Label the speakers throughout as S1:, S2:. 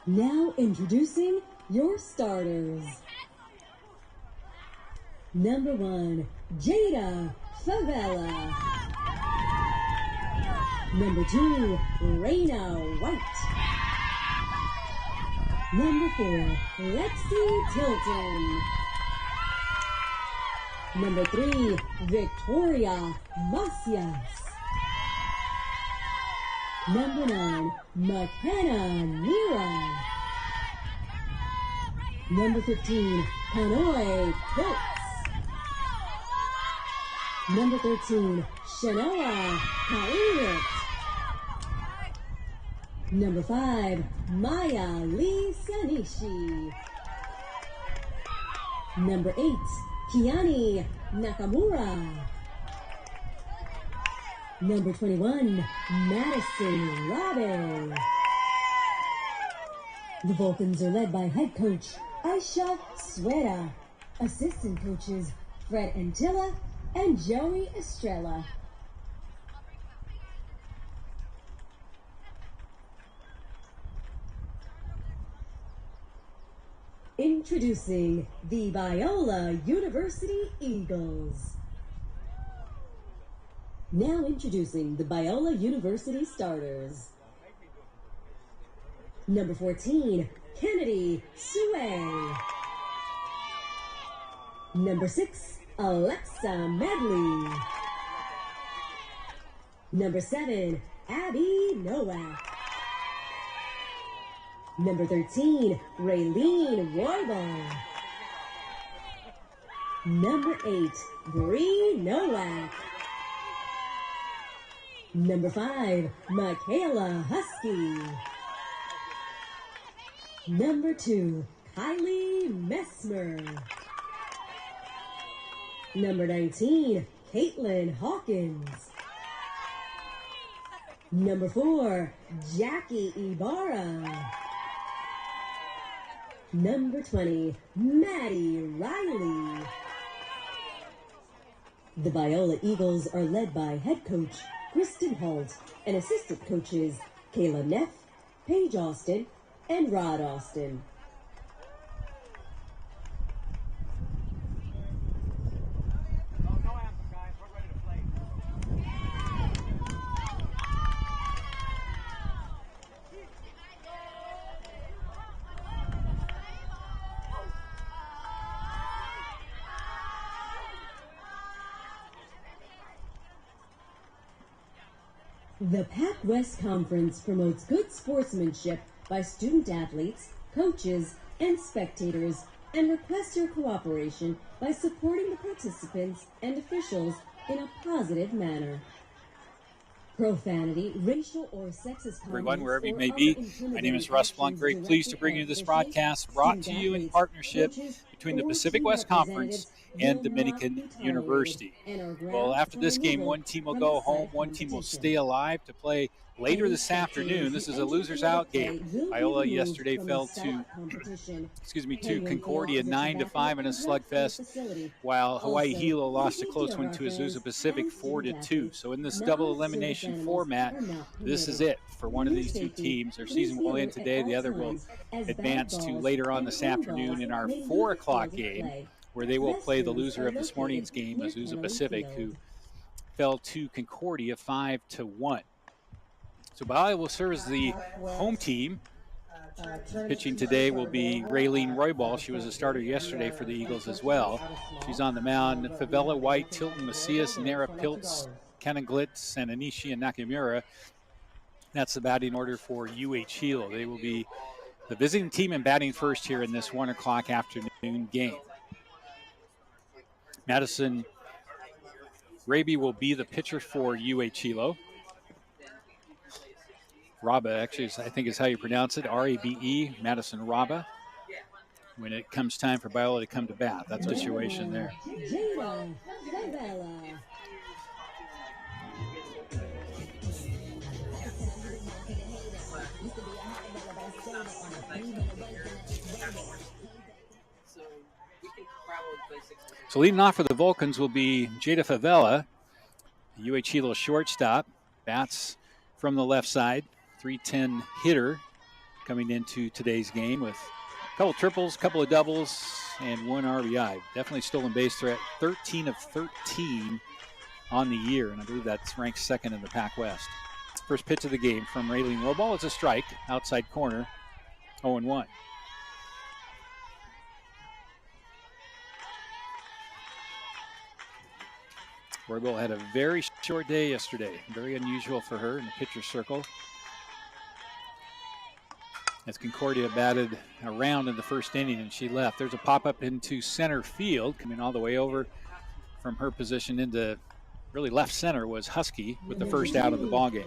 S1: Now introducing your starters. Number 1, Jada Favela. Number 2, Raina White. Number 4, Lexi Tilton. Number 3, Victoria Macias. Number 9, McKenna Nira. Number 15, Hanoi Pitts. Number 13, Shanoa Kairit. Number 5, Maya Lee Sanishi. Number 8, Kiani Nakamura. Number 21, Madison Rabe. The Vulcans are led by head coach Aisha Suera, assistant coaches Fred Antilla and Joey Estrella. Introducing the Biola University Eagles. Now introducing the Biola University starters. Number 14, Kennedy Sue. Number 6, Alexa Medley. Number 7, Abby Nowak. Number 13, Raylene Roybal. Number 8, Bree Nowak. Number 5, Michaela Husky. Number 2, Kylie Messmer. Number 19, Caitlin Hawkins. Number 4, Jackie Ibarra. Number 20, Maddie Riley. The Biola Eagles are led by head coach Kristen Holt and assistant coaches Kayla Neff, Paige Austin, and Rod Austin. The PacWest Conference promotes good sportsmanship by student athletes, coaches, and spectators, and requests your cooperation by supporting the participants and officials in a positive manner. Profanity, racial or sexist comments,
S2: everyone, wherever you may be. My name is Russ Blunt. Very pleased to bring you this broadcast brought to you in partnership between the Pacific West Conference and Dominican University. Well, after this game, one team will go home, one team will stay alive to play later this afternoon. This is a losers out game. Biola yesterday fell to Concordia 9-5 in a slugfest, while Hawai'i Hilo lost a close one to Azusa Pacific 4-2. So in this double elimination format, this is it for one of these two teams. Their season will end today. The other will advance to later on this afternoon in our 4 o'clock game, where they will play the loser of this morning's game, Azusa Pacific, who fell to Concordia 5-1. So Biola will serve as the home team. Pitching today will be Raylene Roybal. She was a starter yesterday for the Eagles as well. She's on the mound. Favela, White, Tilton, Macias, Nara, Piltz, Kenan Glitz, and Anishi and Nakamura. That's the batting order for UH Hilo. They will be the visiting team and batting first here in this 1 o'clock afternoon game. Madison Raby will be the pitcher for UH Hilo. Raba, actually, I think is how you pronounce it, R-A-B-E, Madison Raba. When it comes time for Biola to come to bat, that's the situation there. So leading off for the Vulcans will be Jada Favela, UH Hilo shortstop, bats from the left side. .310 hitter, coming into today's game with a couple triples, couple of doubles, and 1 RBI. Definitely stolen base threat, 13 of 13 on the year, and I believe that's ranked second in the PacWest. First pitch of the game from Raylene Robal is a strike, outside corner, 0-1. Robal had a very short day yesterday, very unusual for her in the pitcher's circle. As Concordia batted around in the first inning and she left. There's a pop-up into center field, coming all the way over from her position into really left center was Husky with the first out of the ballgame.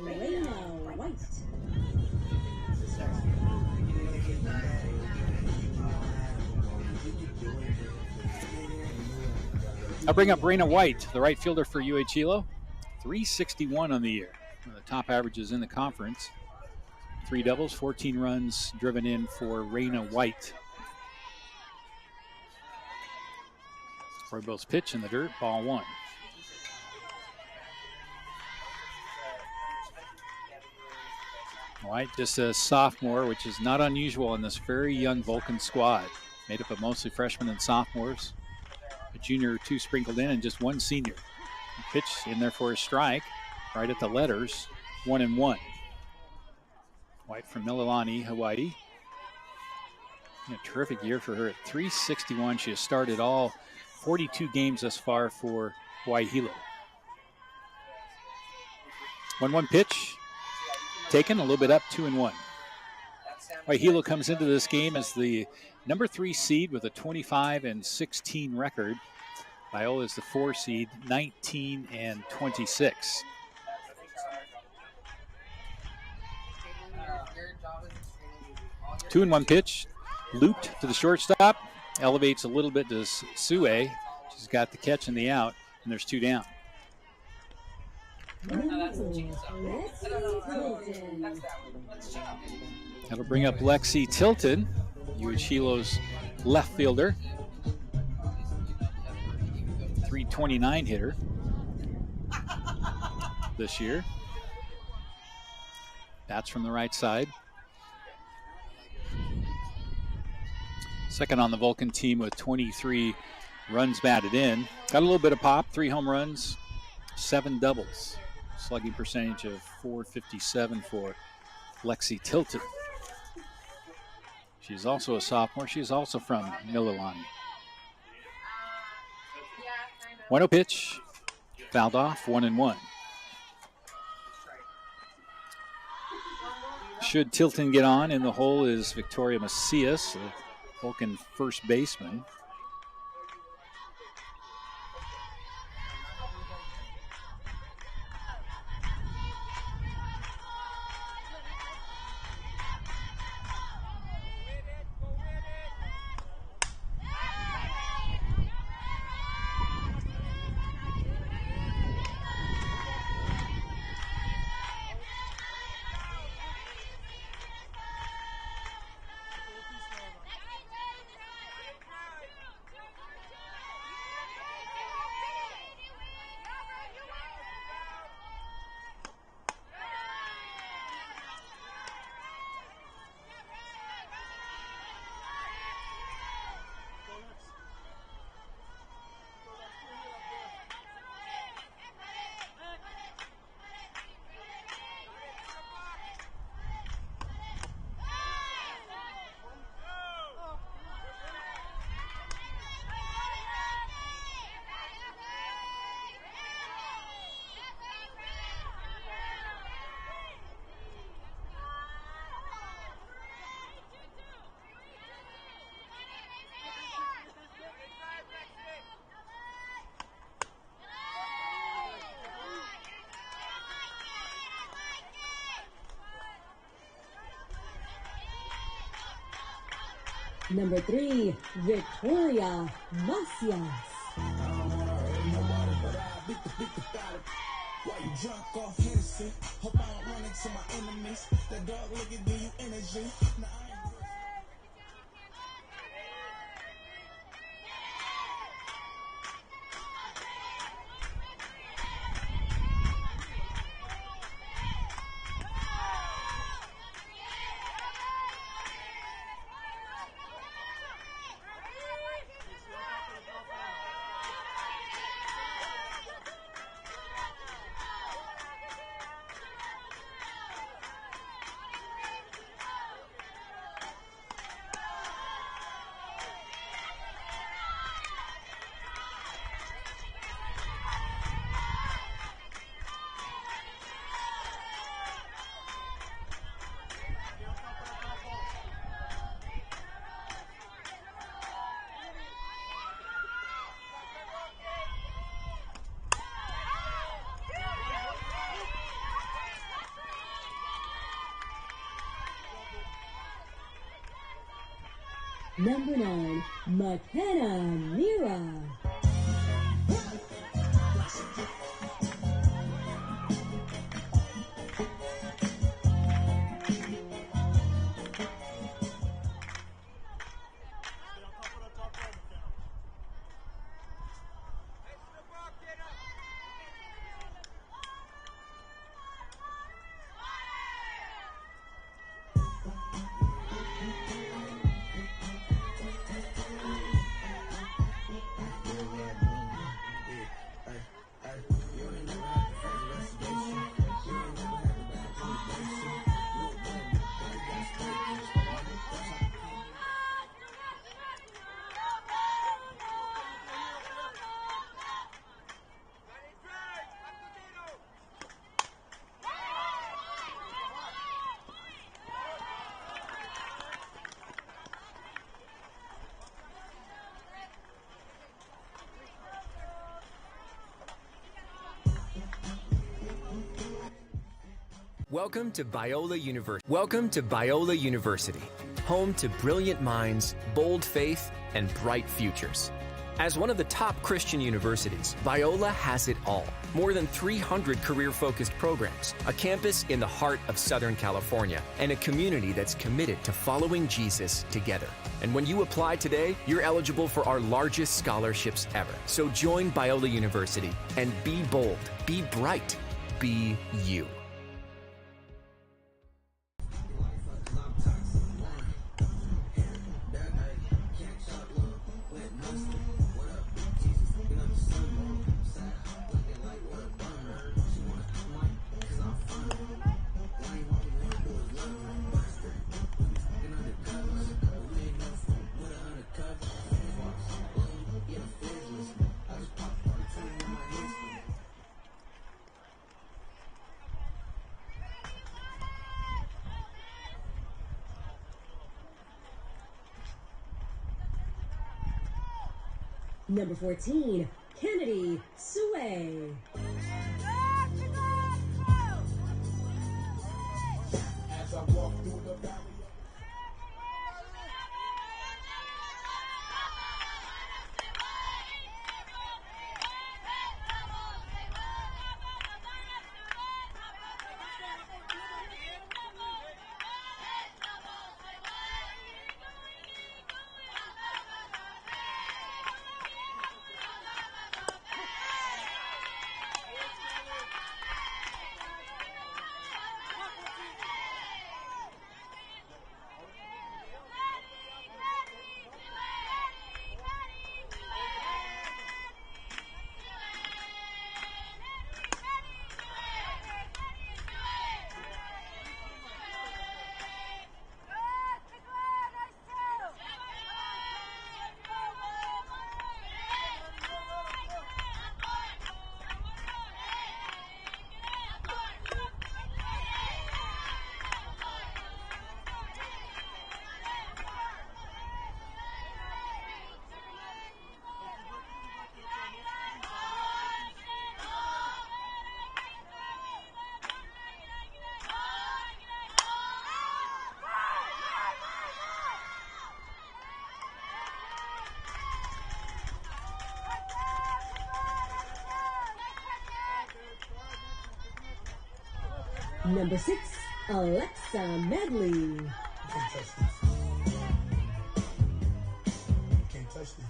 S2: I'll bring up Raina White, the right fielder for UH Hilo. 361 on the year, one of the top averages in the conference. 3 doubles, 14 runs driven in for Raina White. Roybal's pitch in the dirt, ball 1. White, just a sophomore, which is not unusual in this very young Vulcan squad. Made up of mostly freshmen and sophomores. A junior or 2 sprinkled in and just 1 senior. Pitch in there for a strike, right at the letters, 1-1. White from Mililani, Hawaii. A terrific year for her at 361. She has started all 42 games thus far for Hawai'i Hilo. 1-1 pitch. Taken a little bit up, 2-1. Hawai'i Hilo comes into this game as the number 3 seed with a 25-16 record. Biola is the 4 seed, 19-26. 2-1 pitch, looped to the shortstop, elevates a little bit to Sue. She's got the catch and the out, and there's 2 down. That'll bring up Lexi Tilton, UH Hilo's left fielder. 329 hitter this year. Bats from the right side. Second on the Vulcan team with 23 runs batted in. Got a little bit of pop, 3 home runs, 7 doubles. Slugging percentage of .457 for Lexi Tilton. She's also a sophomore. She's also from Mililani. 1-0 pitch, fouled off, 1-1. Should Tilton get on, in the hole is Victoria Macias, the Vulcan first baseman.
S1: Number 3, Victoria Macias. Number 9, McKenna Mira.
S3: Welcome to Biola University. Welcome to Biola University, home to brilliant minds, bold faith, and bright futures. As one of the top Christian universities, Biola has it all. More than 300 career-focused programs, a campus in the heart of Southern California, and a community that's committed to following Jesus together. And when you apply today, you're eligible for our largest scholarships ever. So join Biola University and be bold, be bright, be you.
S1: Number 14, Kennedy Sway.
S4: As I walk through the valley.
S1: Number 6, Alexa Medley.
S4: You can't touch this. You can't touch this.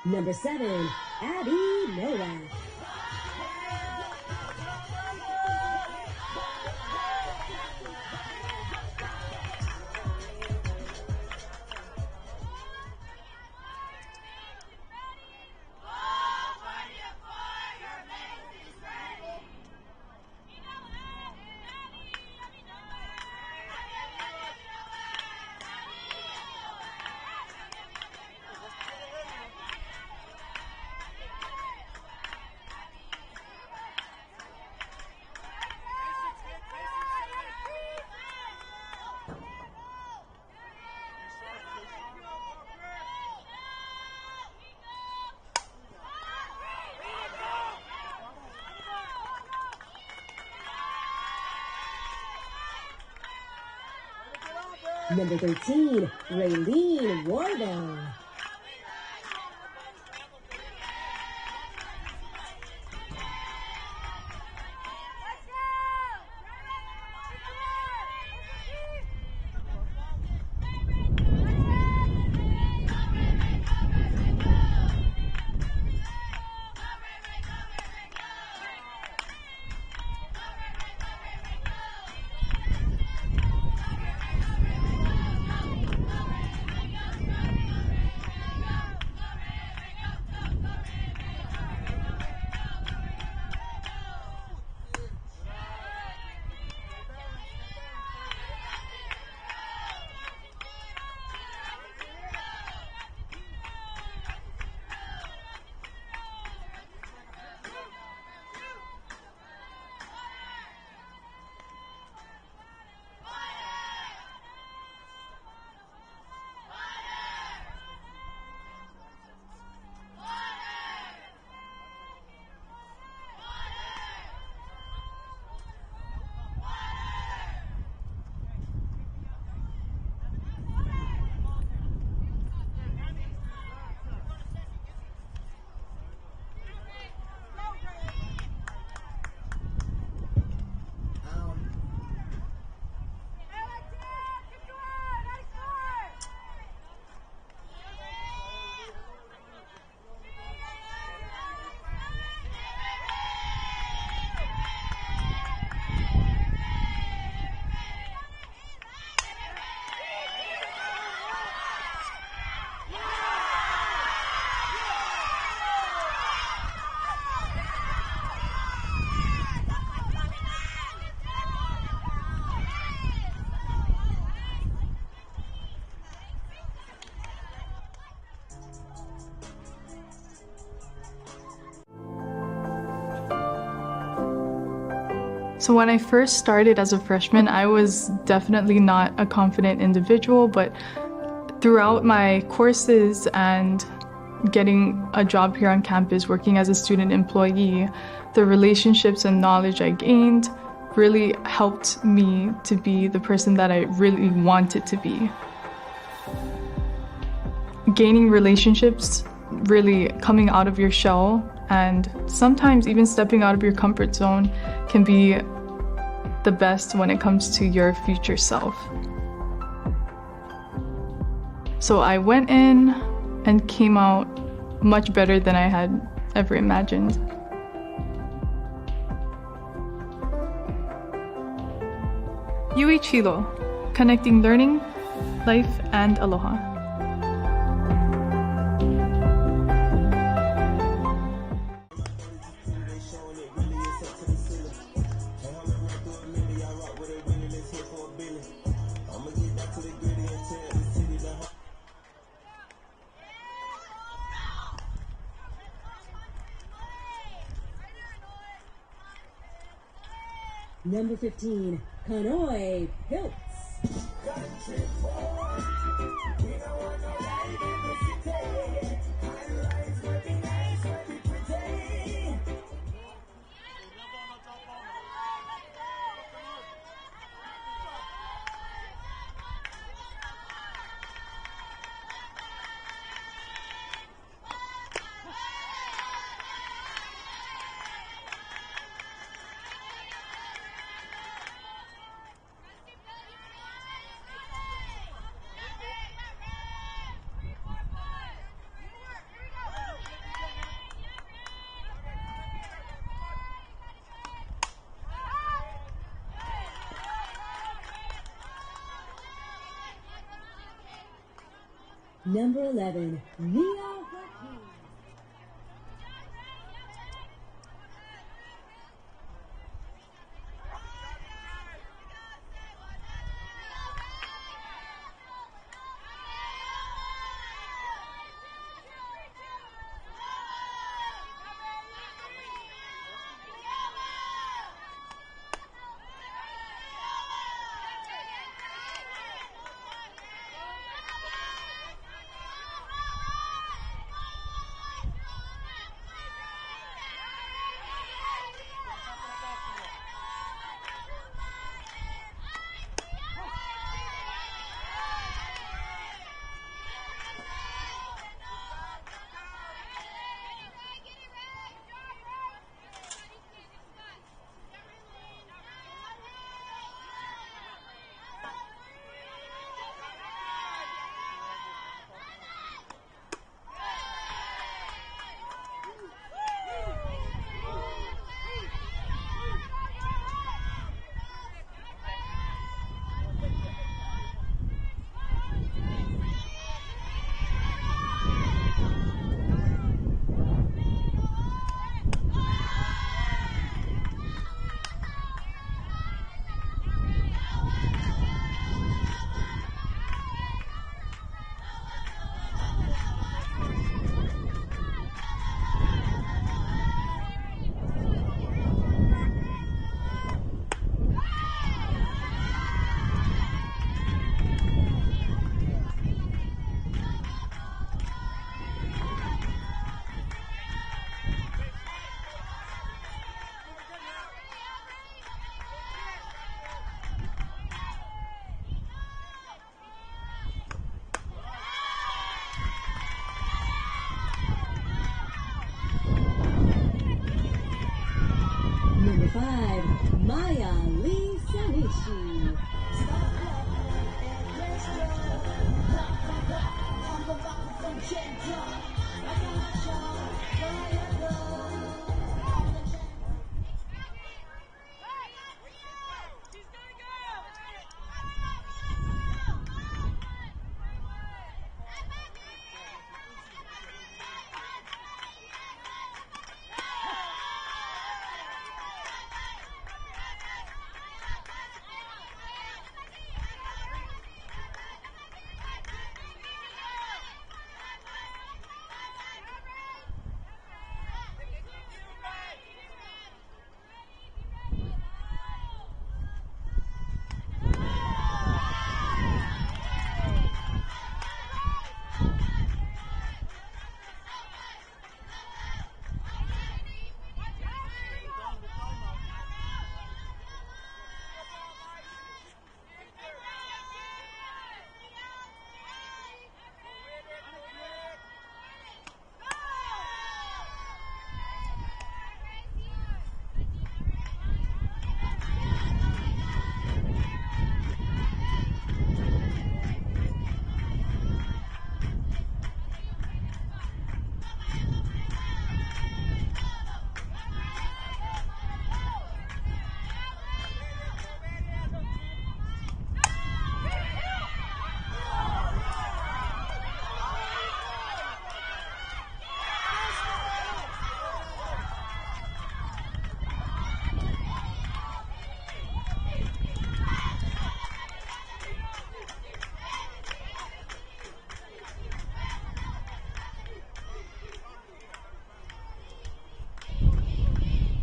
S1: Number 7, Abby Nowak. Number 13, Raylene Warbo.
S5: So when I first started as a freshman, I was definitely not a confident individual, but throughout my courses and getting a job here on campus, working as a student employee, the relationships and knowledge I gained really helped me to be the person that I really wanted to be. Gaining relationships, really coming out of your shell, and sometimes even stepping out of your comfort zone can be the best when it comes to your future self. So I went in and came out much better than I had ever imagined. Hilo, connecting learning, life, and aloha.
S1: Number 15, Kanoi Piltz. Number 11, Mia Joaquin. Number 5, Maya Lee Sanichi.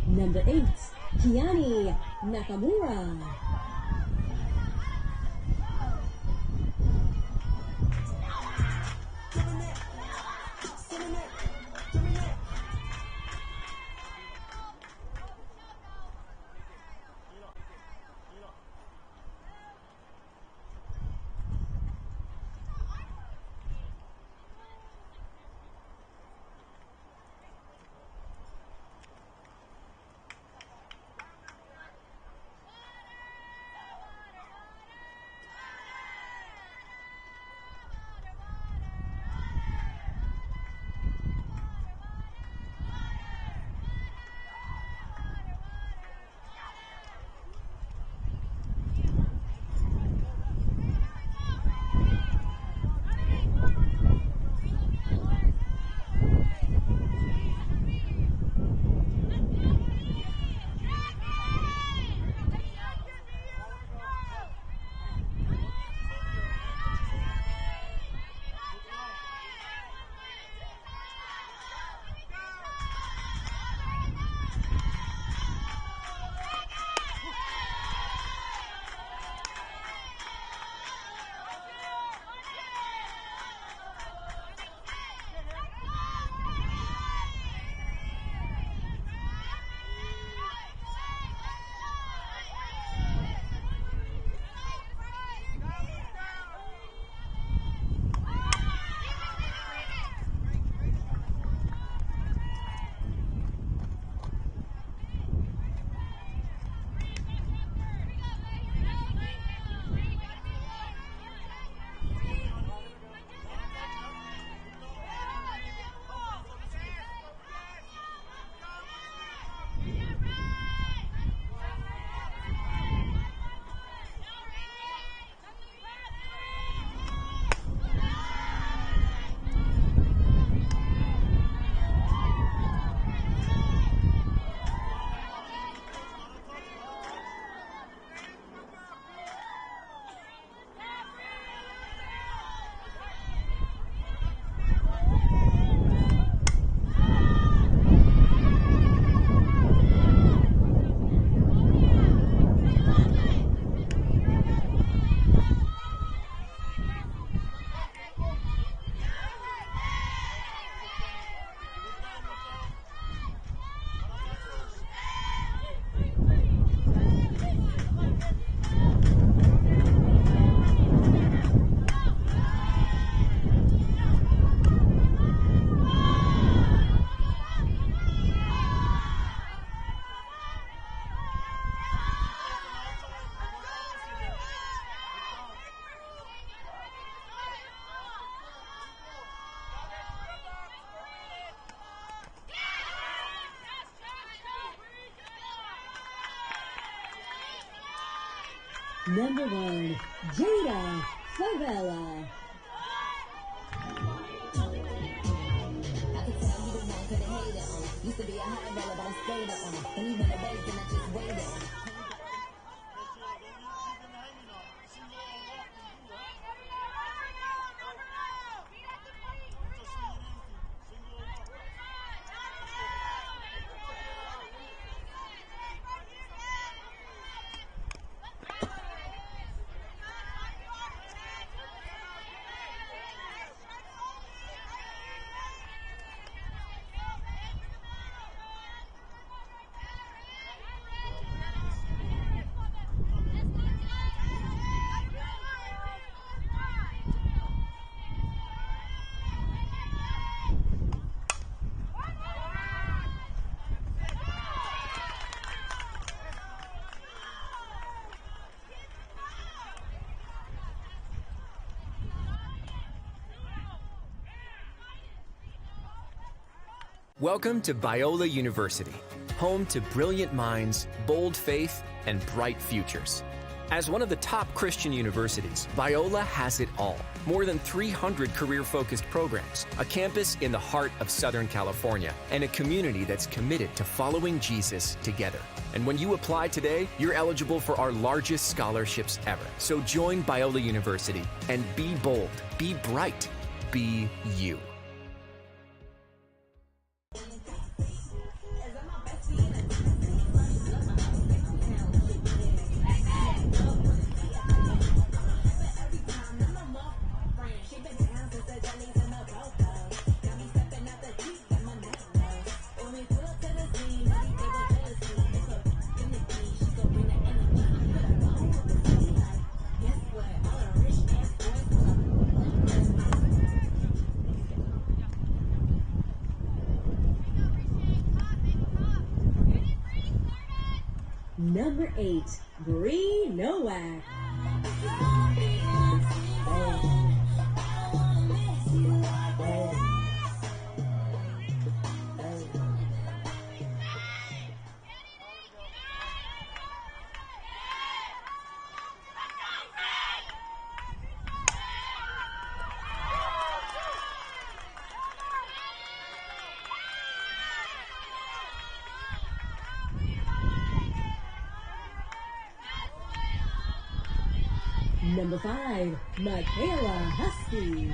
S1: Number 8, Kiani Nakamura. Number 1, Jada Favela. Used to be a high roller, but I stayed up on it. And even the days, then I just waited on it.
S3: Welcome to Biola University, home to brilliant minds, bold faith, and bright futures. As one of the top Christian universities, Biola has it all. More than 300 career-focused programs, a campus in the heart of Southern California, and a community that's committed to following Jesus together. And when you apply today, you're eligible for our largest scholarships ever. So join Biola University and be bold, be bright, be you.
S1: Number 8, Bree Nowak. Number 5, Michaela Husky.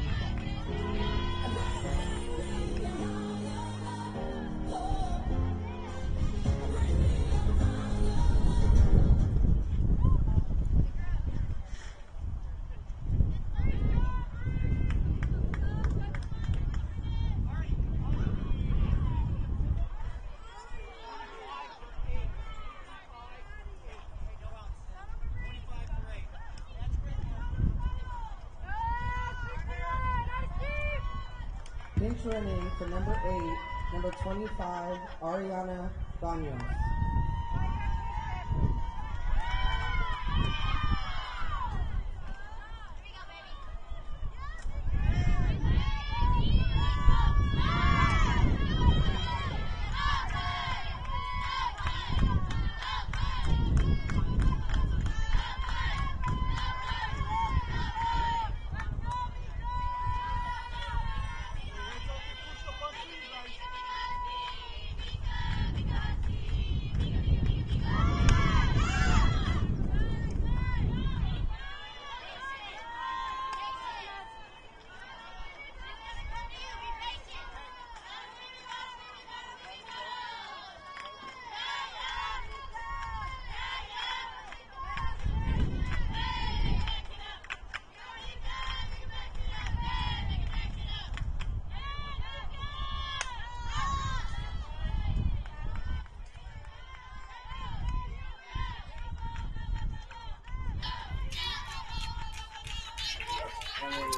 S6: Bench running for number 8, number 25, Ariana Banos.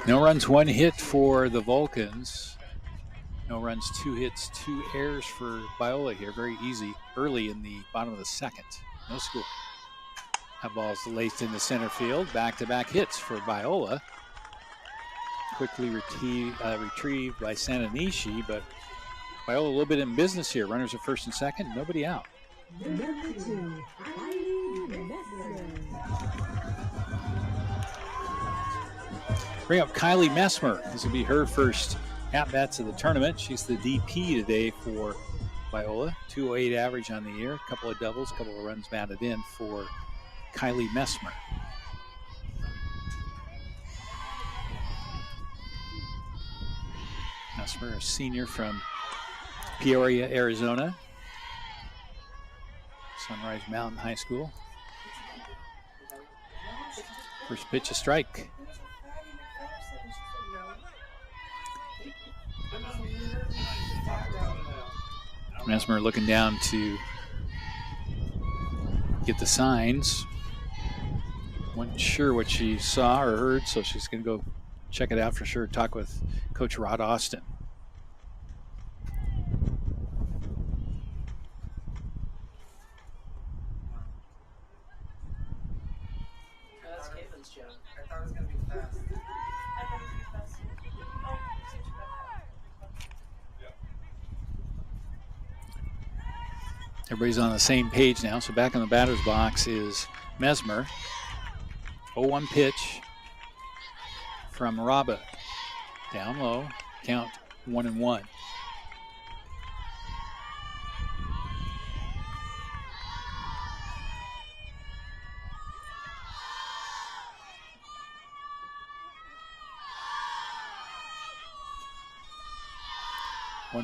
S2: No runs, 1 hit for the Vulcans. No runs, 2 hits, 2 errors for Biola here. Very easy early in the bottom of the second. No score. That ball's laced into center field. Back-to-back hits for Biola. Quickly retrieved by Sananishi, but Biola a little bit in business here. Runners at first and second, nobody out.
S1: Number 2, Hilo.
S2: Bring up Kylie Messmer. This will be her first at-bats of the tournament. She's the DP today for Biola. 208 average on the year. A couple of doubles, a couple of runs batted in for Kylie Messmer. Messmer, a senior from Peoria, Arizona. Sunrise Mountain High School. First pitch, a strike. Messmer looking down to get the signs. Wasn't sure what she saw or heard, so she's going to go check it out for sure. Talk with Coach Rod Austin.
S7: That's Caitlin's job. I thought it was going to be fast.
S2: Everybody's on the same page now, so back in the batter's box is Messmer. 0-1 pitch from Rabba. Down low, count 1-1.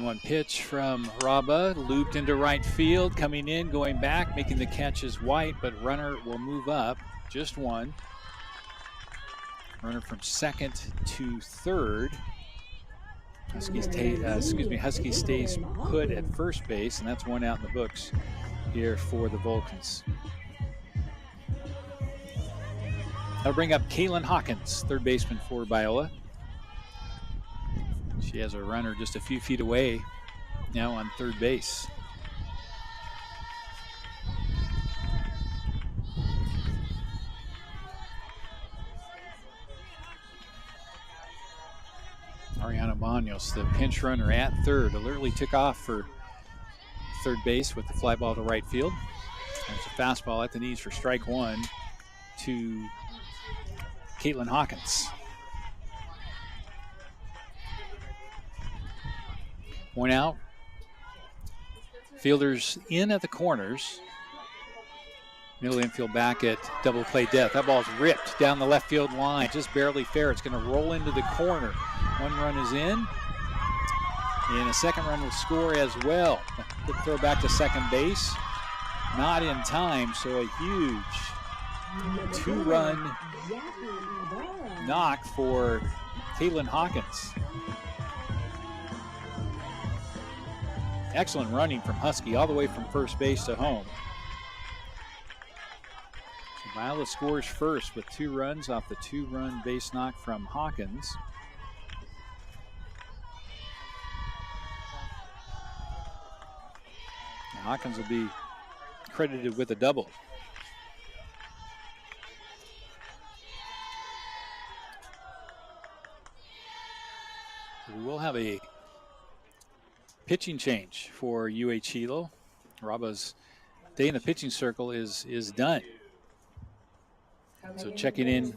S2: One pitch from Rabba, looped into right field, coming in, going back, making the catch is White, but runner will move up, just one. Runner from second to third. Husky stays put at first base, and that's one out in the books here for the Vulcans. That'll bring up Kaylin Hawkins, third baseman for Biola. She has a runner just a few feet away now on third base. Ariana Banos, the pinch runner at third, alertly took off for third base with the fly ball to right field. There's a fastball at the knees for strike one to Caitlin Hawkins. One out. Fielders in at the corners. Middle infield back at double play depth. That ball's ripped down the left field line, just barely fair. It's going to roll into the corner. One run is in, and a second run will score as well. A quick throw back to second base. Not in time, so a huge two-run knock for Caitlin Hawkins. Excellent running from Husky all the way from first base to home. So Biola scores first with 2 runs off the 2-run base knock from Hawkins. And Hawkins will be credited with a double. We will have a pitching change for UH Hilo. Raba's day in the pitching circle is done. So checking in,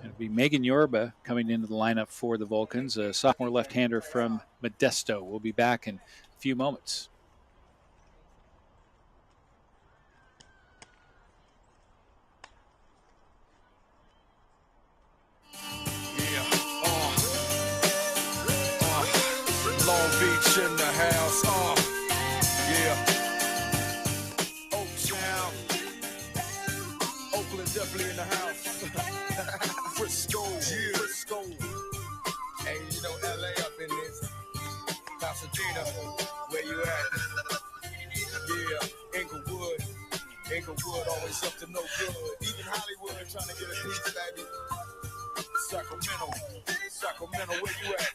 S2: it'll be Megan Yorba coming into the lineup for the Vulcans, a sophomore left-hander from Modesto. We'll be back in a few moments.
S8: Long Beach in the house, yeah. Oaktown, Oakland definitely in the house. Frisco, Frisco. Hey, you know LA up in this. Pasadena, where you at? Yeah, Inglewood, always up to no good. Even Hollywood trying to get a piece, baby. Sacramento, where you at?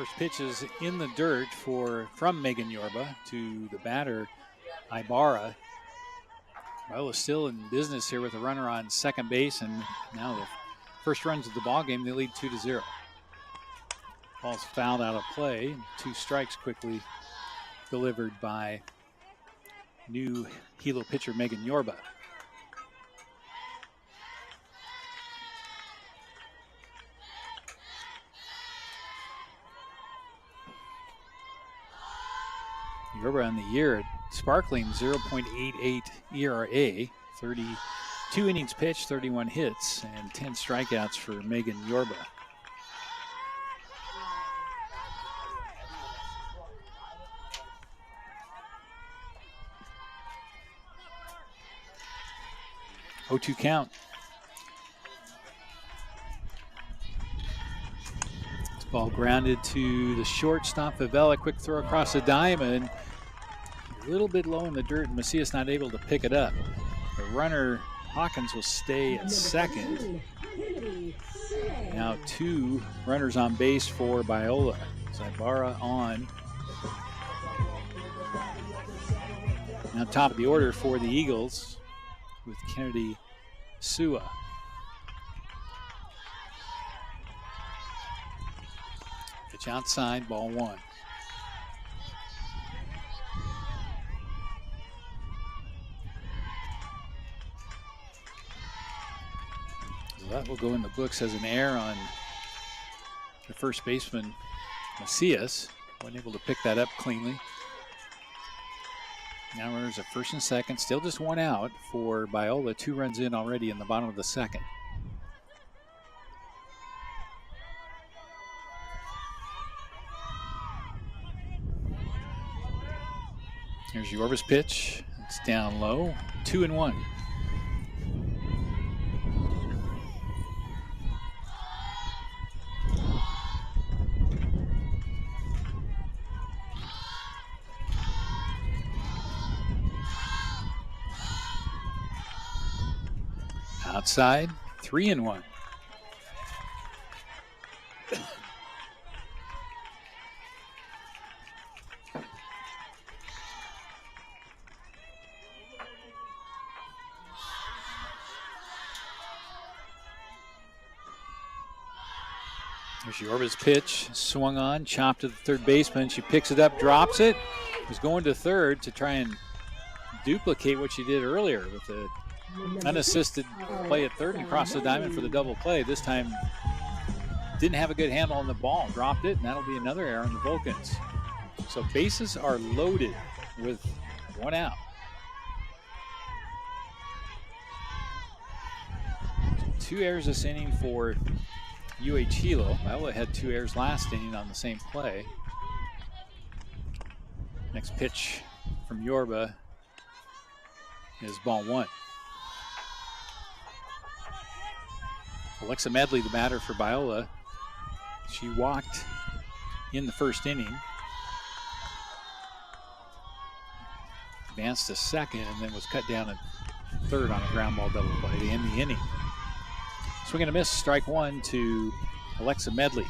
S2: First pitch is in the dirt from Megan Yorba to the batter, Ibarra. Biola's still in business here with a runner on second base, and now the first runs of the ball game, they lead 2-0. Ball's fouled out of play. 2 strikes quickly delivered by new Hilo pitcher Megan Yorba. Yorba on the year at sparkling 0.88 ERA, 32 innings pitched, 31 hits, and 10 strikeouts for Megan Yorba. Oh, 2 count. This ball grounded to the shortstop, Favela. Quick throw across the diamond. A little bit low in the dirt, and Macias not able to pick it up. The runner, Hawkins, will stay at second. Now 2 runners on base for Biola. Ibarra on. Now top of the order for the Eagles with Kennedy Sua. Pitch outside, ball 1. That will go in the books as an error on the first baseman, Macias. Wasn't able to pick that up cleanly. Now runners at first and second. Still just 1 out for Biola. 2 runs in already in the bottom of the second. Here's Yorba's pitch. It's down low. 2-1. Outside, 3-1. There's Yorba's pitch, swung on, chopped to the third baseman. She picks it up, drops it. Was going to third to try and duplicate what she did earlier with the unassisted play at third and crossed the diamond for the double play. This time didn't have a good handle on the ball, dropped it, and that'll be another error on the Vulcans. So bases are loaded with 1 out. So 2 errors this inning for UH Hilo. Biola had 2 errors last inning on the same play. Next pitch from Yorba is ball 1. Alexa Medley, the batter for Biola. She walked in the first inning. Advanced to second and then was cut down at third on a ground ball double play to end the inning. Swing and a miss, strike 1 to Alexa Medley.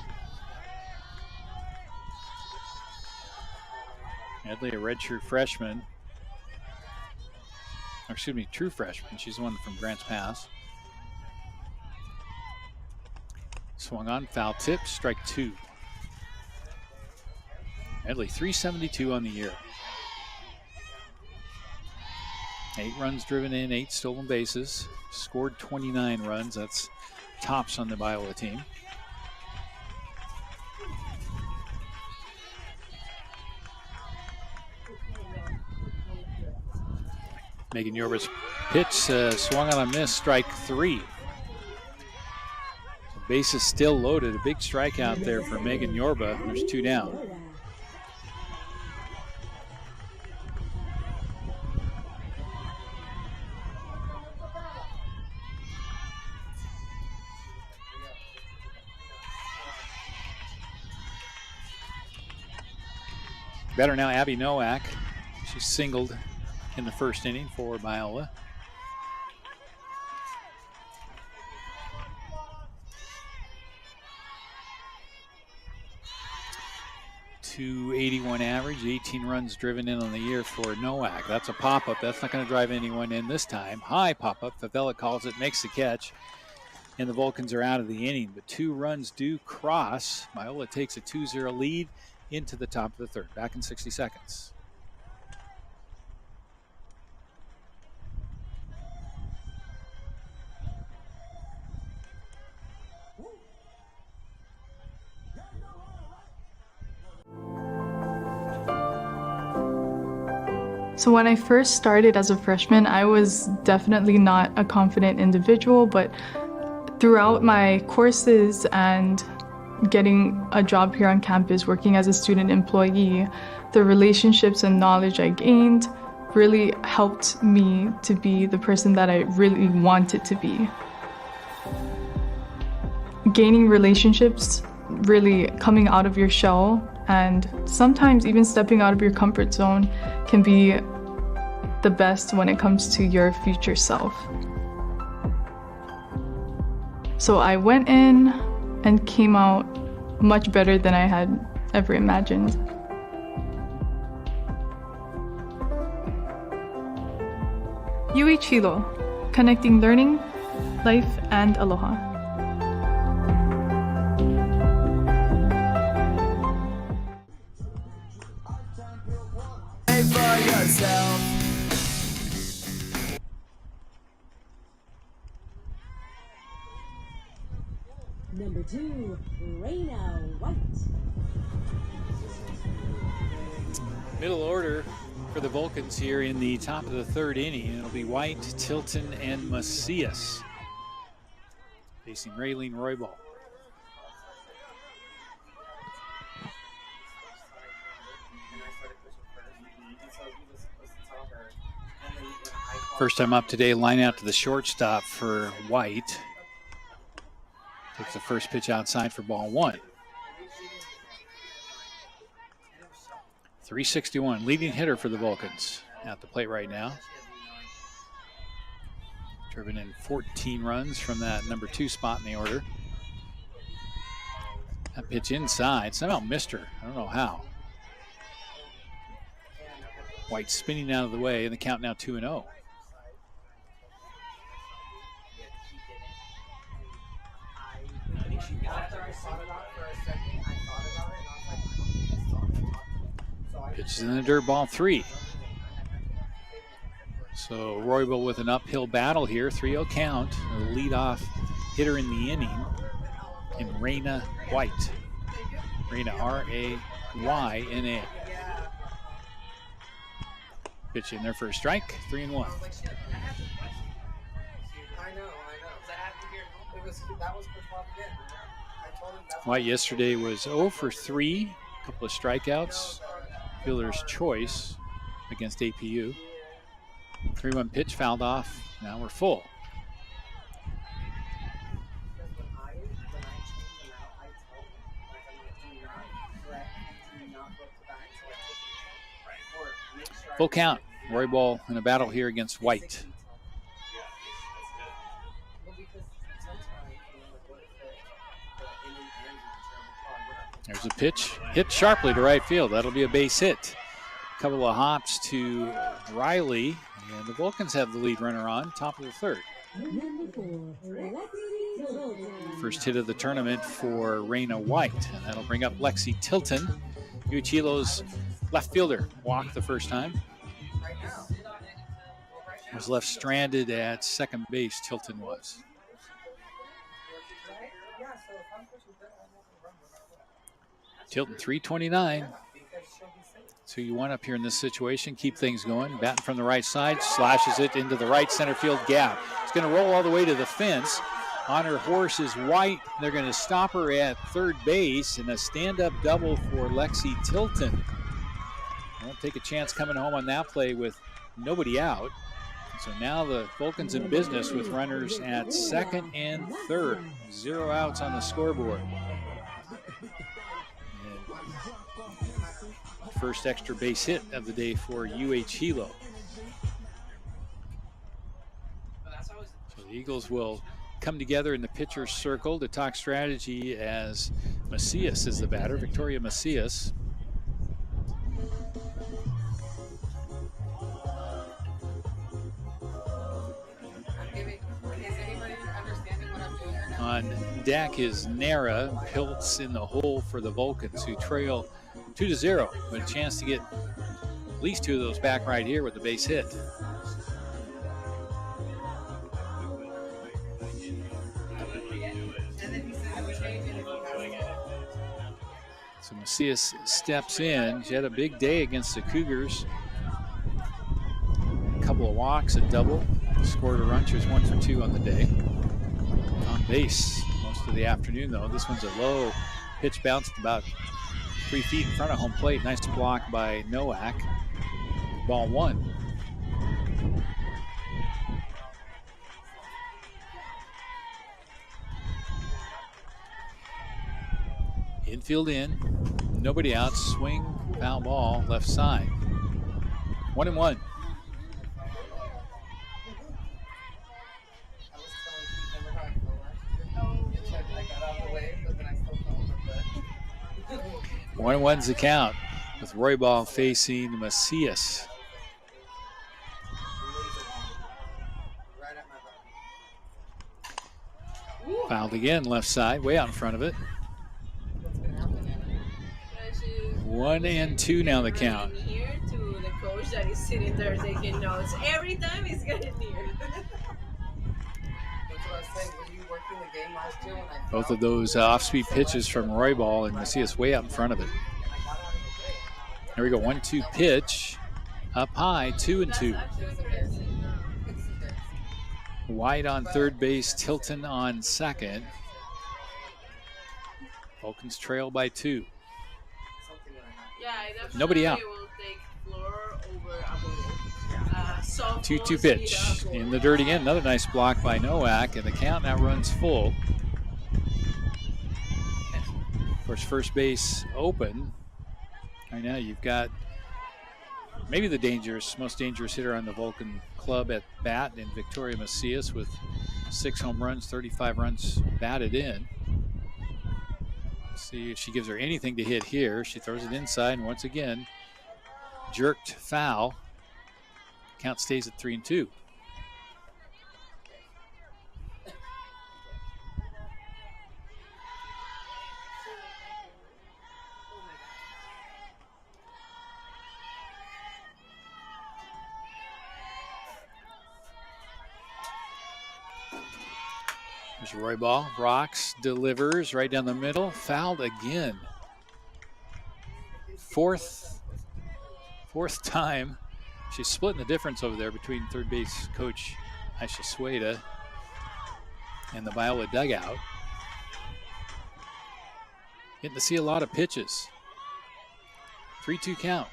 S2: Medley, a redshirt freshman. Or excuse me, true freshman. She's the one from Grants Pass. Swung on, foul tip, strike 2. Medley, 372 on the year. 8 runs driven in, 8 stolen bases. Scored 29 runs. That's tops on the Biola team. Megan Yorba's pitch swung on a miss, strike 3. Base is still loaded. A big strikeout there for Megan Yorba. There's 2 down. Better now, Abby Nowak. She singled in the first inning for Biola. 281 average, 18 runs driven in on the year for Nowak. That's a pop-up. That's not going to drive anyone in this time. High pop-up. Favela calls it, makes the catch, and the Vulcans are out of the inning. But 2 runs do cross. Biola takes a 2-0 lead into the top of the third. Back in 60 seconds.
S5: So when I first started as a freshman, I was definitely not a confident individual, but throughout my courses and getting a job here on campus, working as a student employee, the relationships and knowledge I gained really helped me to be the person that I really wanted to be. Gaining relationships, really coming out of your shell, and sometimes even stepping out of your comfort zone can be the best when it comes to your future self. So I went in and came out much better than I had ever imagined. Hilo, connecting learning, life, and aloha.
S1: Number 2, Reina White.
S2: Middle order for the Vulcans here in the top of the third inning. It'll be White, Tilton, and Macias facing Raylene Roybal. First time up today, line out to the shortstop for White. Takes the first pitch outside for ball 1. 361, leading hitter for the Vulcans at the plate right now. Driven in 14 runs from that number 2 spot in the order. That pitch inside, somehow missed her. I don't know how. White spinning out of the way, and the count now 2-0. Pitches in the dirt, ball 3. So Roybal with an uphill battle here, 3-0 count. The leadoff hitter in the inning in Reina White. Reina, R-A-Y-N-A. Pitch in there for a strike, 3-1. White yesterday was 0 for 3, a couple of strikeouts. Fielder's choice against APU. 3-1 pitch fouled off. Now we're full. Full count. Roybal in a battle here against White. There's a pitch, hit sharply to right field. That'll be a base hit. A couple of hops to Riley, and the Vulcans have the lead runner on, top of the third. First hit of the tournament for Reina White, and that'll bring up Lexi Tilton. Hilo's left fielder walked the first time. Was left stranded at second base, Tilton was. Tilton 329. So you want up here in this situation, keep things going. Batting from the right side, slashes it into the right center field gap. It's going to roll all the way to the fence. On her horse is White. They're going to stop her at third base, and a stand-up double for Lexi Tilton. Won't take a chance coming home on that play with nobody out. So now the Vulcans in business with runners at second and third. 0 outs on the scoreboard. First extra base hit of the day for Hilo. So the Eagles will come together in the pitcher's circle to talk strategy as Macias is the batter, Victoria Macias. On deck is Nara. Pilts in the hole for the Vulcans, who trail 2-0, with a chance to get at least 2 of those back right here with the base hit. So Macias steps in. She had a big day against the Cougars. A couple of walks, a double. Scored a run. She was 1 for 2 on the day. On base most of the afternoon, though. This one's a low pitch, bounced about 3 feet in front of home plate. Nice block by Nowak. Ball 1. Infield in, nobody out, swing, foul ball, left side. 1-1. One and one's the count, with Roybal facing Macias. Fouled again, left side, way out in front of it. 1-2 now the count.
S9: Here to the coach that is sitting there taking notes. Every time he's getting near.
S2: Both of those off-speed pitches from Roybal, and Macias way out in front of it. Here we go, 1-2 pitch. Up high, 2-2. White on third base, Tilton on second. Vulcans trail by 2.
S9: Yeah,
S2: nobody out.
S9: Will take floor over
S2: 2-2 pitch in the dirt again. Another nice block by Nowak, and the count now runs full. Of course, first base open. Right now you've got maybe the most dangerous hitter on the Vulcan club at bat in Victoria Macias, with 6 home runs, 35 runs batted in. See if she gives her anything to hit here. She throws it inside, and once again, jerked foul. Count stays at 3-2. There's Roybal, rocks, delivers right down the middle, fouled again. Fourth time. She's splitting the difference over there between third base coach Aisha Sueda and the Biola dugout. Getting to see a lot of pitches. 3-2 count.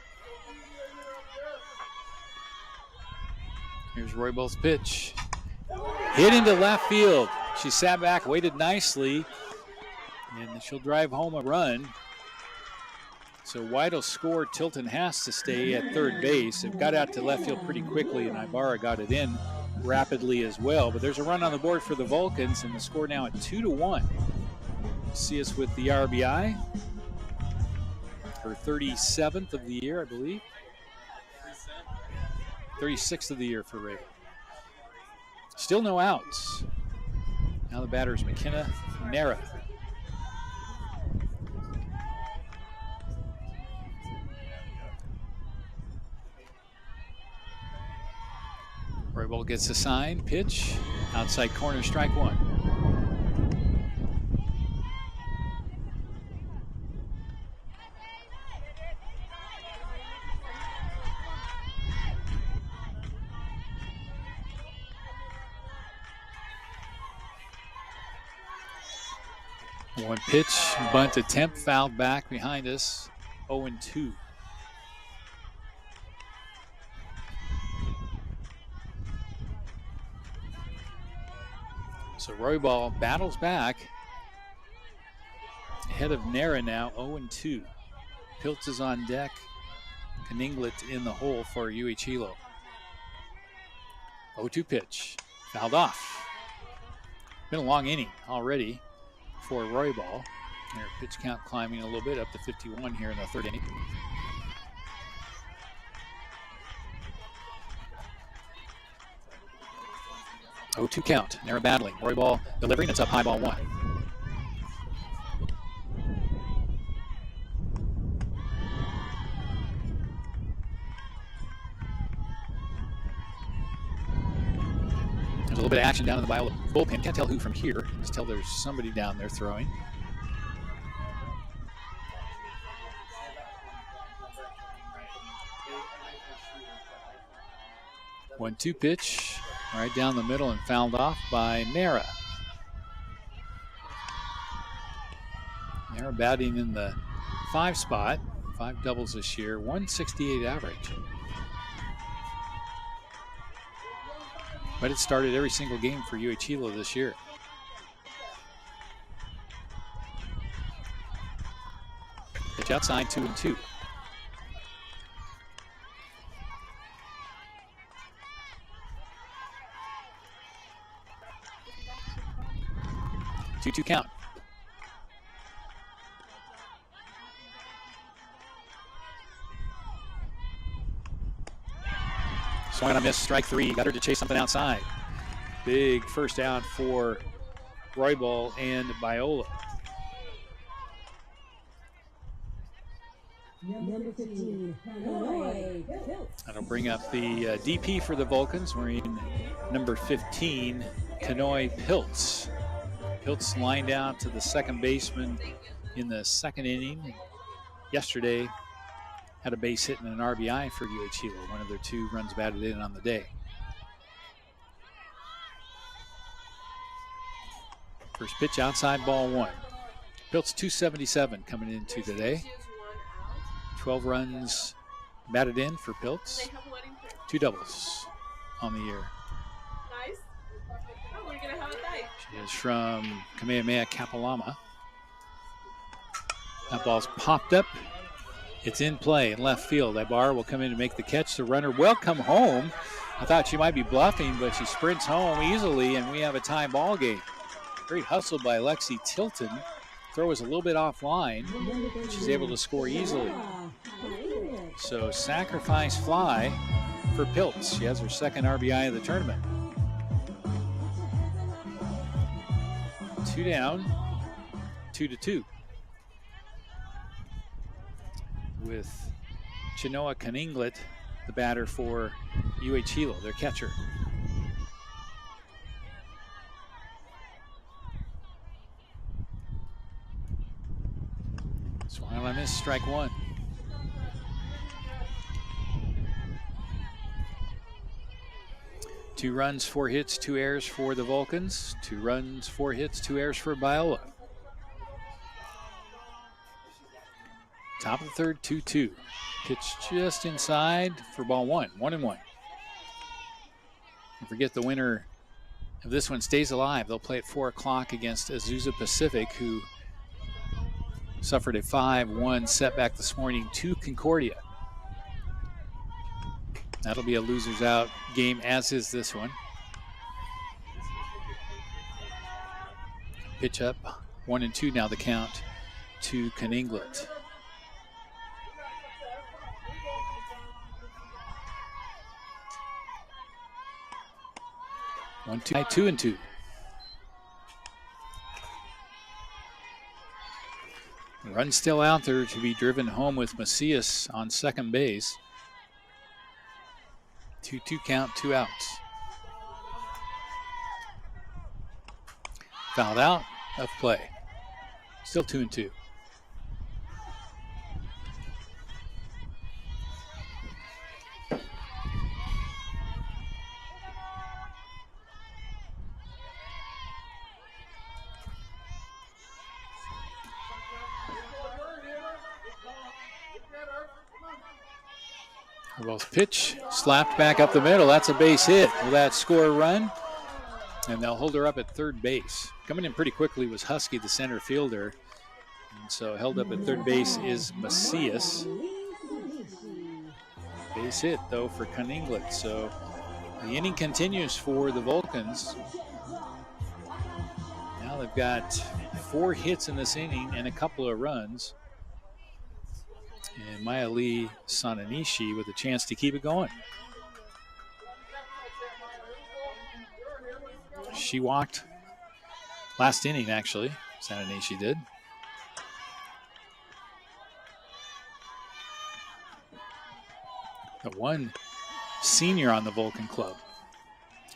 S2: Here's Roybal's pitch. Hit into left field. She sat back, waited nicely, and she'll drive home a run. So White will score. Tilton has to stay at third base. It got out to left field pretty quickly, and Ibarra got it in rapidly as well. But there's a run on the board for the Vulcans, and the score now at 2-1. See us with the RBI. Her 37th of the year, I believe. 36th of the year for Raven. Still no outs. Now the batter is McKenna Nara. Roybal gets a sign, pitch, outside corner, strike 1. One pitch, bunt attempt, fouled back behind us, 0-2. So Roybal battles back. Ahead of Nara now, 0-2. Piltz is on deck. Kninglet in the hole for UH Hilo. 0-2 pitch, fouled off. Been a long inning already for Roybal. Their pitch count climbing a little bit up to 51 here in the third inning. 0-2 count. Narrow battling. Roy ball delivering. It's up high, ball 1. There's a little bit of action down in the Biola bullpen. Can't tell who from here. Just tell there's somebody down there throwing. 1-2 pitch. Right down the middle and fouled off by Nara. Nara batting in the 5 spot. 5 doubles this year. 168 average. But it started every single game for UH Hilo this year. Pitch outside, 2-2. Two count. Swing on a miss, strike 3. Got her to chase something outside. Big first out for Roybal and Biola.
S1: Number 15,
S2: That'll bring up the DP for the Vulcans. We're in number 15, Kanoi Piltz. Piltz lined out to the second baseman in the second inning. Yesterday, had a base hit and an RBI for UH Hilo, one of their 2 runs batted in on the day. First pitch outside, ball 1. Piltz 277 coming into today. 12 runs batted in for Piltz. 2 doubles on the year.
S9: Nice. Oh, we're gonna have a tie.
S2: She is from Kamehameha Kapalama. That ball's popped up. It's in play in left field. Ibarra will come in to make the catch. The runner will come home. I thought she might be bluffing, but she sprints home easily, and we have a tie ball game. Great hustle by Lexi Tilton. Throw was a little bit offline. She's able to score easily. So sacrifice fly for Piltz. She has her second RBI of the tournament. 2 down, 2-2. With Chinoa Kaninglet, the batter for UH Hilo, their catcher. Swung on a miss, strike 1. Two runs, 4 hits, 2 errors for the Vulcans. 2 runs, 4 hits, 2 errors for Biola. Top of the third, 2-2. Pitch just inside for ball 1. 1-1. Don't forget the winner of this one stays alive. They'll play at 4 o'clock against Azusa Pacific, who suffered a 5-1 setback this morning to Concordia. That'll be a losers out game, as is this one. Pitch up, 1-2 now the count to Kaninglet. 2-2. Run still out there to be driven home with Macias on second base. 2-2 count, 2 outs. Fouled out of play. Still 2-2. Ball's pitch slapped back up the middle. That's a base hit. Will that score a run? And they'll hold her up at third base. Coming in pretty quickly was Husky, the center fielder. And so held up at third base is Macias. Base hit, though, for Kaninglet. So the inning continues for the Vulcans. Now they've got 4 hits in this inning and a couple of runs. And Maya Lee Sananishi with a chance to keep it going. She walked last inning, actually. Sananishi did. The one senior on the Vulcan club.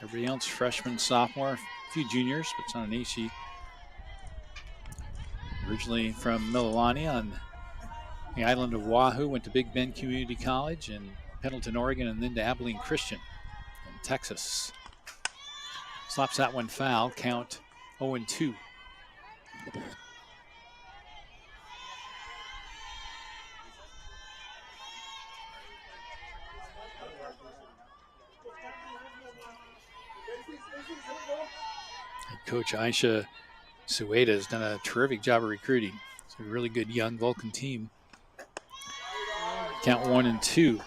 S2: Everybody else, freshman, sophomore, a few juniors, but Sananishi, originally from Mililani on the island of Oahu, went to Big Bend Community College in Pendleton, Oregon, and then to Abilene Christian in Texas. Slaps that one foul, count 0-2. Coach Aisha Sueda has done a terrific job of recruiting. It's a really good young Vulcan team. Count 1-2.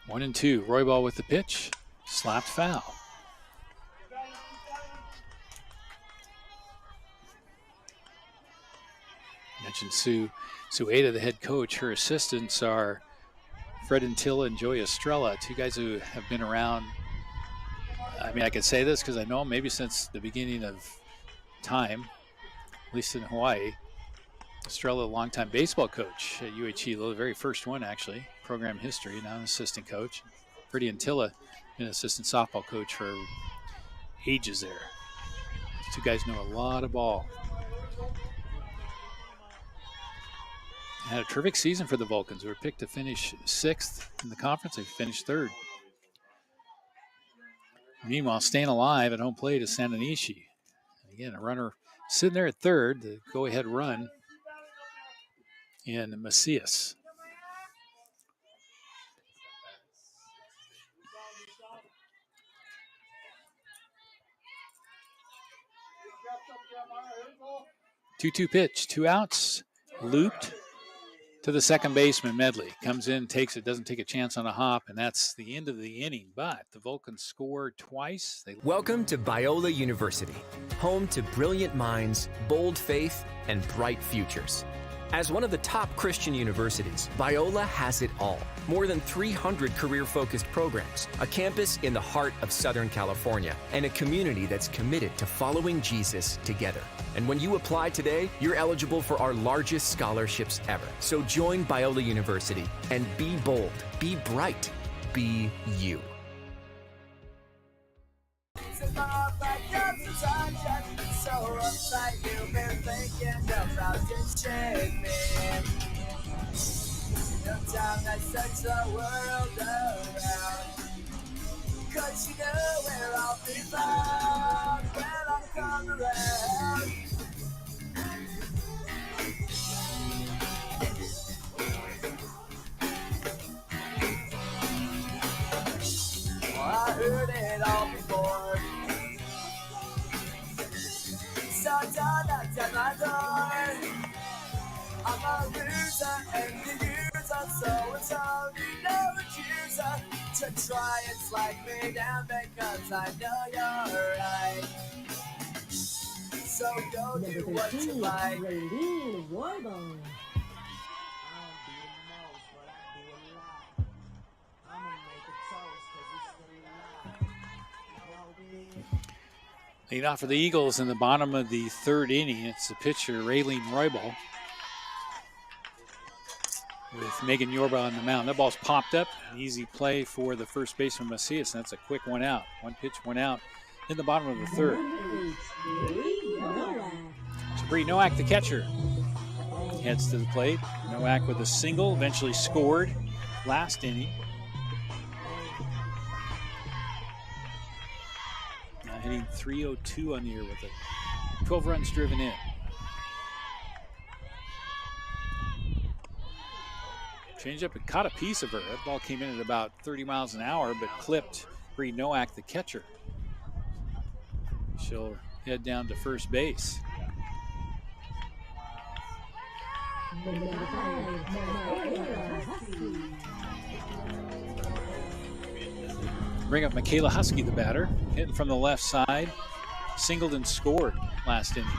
S2: One and two. Roybal with the pitch. Slapped foul. Mentioned Sueda, the head coach. Her assistants are Fred Antilla and Joey Estrella, two guys who have been around. I mean, I could say this because I know them maybe since the beginning of time, at least in Hawaii. Estrella, a longtime baseball coach at UH Hilo, the very first one actually, program history, now an assistant coach. Freddie Antilla, an assistant softball coach for ages there. These two guys know a lot of ball. Had a terrific season for the Vulcans. They were picked to finish 6th in the conference. They finished 3rd. Meanwhile, staying alive at home plate is Sananishi. Again, a runner sitting there at 3rd, the go-ahead run in Macias. Two-two pitch, 2 outs, looped to the second baseman, Medley. Comes in, takes it, doesn't take a chance on a hop, and that's the end of the inning. But the Vulcans scored twice.
S3: Welcome to Biola University, home to brilliant minds, bold faith, and bright futures. As one of the top Christian universities, Biola has it all. More than 300 career-focused programs, a campus in the heart of Southern California, and a community that's committed to following Jesus together. And when you apply today, you're eligible for our largest scholarships ever. So join Biola University and be bold, be bright, be you.
S8: Sometimes I search the world around, 'cause you know where I'll be found when I come around. Well, I heard it all before, so don't knock at my door. I'm a loser and the user, so it's only no accuser to try and slag me down because I know you're right. So go do what you like.
S2: Lead off for the Eagles in the bottom of the 3rd inning. It's the pitcher, Raylene Roybal, with Megan Yorba on the mound. That ball's popped up. An easy play for the first baseman, Macias, and that's a quick one out. One pitch, one out in the bottom of the 3rd. So Bree Nowak, the catcher, heads to the plate. Nowak with a single, eventually scored last inning. Now hitting .302 on the year with it. 12 runs driven in. Changeup, it caught a piece of her. That ball came in at about 30 miles an hour, but clipped Bree Nowak, the catcher. She'll head down to first base. Bring up Michaela Husky, the batter, hitting from the left side. singled and scored last inning.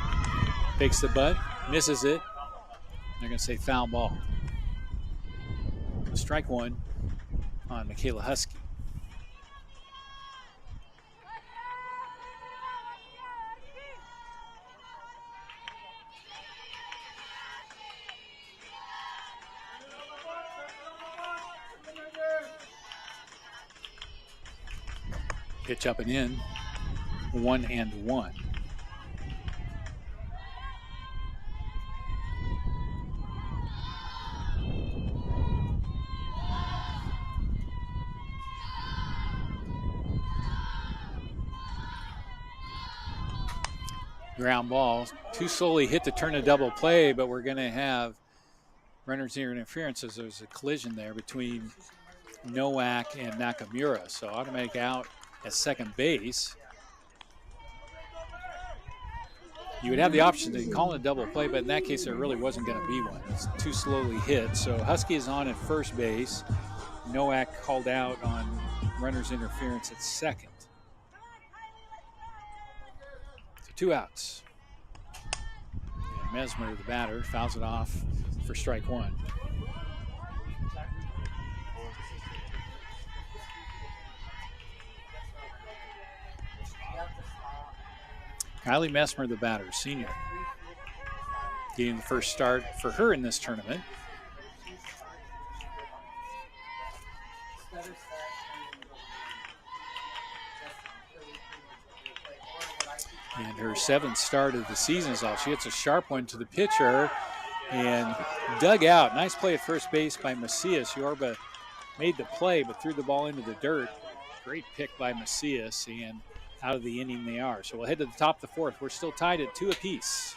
S2: Fakes the butt, misses it. They're going to say foul ball. Strike one on Michaela Husky. Pitch up and in, 1-1. Ground ball, too slowly hit to turn a double play, but we're going to have runners near interference as there's a collision there between Nowak and Nakamura. So automatic out at second base. You would have the option to call it a double play, but in that case, there really wasn't going to be one. It's too slowly hit. So Husky is on at first base. Nowak called out on runner's interference at second. So 2 outs. And Mesmer, the batter, fouls it off for strike one. Kylie Mesmer, the batter, senior. Getting the first start for her in this tournament. And her 7th start of the season is off. She hits a sharp one to the pitcher and dug out. Nice play at first base by Macias. Yorba made the play but threw the ball into the dirt. Great pick by Macias, and out of the inning they are. So we'll head to the top of the 4th. We're still tied at 2 apiece.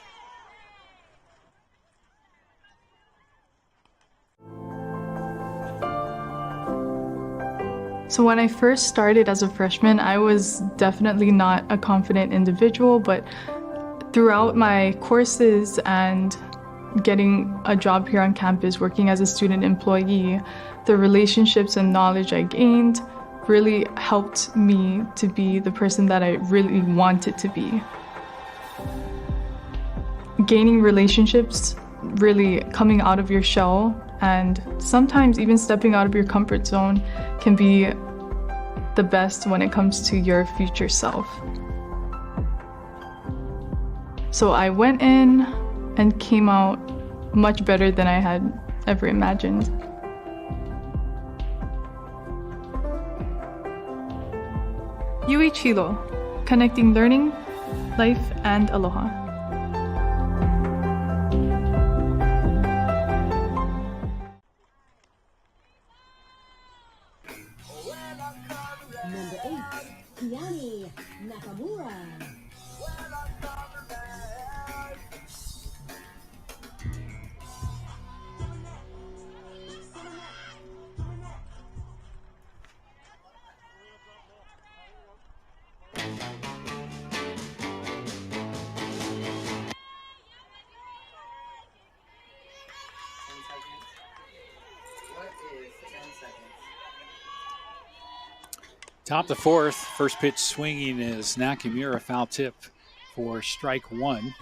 S5: So when I first started as a freshman, I was definitely not a confident individual, but throughout my courses and getting a job here on campus, working as a student employee, the relationships and knowledge I gained really helped me to be the person that I really wanted to be. Gaining relationships, really coming out of your shell, and sometimes even stepping out of your comfort zone can be the best when it comes to your future self. So I went in and came out much better than I had ever imagined. Hilo, connecting learning, life, and aloha.
S1: Number 8, Kiani Nakamura.
S2: Top of the 4th, first pitch swinging is Nakamura, foul tip for strike one.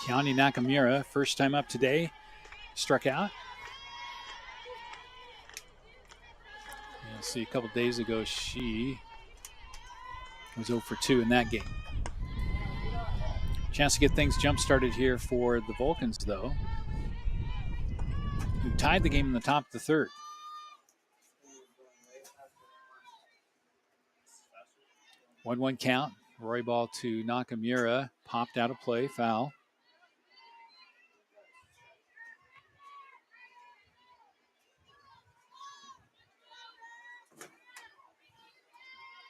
S2: Kiani Nakamura, first time up today, struck out. You'll see a couple days ago she was 0 for 2 in that game. Chance to get things jump-started here for the Vulcans, though, who tied the game in the top of the 3rd. One count. Roy ball to Nakamura. Popped out of play. Foul.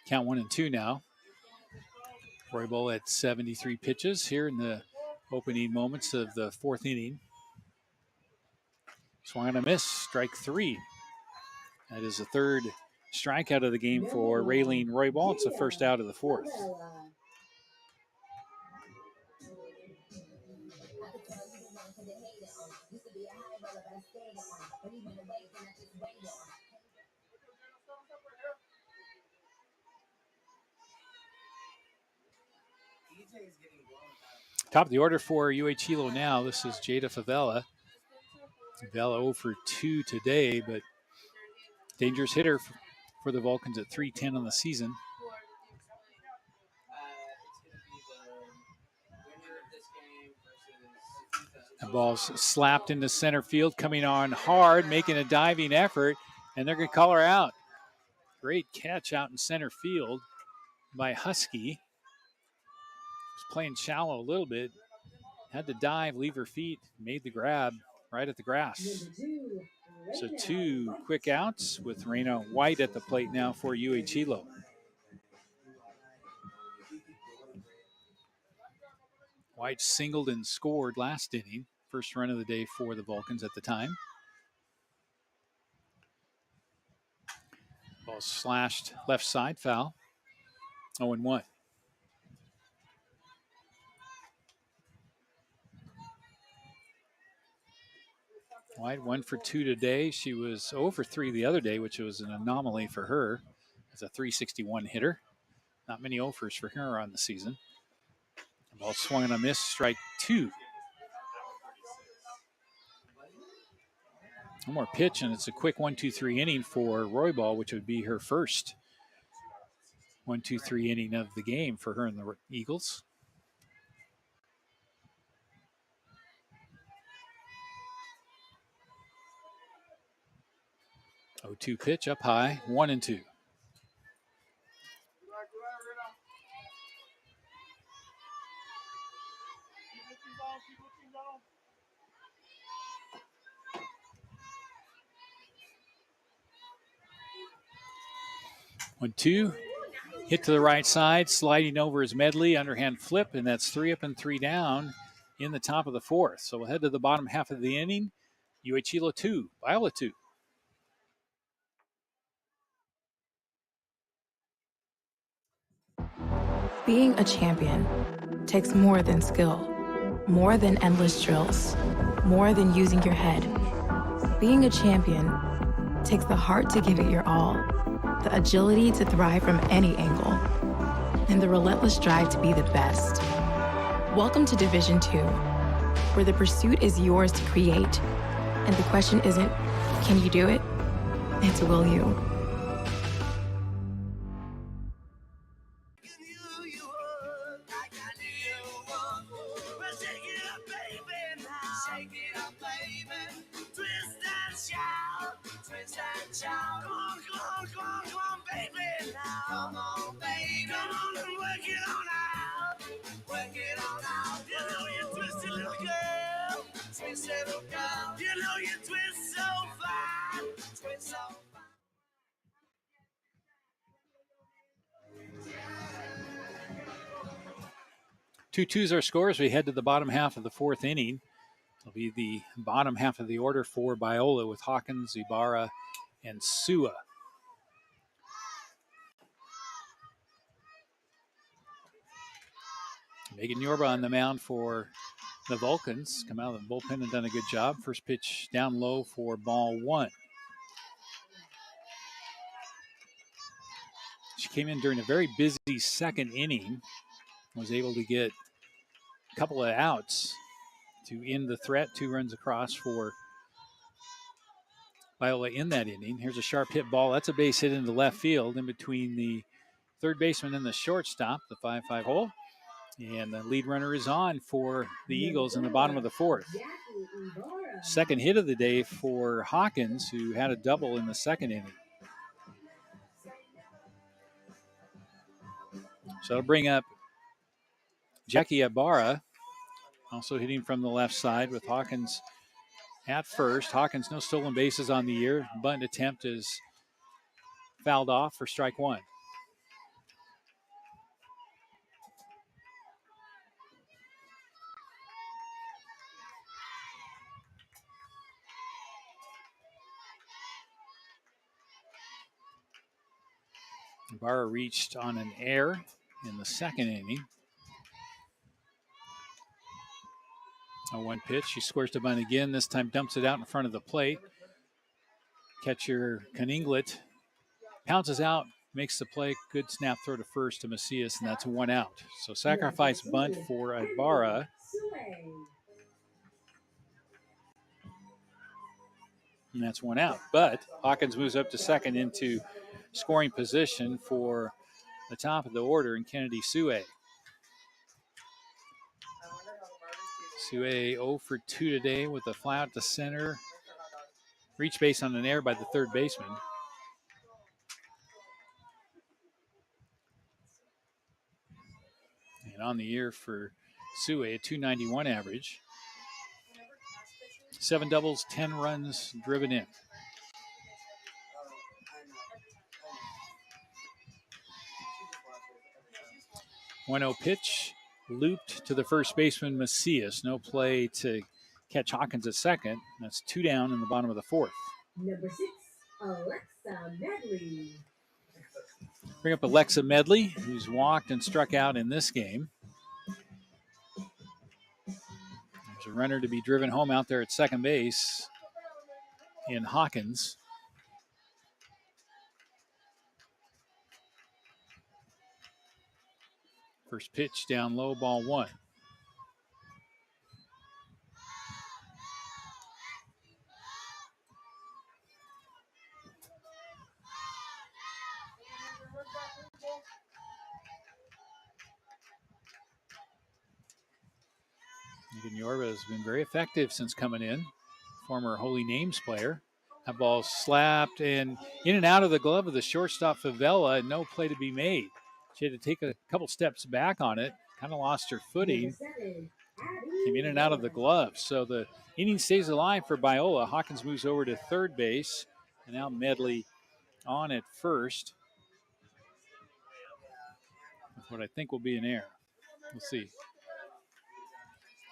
S2: Count 1-2 now. Roy ball at 73 pitches here in the opening moments of the 4th inning. Swung on a miss. Strike 3. That is the 3rd strikeout of the game for Raylene Roybal. It's the first out of the 4th. Top of the order for UH Hilo now. This is Jada Favela. Favela 0 for 2 today, but dangerous hitter for the Vulcans at 310 on the season. The ball's slapped into center field, coming on hard, making a diving effort, and they're going to call her out. Great catch out in center field by Husky. Was playing shallow a little bit. Had to dive, leave her feet, made the grab right at the grass. So 2 quick outs with Raina White at the plate now for UH Hilo. White singled and scored last inning. First run of the day for the Vulcans at the time. Ball slashed left side, foul. 0-1. White 1 for 2 today. She was 0 for 3 the other day, which was an anomaly for her as a 361 hitter. Not many 0-fers for her on the season. The ball swung and a miss, strike 2. One more pitch, and it's a quick 1-2-3 inning for Roybal, which would be her first 1-2-3 inning of the game for her and the Eagles. Oh, 2 pitch up high, 1-2. One, 2. Hit to the right side, sliding over his Medley, underhand flip, and that's 3 up and 3 down in the top of the 4th. So we'll head to the bottom half of the inning. UH Hilo 2, Biola 2.
S10: Being a champion takes more than skill, more than endless drills, more than using your head. Being a champion takes the heart to give it your all, the agility to thrive from any angle, and the relentless drive to be the best. Welcome to Division 2, where the pursuit is yours to create, and the question isn't, can you do it? It's will you?
S2: Two twos are scores. We head to the bottom half of the 4th inning. It'll be the bottom half of the order for Biola with Hawkins, Ibarra, and Sua. Megan Yorba on the mound for the Vulcans. Come out of the bullpen and done a good job. First pitch down low for ball 1. She came in during a very busy second inning. Was able to get a couple of outs to end the threat. 2 runs across for Biola in that inning. Here's a sharp hit ball. That's a base hit into left field in between the third baseman and the shortstop, the 5-5 hole. And the lead runner is on for the Eagles in the bottom of the 4th. Second hit of the day for Hawkins, who had a double in the second inning. So it'll bring up Jackie Ibarra, also hitting from the left side with Hawkins at first. Hawkins, no stolen bases on the year. Bunt attempt is fouled off for strike 1. Ibarra reached on an error in the second inning. A 1 pitch. She squares to bunt again. This time dumps it out in front of the plate. Catcher Kaninglet pounces out makes the play. Good snap throw to first to Macias, and that's 1 out. So sacrifice bunt for Ibarra. And that's 1 out. But Hawkins moves up to second into scoring position for the top of the order in Kennedy Sue. Sue 0 for 2 today with a fly out to center. Reach base on an error by the third baseman. And on the year for Sue, a 291 average. 7 doubles, 10 runs driven in. One-0 pitch, looped to the first baseman, Macias. No play to catch Hawkins at second. That's 2 down in the bottom of the fourth.
S1: Number 6, Alexa Medley.
S2: Bring up Alexa Medley, who's walked and struck out in this game. There's a runner to be driven home out there at second base in Hawkins. First pitch down low, ball 1. Yorba has been very effective since coming in. Former Holy Names player. That ball slapped and in and out of the glove of the shortstop Favela, and no play to be made. She had to take a couple steps back on it, kind of lost her footing. Came in and out of the glove. So the inning stays alive for Biola. Hawkins moves over to third base, and now Medley on at first with what I think will be an error. We'll see.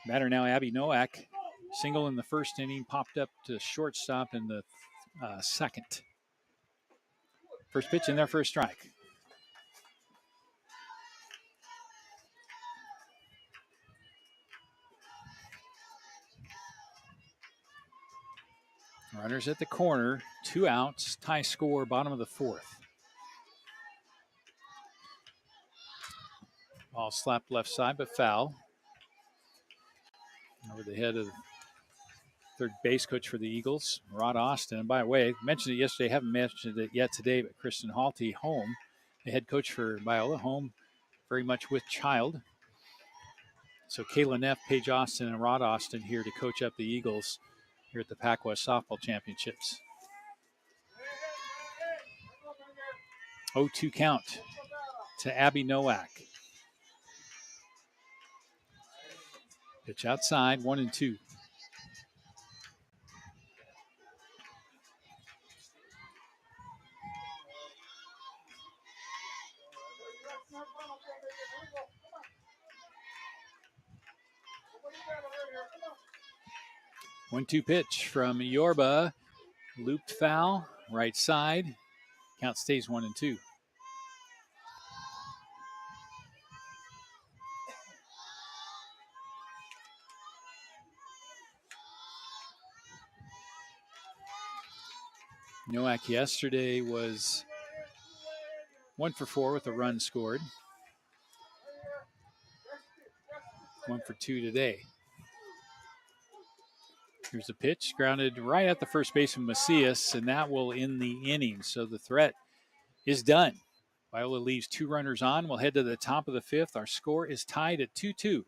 S2: Batter now, Abby Nowak. Single in the first inning, popped up to shortstop in the second. First pitch in there for a strike. Runners at the corner, 2 outs, tie score, bottom of the fourth. Ball slapped left side, but foul. Over the head of third base coach for the Eagles, Rod Austin. And by the way, I mentioned it yesterday, haven't mentioned it yet today, but Kristen Halty home, the head coach for Biola, home very much with child. So Kayla Neff, Paige Austin, and Rod Austin here to coach up the Eagles here at the PacWest Softball Championships. 0-2 count to Abby Nowak. Pitch outside, 1-2. One-two pitch from Yorba. Looped foul, right side. Count stays 1-2. Nowak yesterday was 1 for 4 with a run scored. 1 for 2 today. Here's a pitch, grounded right at the first baseman, Macias, and that will end the inning. So the threat is done. Biola leaves 2 runners on. We'll head to the top of the fifth. Our score is tied at 2-2.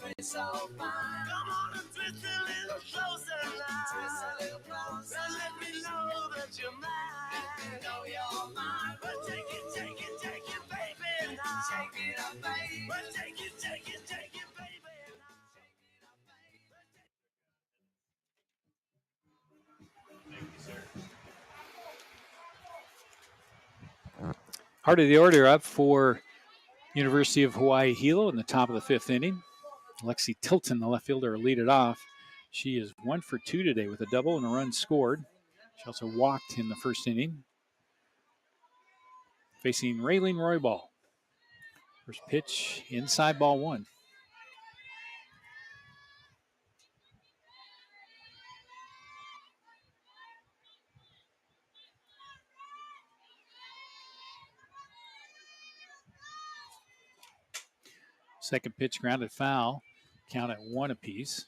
S8: twist so fine. Come on and twist a little closer now. Twist a little closer. And let me know that you're mine. Know you're mine. But take it, baby now. Take it up, baby. But take it, baby now. Take it up, baby. Thank you, sir.
S2: Heart of the order up for University of Hawaii Hilo in the top of the fifth inning. Lexi Tilton, the left fielder, will lead it off. She is 1 for 2 today with a double and a run scored. She also walked in the first inning. Facing Raylene Roybal. First pitch, inside ball one. Second pitch grounded foul. Count at 1 apiece.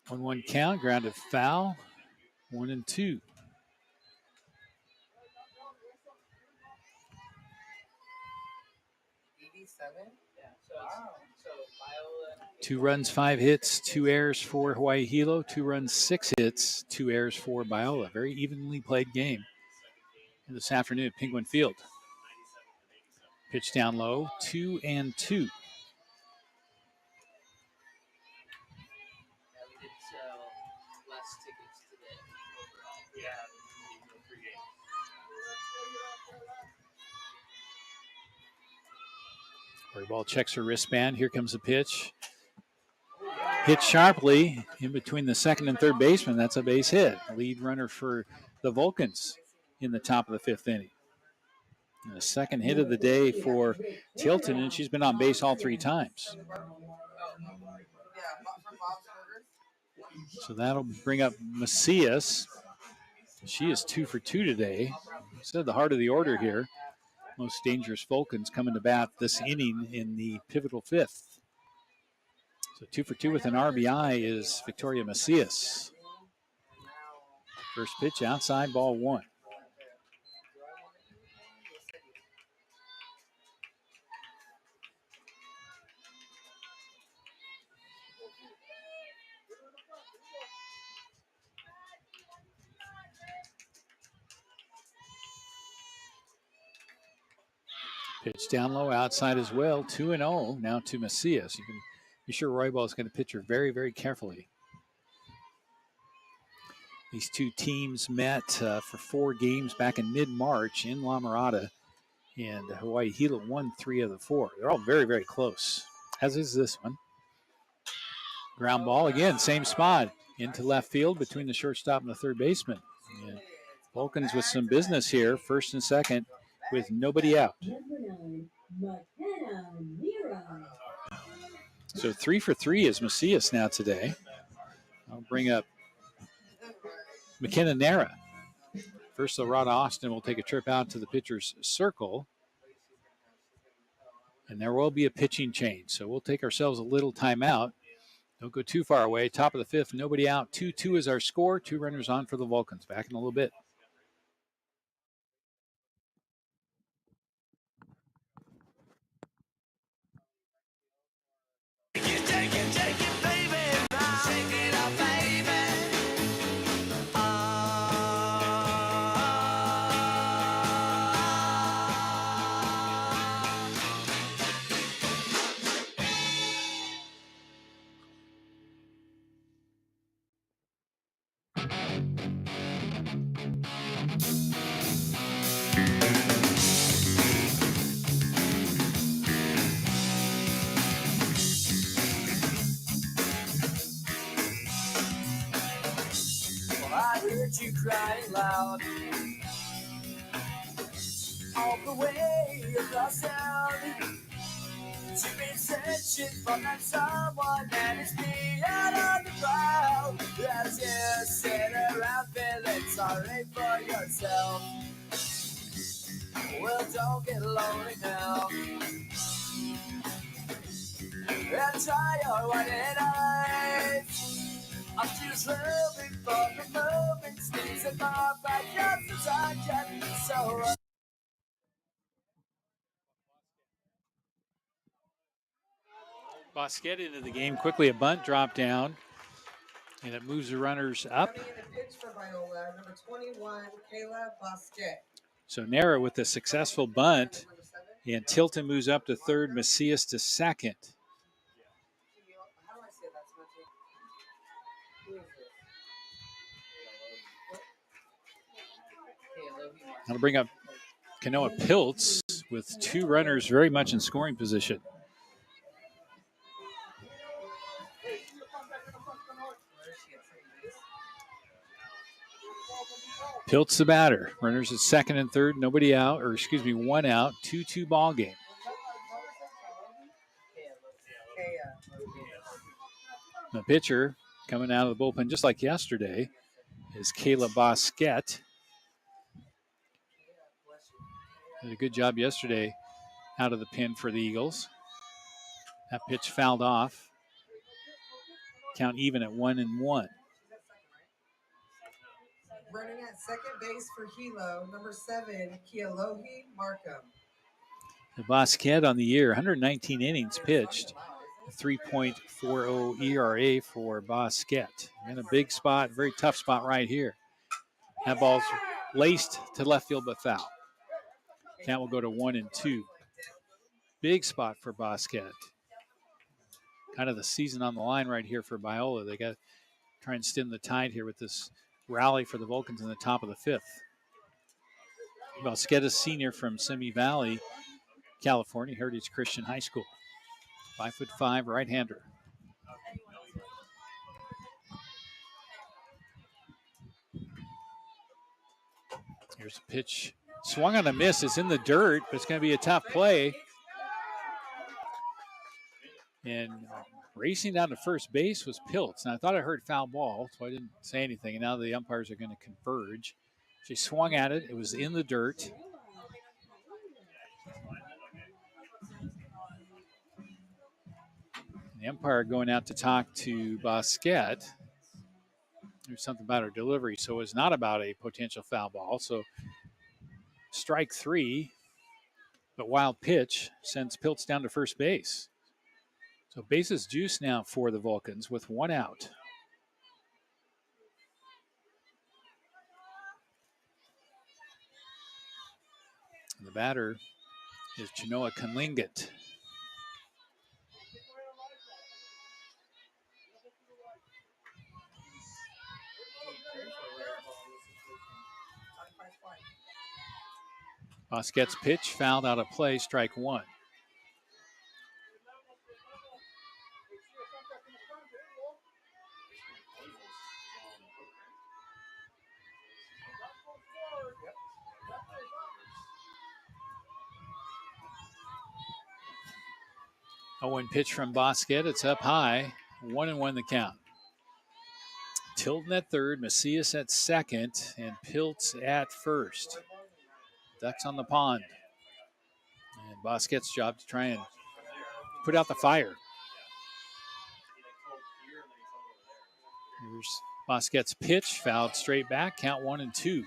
S2: One count, grounded foul. 1-2.
S7: Wow. So Biola.
S2: 2 runs, 5 hits, 2 errors for Hawaii Hilo. 2 runs, 6 hits, 2 errors for Biola. Very evenly played game this afternoon at Penguin Field. Pitch down low, 2-2.
S7: Yeah, we did sell less tickets today overall. Yeah, free games.
S2: Ball checks her wristband. Here comes the pitch. Hit sharply in between the second and third baseman. That's a base hit. Lead runner for the Vulcans in the top of the fifth inning. And the second hit of the day for Tilton, and she's been on base all 3 times. So that'll bring up Macias. She is 2 for 2 today. Said the heart of the order here. Most dangerous Vulcans coming to bat this inning in the pivotal fifth. So 2 for 2 with an RBI is Victoria Macias. First pitch outside, ball 1. Pitch down low, outside as well. 2-0 now to Macias. You can be sure Roybal is going to pitch her very, very carefully. These two teams met for 4 games back in mid-March in La Mirada, and Hawaii Hilo won 3 of the 4. They're all very, very close, as is this one. Ground ball again, same spot, into left field between the shortstop and the third baseman. And Vulcans with some business here, first and second, with nobody out. So 3 for 3 is Macias now today. I'll bring up McKenna Nara. First, Rod Austin will take a trip out to the pitcher's circle. And there will be a pitching change. So we'll take ourselves a little timeout. Don't go too far away. Top of the fifth, nobody out. 2-2 is our score. 2 runners on for the Vulcans. Back in a little bit.
S8: Take it, baby. Take it up, baby. I heard you crying loud all the way across town. You've been searching for that someone, and it's me out on the crowd. As you sit around feeling sorry for yourself. Well, don't get lonely now. And try your white eyes. I'm just looking for the moments, things that my backyard since I can be so.
S2: Bosquet into the game quickly. A bunt drop down, and it moves the runners up.
S6: Coming in a pitch for Biola, number 21, Kayla Bosquet.
S2: So Nara with a successful bunt, and Tilton moves up to third, Macias to second.
S6: How do I say that, Smithy? Who is this?
S2: That'll bring up Kanoa Piltz with two runners very much in scoring position. Piltz the batter. Runners at second and third, nobody out, or excuse me, one out, 2-2 ball game. The pitcher coming out of the bullpen just like yesterday is Kayla Bosquet. Did a good job yesterday out of the pen for the Eagles. That pitch fouled off. Count even at 1-1.
S6: Running at second base for Hilo, number 7, Kealohi Markham.
S2: The Bosquet on the year, 119 innings pitched, a 3.40 ERA for Bosquet. In a big spot, very tough spot right here. That ball's laced to left field but foul. Count will go to 1-2. Big spot for Bosquet. Kind of the season on the line right here for Biola. They got to try and stem the tide here with this rally for the Vulcans in the top of the fifth. Bosquet is senior from Simi Valley, California, Heritage Christian High School. 5'5", right-hander. Here's a pitch. Swung on a miss. It's in the dirt, but it's going to be a tough play. And racing down to first base was Piltz. And I thought I heard foul ball, so I didn't say anything. And now the umpires are going to converge. She swung at it. It was in the dirt. And the umpire going out to talk to Bosquet. There's something about her delivery, so it's not about a potential foul ball. So strike 3, but wild pitch sends Piltz down to first base. So bases juice now for the Vulcans with one out. And the batter is Chenoa Kunlingat. Bosquet's pitch fouled out of play, strike 1. A 1 pitch from Bosquet. It's up high. 1-1 the count. Tilton at third, Macias at second, and Piltz at first. Ducks on the pond. And Bosquet's job to try and put out the fire. Here's Bosquet's pitch, fouled straight back, count 1-2.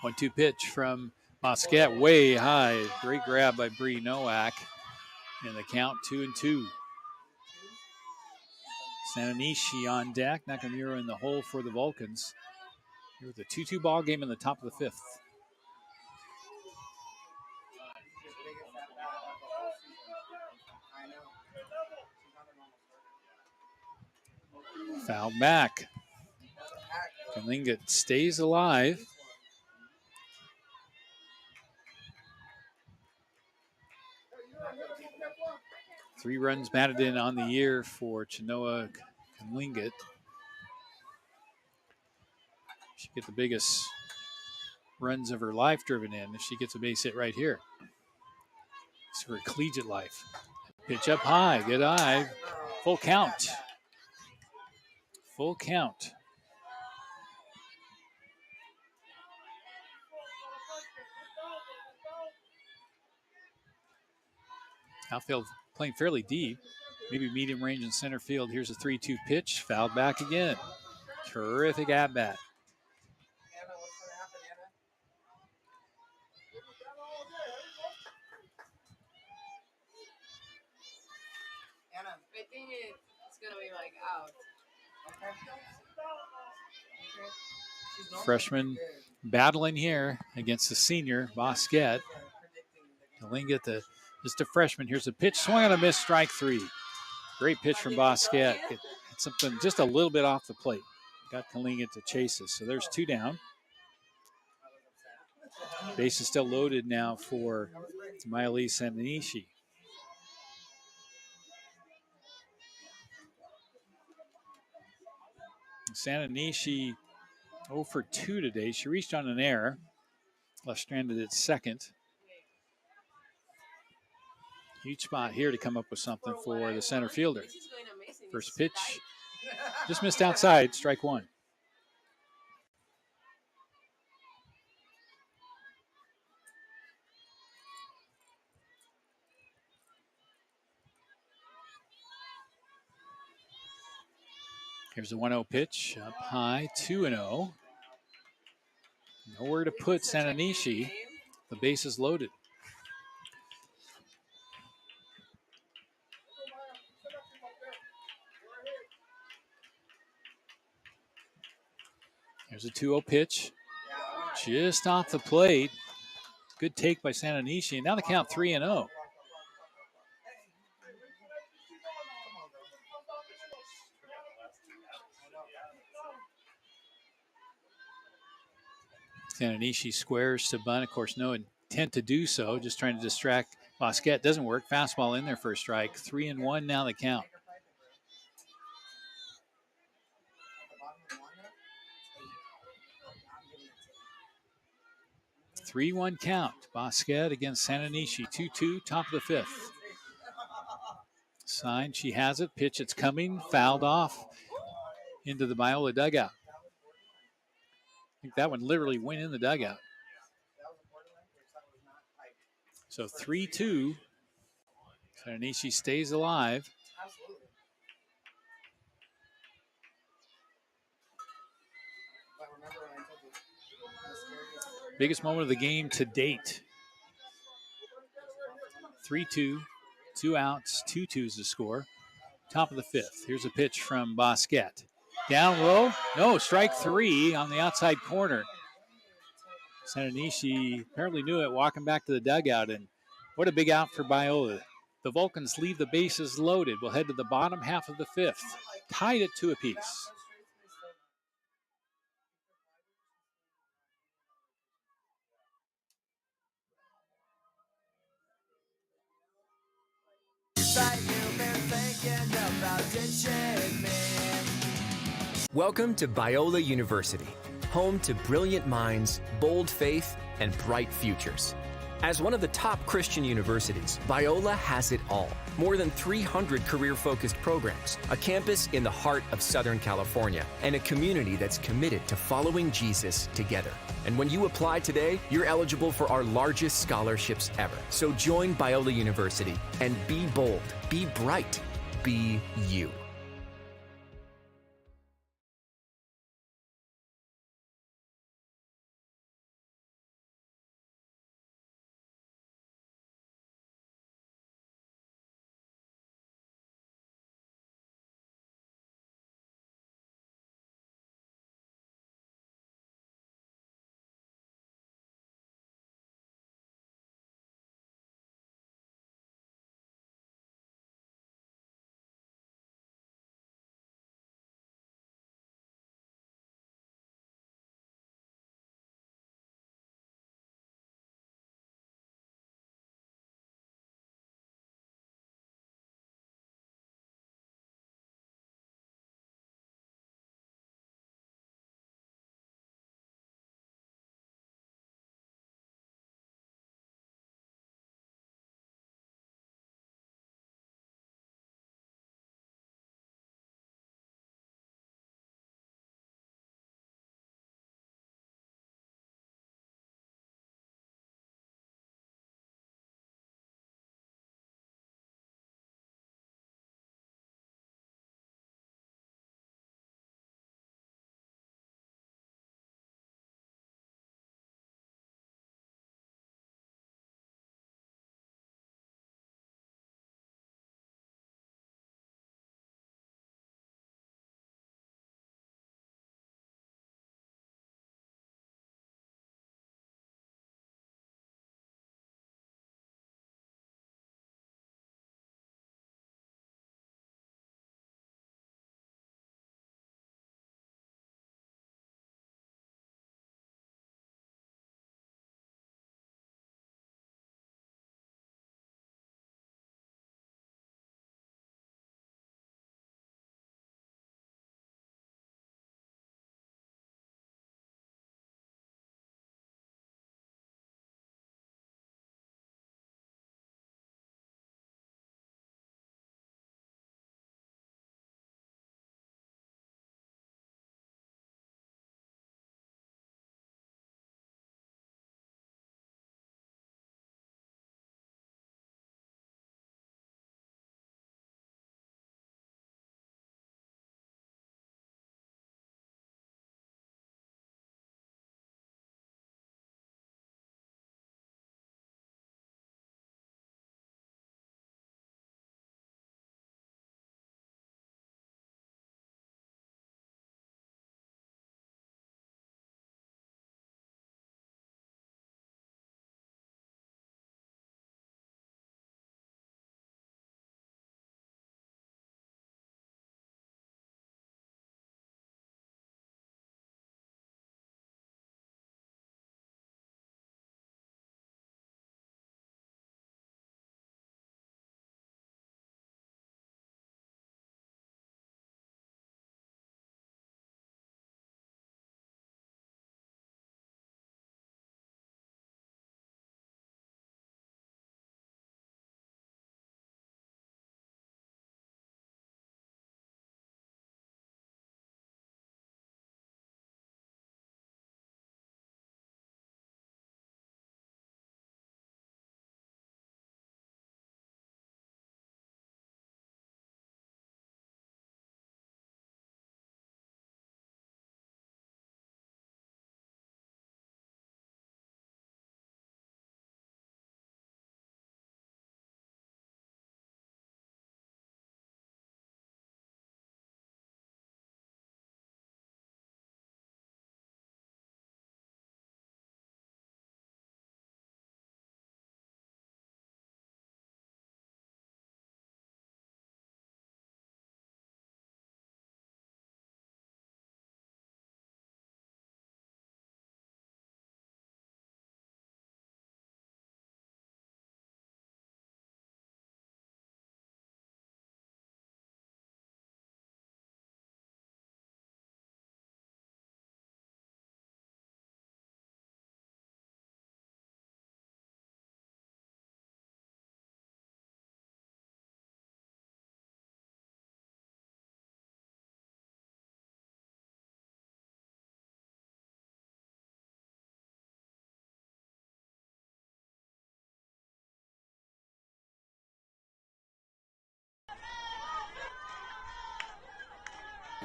S2: One-two pitch from Bosquet, way high. Great grab by Bree Nowak. And the count 2-2. Sananishi on deck. Nakamura in the hole for the Vulcans. Here with a 2-2 ball game in the top of the fifth. Fouled back. Kunlingat stays alive. Three runs batted in on the year for Chenoa Kunlingat. She get the biggest runs of her life driven in if she gets a base hit right here. It's her collegiate life. Pitch up high, good eye. Full count. Full count. Outfield playing fairly deep, maybe medium range in center field. Here's a 3-2 pitch, fouled back again. Terrific at bat.
S9: I think it's gonna be like out.
S2: Freshman battling here against the senior, Bosquet. Kalinga just a freshman. Here's a pitch, swung on a miss, strike 3. Great pitch from Bosquet. It's something just a little bit off the plate. Got Kalinga to chase us. So there's 2 down. Base is still loaded now for Miley Sananishi. Sananishi 0 for 2 today. She reached on an error. Left stranded at second. Huge spot here to come up with something for the center fielder. First pitch, just missed outside, strike 1. Here's a 1-0 pitch, up high, 2-0. Nowhere to put Sananishi. The base is loaded. Here's a 2-0 pitch, just off the plate. Good take by Sananishi. And now the count 3-0. Sananishi squares to bunt. Of course, no intent to do so. Just trying to distract Bosquet. Doesn't work. Fastball in there for a strike. 3-1 now the count. Three-one count. Bosquet against Sananishi. 2-2, top of the 5th. Sign, she has it. Pitch, it's coming. Fouled off into the Biola dugout. I think that one literally went in the dugout. So 3-2. Sananishi stays alive. Biggest moment of the game to date. 3-2, 2 outs, 2 twos to score. Top of the 5th. Here's a pitch from Bosquet. Down low. No, strike 3 on the outside corner. Sananishi apparently knew it, walking back to the dugout. And what a big out for Biola. The Vulcans leave the bases loaded. We'll head to the bottom half of the 5th. Tied at 2 apiece.
S3: Welcome to Biola University, home to brilliant minds, bold faith, and bright futures. As one of the top Christian universities, Biola has it all. More than 300 career-focused programs, a campus in the heart of Southern California, and a community that's committed to following Jesus together. And when you apply today, you're eligible for our largest scholarships ever. So join Biola University and be bold, be bright, be you.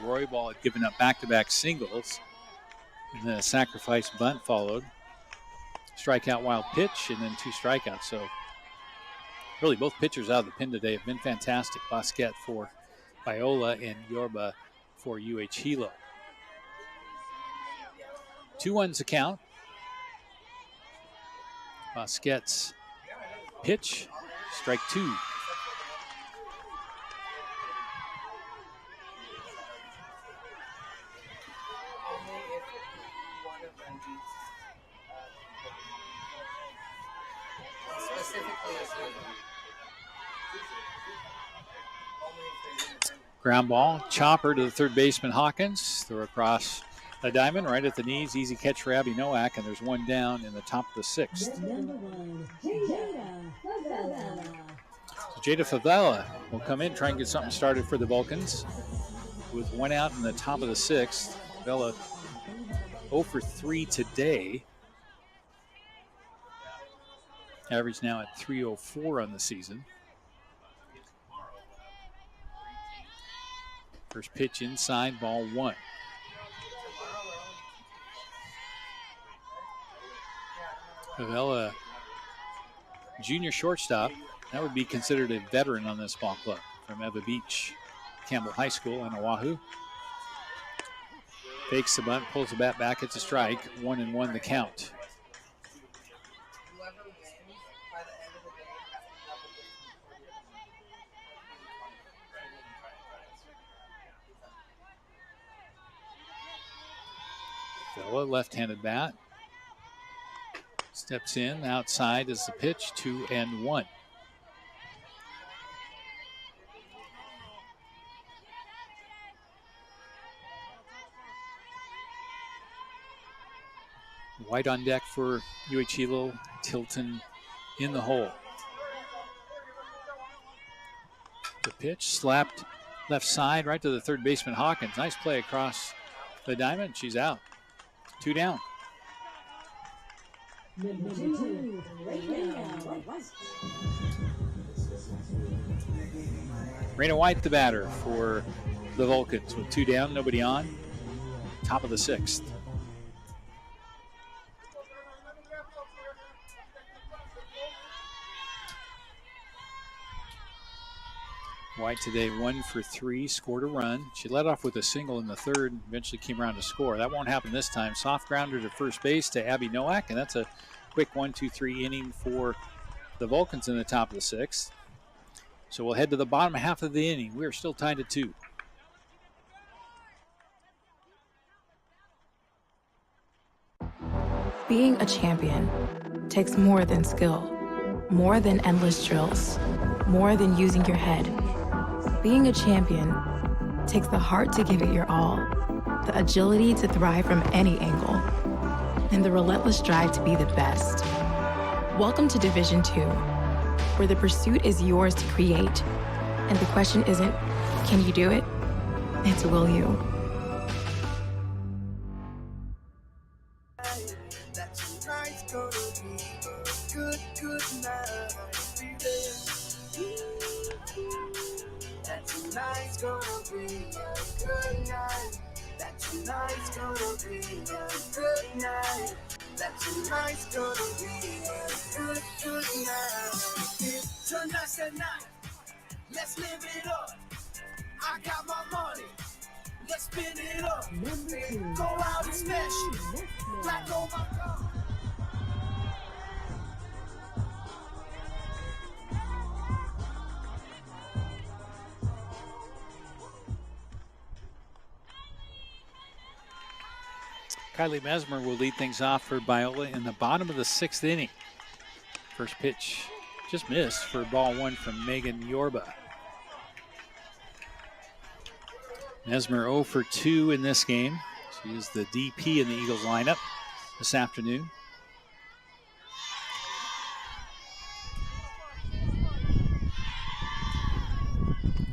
S2: Roybal had given up back-to-back singles, and then a sacrifice bunt followed. Strikeout, wild pitch, and then 2 strikeouts. So really both pitchers out of the pen today have been fantastic. Basquet for Biola and Yorba for UH Hilo. 2-1's the count. Basquet's pitch, strike 2. Ground ball, chopper to the third baseman Hawkins. Throw across the diamond, right at the knees. Easy catch for Abby Nowak, and there's one down in the top of the 6th. So Jada Favela will come in, try and get something started for the Vulcans. With 1 out in the top of the 6th. Favela 0 for 3 today. Average now at 304 on the season. First pitch inside, ball 1. Favela, junior shortstop. That would be considered a veteran on this ball club from Eva Beach, Campbell High School in Oahu. Fakes the bunt, pulls the bat back. It's a strike. 1-1 the count. Favela, left-handed bat. Steps in, outside is the pitch, 2-1. White on deck for UH Hilo, Tilton in the hole. The pitch slapped left side right to the third baseman Hawkins. Nice play across the diamond. She's out. 2 down. Raina White, the batter for the Vulcans, with 2 down, nobody on. Top of the 6th. White today 1 for 3, scored a run. She led off with a single in the 3rd, eventually came around to score. That won't happen this time. Soft grounder to first base to Abby Nowak, and that's a quick 1-2-3 inning for the Vulcans in the top of the 6th. So we'll head to the bottom half of the inning. We are still tied at 2.
S10: Being a champion takes more than skill, more than endless drills, more than using your head. Being a champion takes the heart to give it your all, the agility to thrive from any angle, and the relentless drive to be the best. Welcome to Division 2, where the pursuit is yours to create, and the question isn't, can you do it? It's, will you?
S8: Tonight's gonna be a good night. That tonight's gonna be a good night. That tonight's gonna be a good night. Tonight's the night. Let's live it up. I got my money. Let's spin it up. Go out and smash it. Like, oh my God.
S2: Kylie Mesmer will lead things off for Biola in the bottom of the 6th inning. First pitch just missed for ball 1 from Megan Yorba. Mesmer 0 for 2 in this game. She is the DP in the Eagles lineup this afternoon.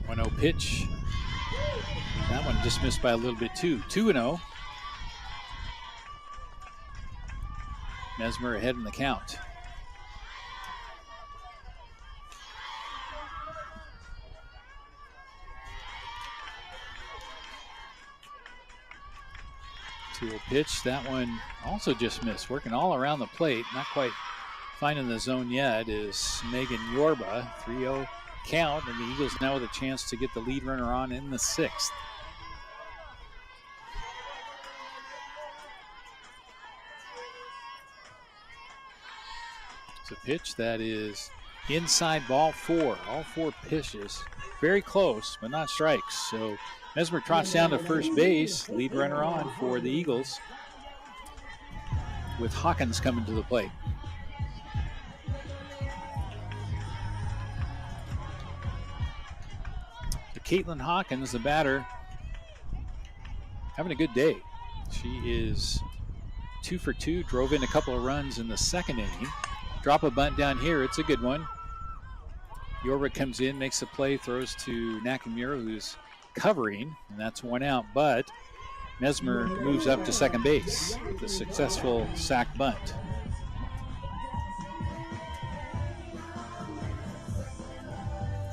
S2: One 0 pitch. That one just missed by a little bit too. 2-0. Mesmer ahead in the count. 2-0 pitch. That one also just missed. Working all around the plate. Not quite finding the zone yet is Megan Yorba. 3-0 count, and the Eagles now with a chance to get the lead runner on in the 6th. It's a pitch that is inside ball 4. All 4 pitches. Very close, but not strikes. So Mesmer trots down to first base. Lead runner on for the Eagles, with Hawkins coming to the plate. So Caitlin Hawkins, the batter, having a good day. She is 2 for 2, drove in a couple of runs in the 2nd inning. Drop a bunt down here. It's a good one. Yorba comes in, makes a play, throws to Nakamura, who's covering, and that's 1 out. But Mesmer moves up to second base with a successful sac bunt.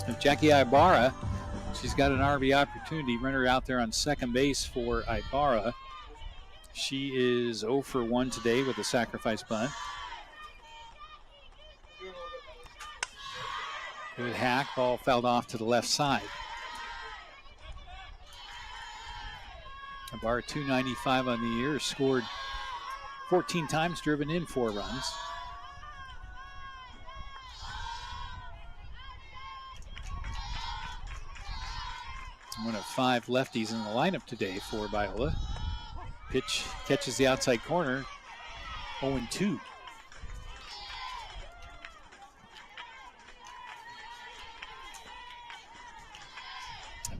S2: And Jackie Ibarra, she's got an RB opportunity. Runner out there on second base for Ibarra. She is 0 for 1 today with a sacrifice bunt. Good hack, ball fouled off to the left side. Ibarra 295 on the year, scored 14 times, driven in 4 runs. One of 5 lefties in the lineup today for Biola. Pitch catches the outside corner, 0-2.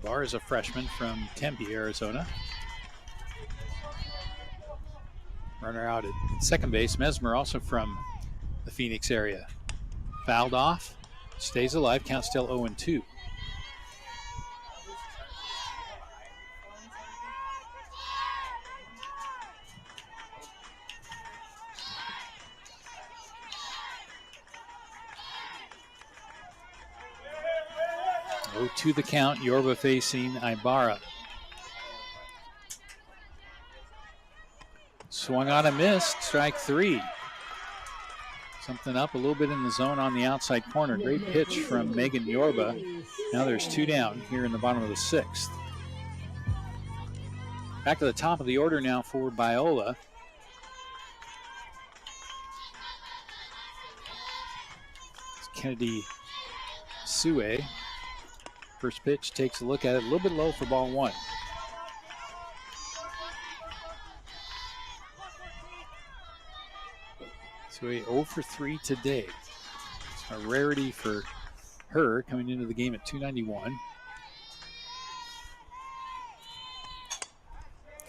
S2: Barr is a freshman from Tempe, Arizona. Runner out at second base. Mesmer also from the Phoenix area. Fouled off, stays alive, count still 0-2. To the count, Yorba facing Ibarra. Swung on a miss, strike 3. Something up a little bit in the zone on the outside corner. Great pitch from Megan Yorba. Now there's 2 down here in the bottom of the 6th. Back to the top of the order now for Biola. It's Kennedy Sue. First pitch, takes a look at it, a little bit low for ball 1. So 0 for 3 today. It's a rarity for her coming into the game at 291.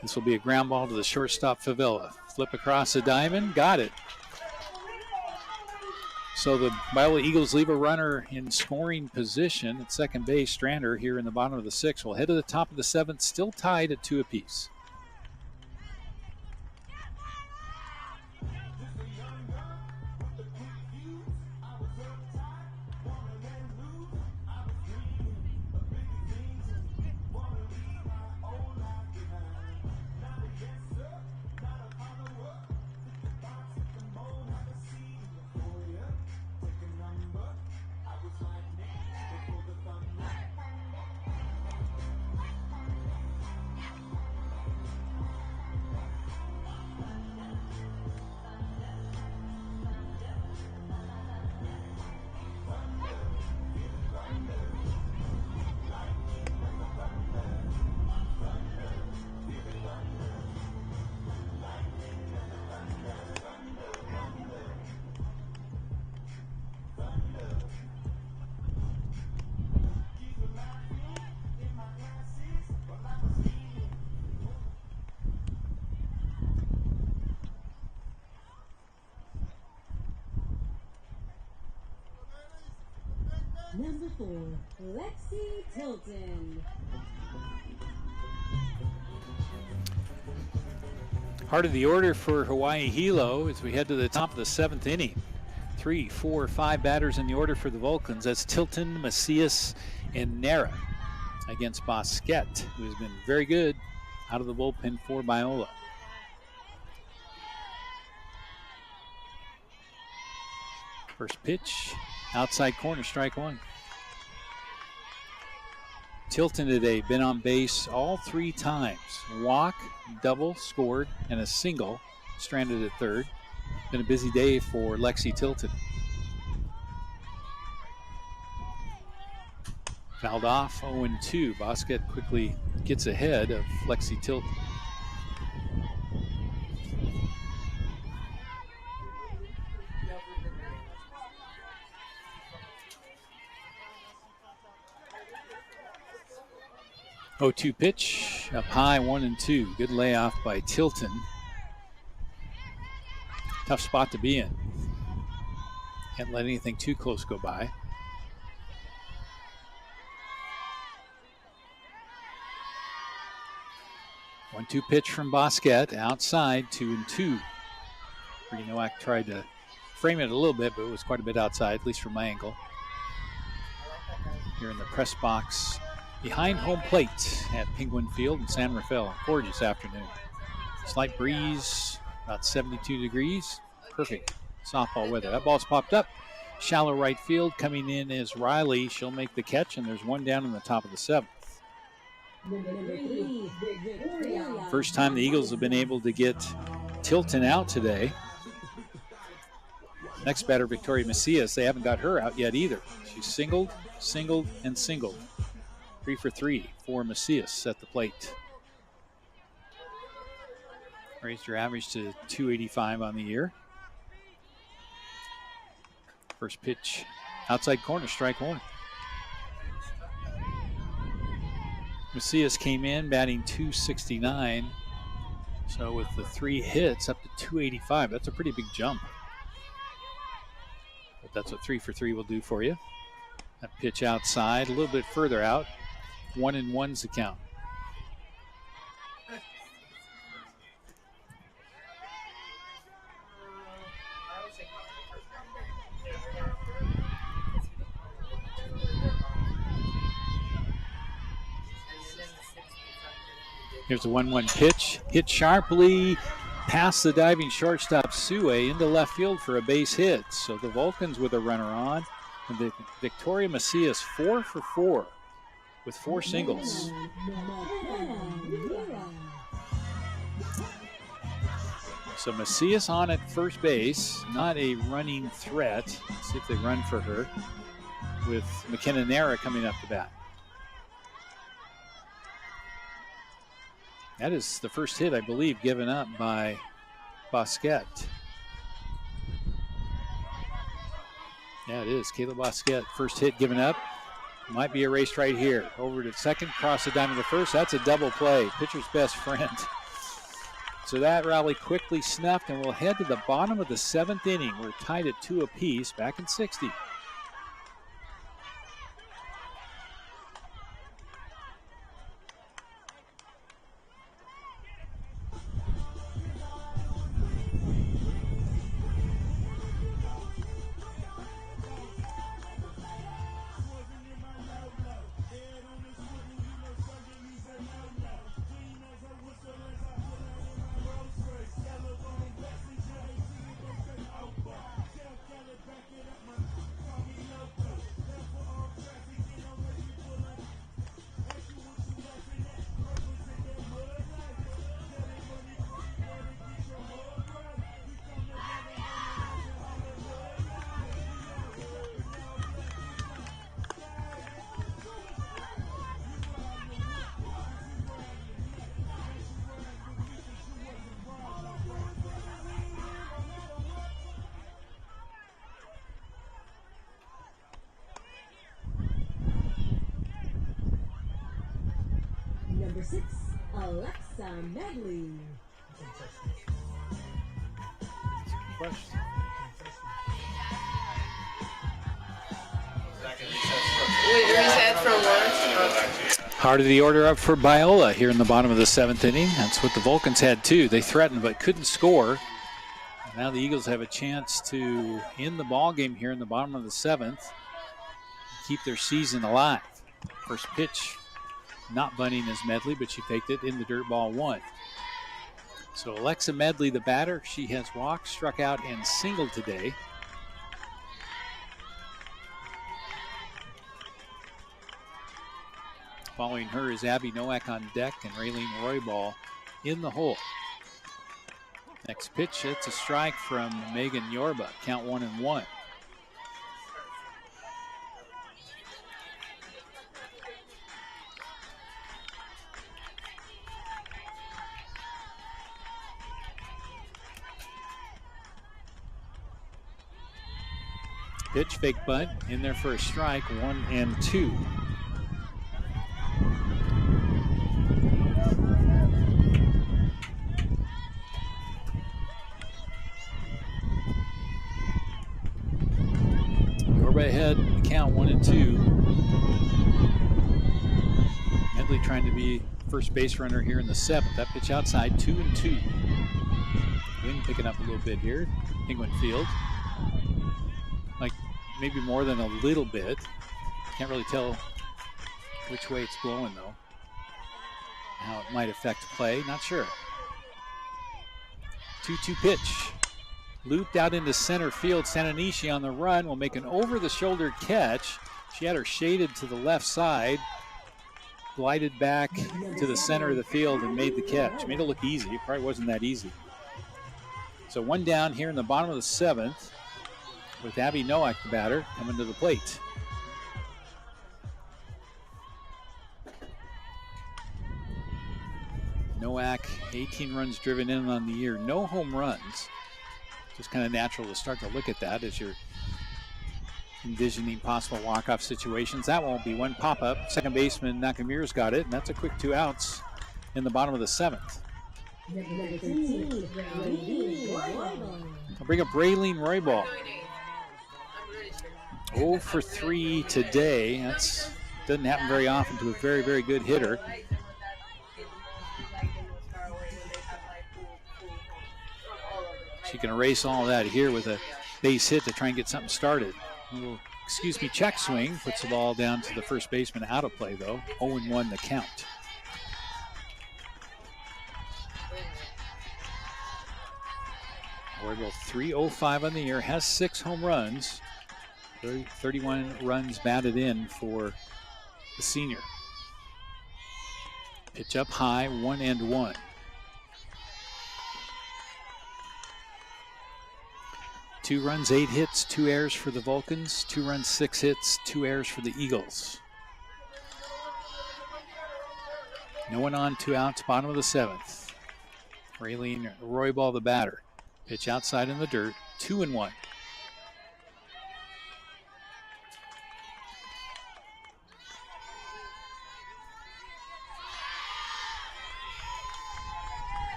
S2: This will be a ground ball to the shortstop Favela. Flip across the diamond, got it. So the Biola Eagles leave a runner in scoring position at second base. Strander here in the bottom of the 6th will head to the top of the 7th, still tied at 2 apiece.
S1: Number 4, Lexi Tilton.
S2: Heart of the order for Hawai'i Hilo as we head to the top of the 7th inning. 3, 4, 5 batters in the order for the Vulcans. That's Tilton, Macias, and Nara against Bosquet, who has been very good out of the bullpen for Biola. First pitch, outside corner, strike one. Tilton today been on base all 3 times. Walk, double, scored, and a single, stranded at third. Been a busy day for Lexi Tilton. Fouled off, 0-2. Bosquet quickly gets ahead of Lexi Tilton. Oh, 2 pitch, up high, 1-2. Good layoff by Tilton. Tough spot to be in. Can't let anything too close go by. 1-2 pitch from Bosquet, outside, 2-2. Nowak tried to frame it a little bit, but it was quite a bit outside, at least from my angle. Here in the press box behind home plate at Penguin Field in San Rafael. Gorgeous afternoon. Slight breeze, about 72 degrees. Perfect softball weather. That ball's popped up. Shallow right field. Coming in is Riley. She'll make the catch, and there's one down in the top of the 7th. First time the Eagles have been able to get Tilton out today. Next batter, Victoria Macias. They haven't got her out yet either. She's singled, and singled. 3 for 3 for Macias at the plate. Raised her average to 285 on the year. First pitch, outside corner, strike one. Macias came in batting 269. So with the 3 hits up to 285, that's a pretty big jump. But that's what 3 for 3 will do for you. That pitch outside, a little bit further out. 1-1's the count. Here's a 1-1 pitch. Hit sharply past the diving shortstop Sue into left field for a base hit. So the Vulcans with a runner on. And the Victoria Macias 4 for 4 with 4 singles. So Macias on at first base, not a running threat. Let's see if they run for her with McKenna Nara coming up the bat. That is the first hit, I believe, given up by Bosquet. Yeah, it is. Kayla Bosquet, first hit given up. Might be erased right here. Over to second, cross it down to the first. That's a double play. Pitcher's best friend. So that rally quickly snuffed, and we'll head to the bottom of the 7th inning. We're tied at 2 apiece, back in 60.
S1: Number 6, Alexa Medley.
S2: Question.
S9: Reset from what?
S2: Heart of the order up for Biola here in the bottom of the 7th inning. That's what the Vulcans had too. They threatened but couldn't score. Now the Eagles have a chance to end the ball game here in the bottom of the 7th. Keep their season alive. First pitch, not bunting as Medley, but she faked it in the dirt, ball 1. So Alexa Medley, the batter, she has walked, struck out, and singled today. Following her is Abby Nowak on deck and Raylene Roybal in the hole. Next pitch, it's a strike from Megan Yorba. Count 1-1. Pitch, fake bunt, in there for a strike, 1-2. Yorba ahead, count 1-2. Medley trying to be first base runner here in the 7th. That pitch outside, 2-2. Wind picking up a little bit here, Penguin Field. Like maybe more than a little bit. Can't really tell which way it's blowing though. How it might affect play, not sure. 2-2 pitch. Looped out into center field. Sananishi on the run will make an over-the-shoulder catch. She had her shaded to the left side. Glided back to the center of the field and made the catch. Made it look easy. It probably wasn't that easy. So one down here in the bottom of the 7th with Abby Nowak, the batter, coming to the plate. Nowak, 18 runs driven in on the year. No home runs. Just kind of natural to start to look at that as you're envisioning possible walk-off situations. That won't be one. Pop-up. Second baseman Nakamura's got it, and that's a quick 2 outs in the bottom of the 7th. I'll bring up Raylene Roybal. 0 for 3 today. That's doesn't happen very often to a very, very good hitter. She can erase all that here with a base hit to try and get something started. A little, excuse me, check swing. Puts the ball down to the first baseman. Out of play, though. 0-1 the count. Roybal 305 on the year. Has 6 home runs. 31 runs batted in for the senior. Pitch up high, 1-1. Two runs, 8 hits, 2 errors for the Vulcans. 2 runs, 6 hits, 2 errors for the Eagles. No one on, 2 outs, bottom of the 7th. Raylene Roybal, the batter. Pitch outside in the dirt, 2-1.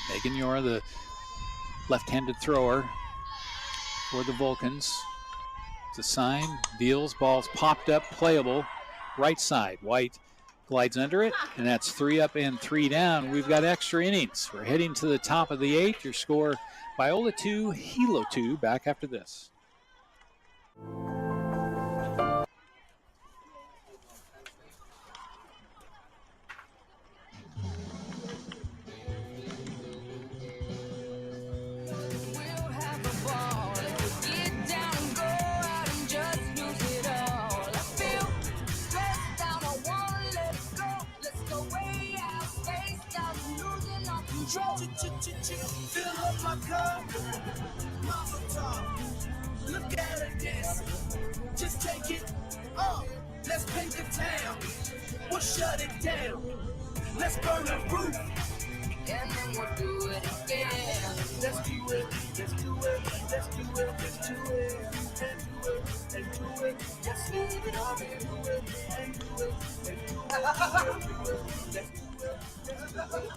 S2: Megan Yorba, the left-handed thrower for the Vulcans. It's a sign, deals, ball's popped up, playable, right side. White glides under it, and that's 3 up and 3 down. We've got extra innings. We're heading to the top of the 8th. Your score, Biola 2, Hilo 2. Back after this.
S8: Fill up my cup, Mama talk. Look at her dance. Just take it up. Let's paint the town. We'll shut it down. Let's burn the roof. And then we'll do it again. Let's do it. Let's do it. Let's do it. Let's do it. And do it. And do it. Let's leave it on and do it. And do it. And do it. And do it. Let's do it. Let's do it.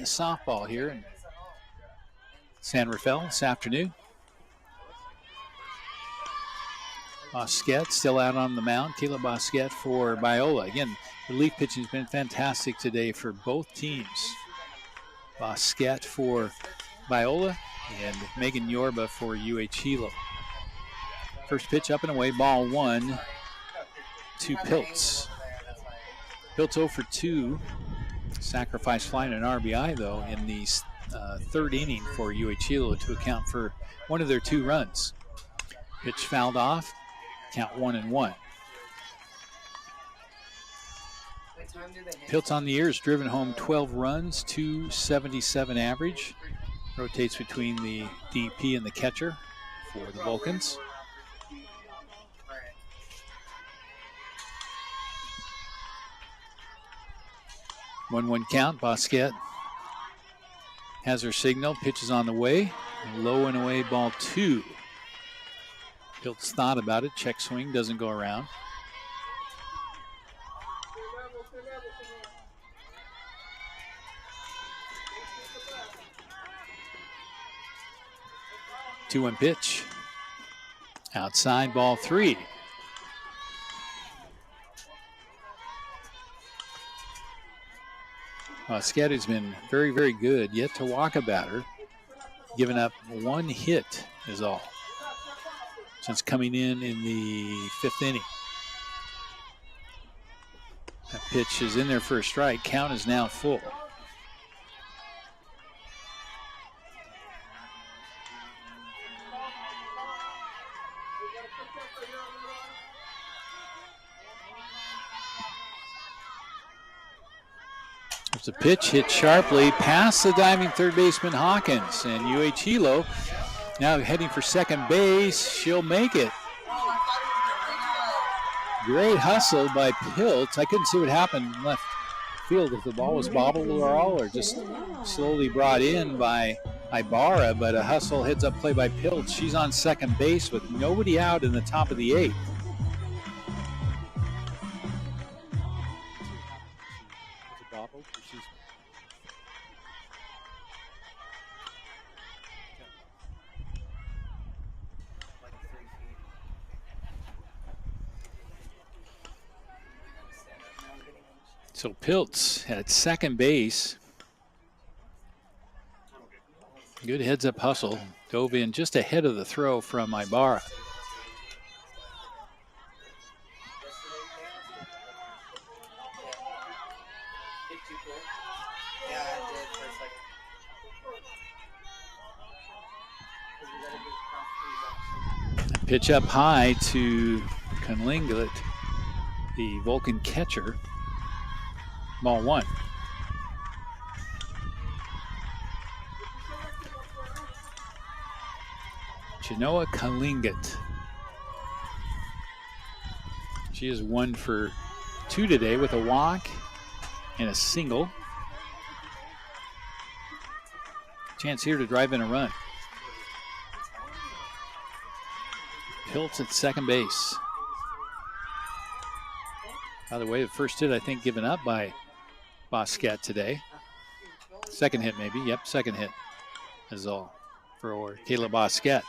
S2: Softball here in San Rafael this afternoon. Bosquet still out on the mound. Caleb Bosquet for Biola. Again, relief pitching has been fantastic today for both teams. Bosquet for Biola and Megan Yorba for Hilo. First pitch up and away, ball 1 to Piltz. Piltz 0 for 2. Sacrifice fly and an RBI, though, in the third inning for Hilo to account for one of their 2 runs. Pitch fouled off, count 1-1. Piltz on the year has driven home 12 runs, 277 average. Rotates between the DP and the catcher for the Vulcans. One count. Bosquet has her signal. Pitches on the way. Low and away, ball 2. Piltz thought about it. Check swing, doesn't go around. Two-one pitch. Outside, ball 3. Bosquet has been very, very good. Yet to walk a batter. Given up 1 hit is all since coming in the 5th inning. That pitch is in there for a strike. Count is now full. There's a pitch hit sharply past the diving third baseman Hawkins, and Hilo now heading for second base. She'll make it. Great hustle by Piltz. I couldn't see what happened in left field, if the ball was bobbled or all, or just slowly brought in by Ibarra, but a hustle heads up play by Piltz. She's on second base with nobody out in the top of the 8th. So Piltz at second base. Good heads-up hustle. Dove in just ahead of the throw from Ibarra. Pitch up high to Conlinglet, the Vulcan catcher. Ball 1. Genoa Kalingat. She is 1 for 2 today with a walk and a single. Chance here to drive in a run. Piltz at second base. By the way, the first hit, I think, given up by Bosquet today. Second hit, maybe. Yep, second hit is all for Caleb Bosquet.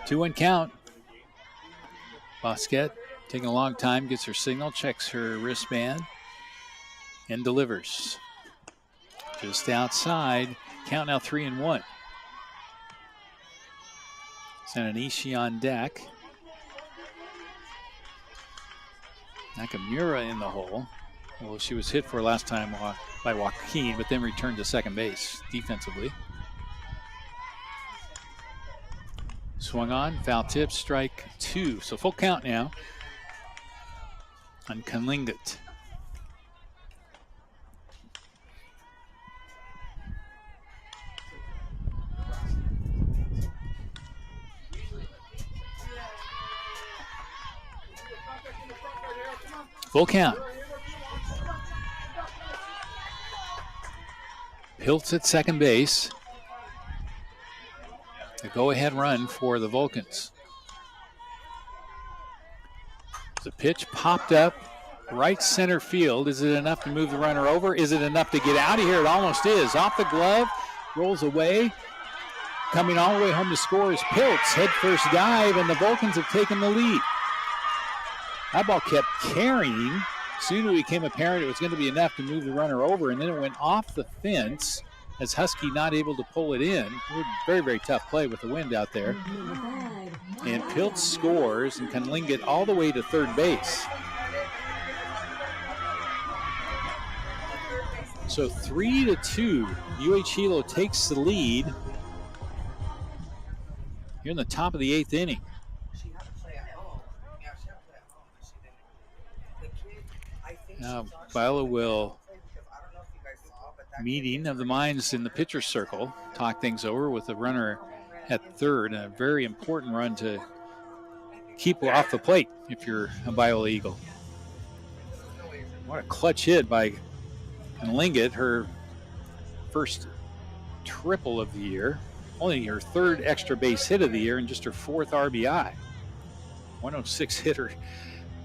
S2: Two-one count. Bosquet taking a long time, gets her signal, checks her wristband, and delivers. Just outside. Count now 3-1. Sananishi on deck. Nakamura in the hole. Well, she was hit for last time by Joaquin, but then returned to second base defensively. Swung on, foul tip, strike 2. So full count now on Conlingat. Full count. Piltz at second base. The go-ahead run for the Vulcans. The pitch popped up right center field. Is it enough to move the runner over? Is it enough to get out of here? It almost is. Off the glove, rolls away. Coming all the way home to score is Piltz. Head first dive, and the Vulcans have taken the lead. That ball kept carrying. Soon it became apparent it was going to be enough to move the runner over, and then it went off the fence as Husky not able to pull it in. Very, very tough play with the wind out there. And Piltz scores and can ling it all the way to third base. So 3-2, UH Hilo takes the lead here in the top of the 8th inning. Now Biola will, meeting of the minds in the pitcher's circle, talk things over with the runner at third, and a very important run to keep off the plate if you're a Biola Eagle. What a clutch hit by Lingett, her first triple of the year, only her third extra base hit of the year, and just her 4th RBI. 106 hitter,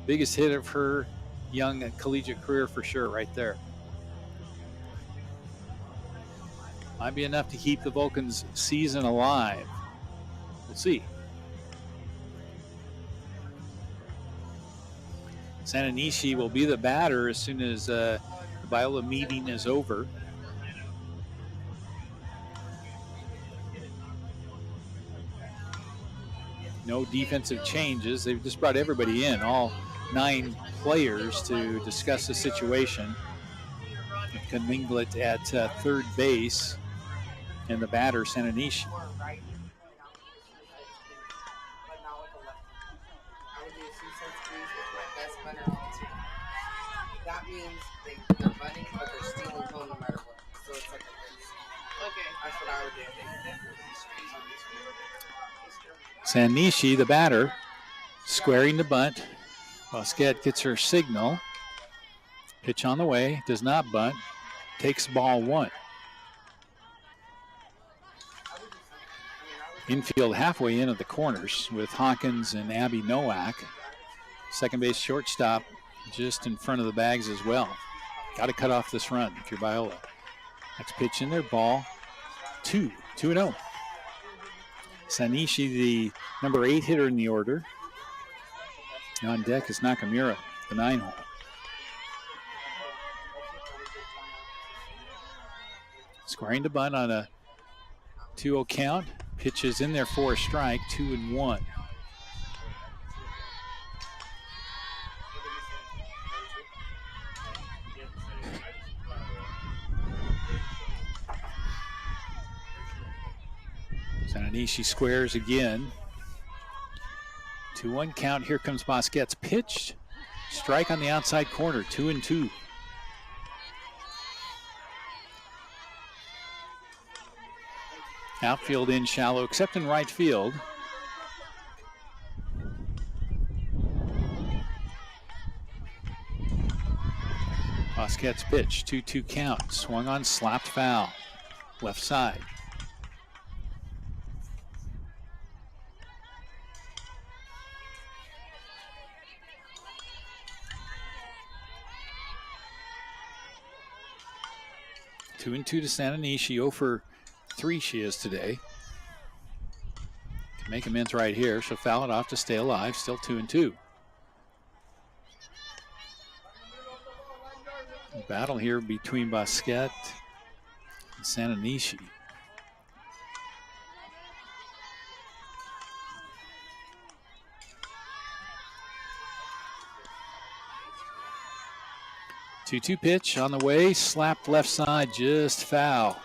S2: biggest hit of her young collegiate career for sure right there. Might be enough to keep the Vulcans' season alive. We'll see. Sananishi will be the batter as soon as the Biola meeting is over. No defensive changes. They've just brought everybody in, all 9 players, to discuss the situation. Linglet at third base, and the batter, Sananishi.
S6: That means they're running, but they're stealing home no matter what. So it's like a race. Okay. That's what I would do.
S2: Sananishi, the batter, squaring the bunt. Bosquet gets her signal. Pitch on the way, does not bunt, takes ball 1. Infield halfway in at the corners with Hawkins and Abby Nowak. Second base shortstop just in front of the bags as well. Got to cut off this run if you're Biola. Next pitch in there, ball 2, 2-0. Sananishi, the number 8 hitter in the order. On deck is Nakamura, the 9-hole. Squaring the bunt on a 2-0 count. Pitches in there for a strike, 2-1. Sananishi squares again. 2-1 count. Here comes Bosquet's pitch. Strike on the outside corner, 2-2. Outfield in shallow, except in right field. Bosquet's pitch, 2-2 count. Swung on, slapped foul. Left side. Two and 2 to Sananishi. 0 for 3 she is today. Can make amends right here. She'll foul it off to stay alive. Still 2-2. Battle here between Bosquet and Sananishi. Two-two pitch on the way, slapped left side, just foul.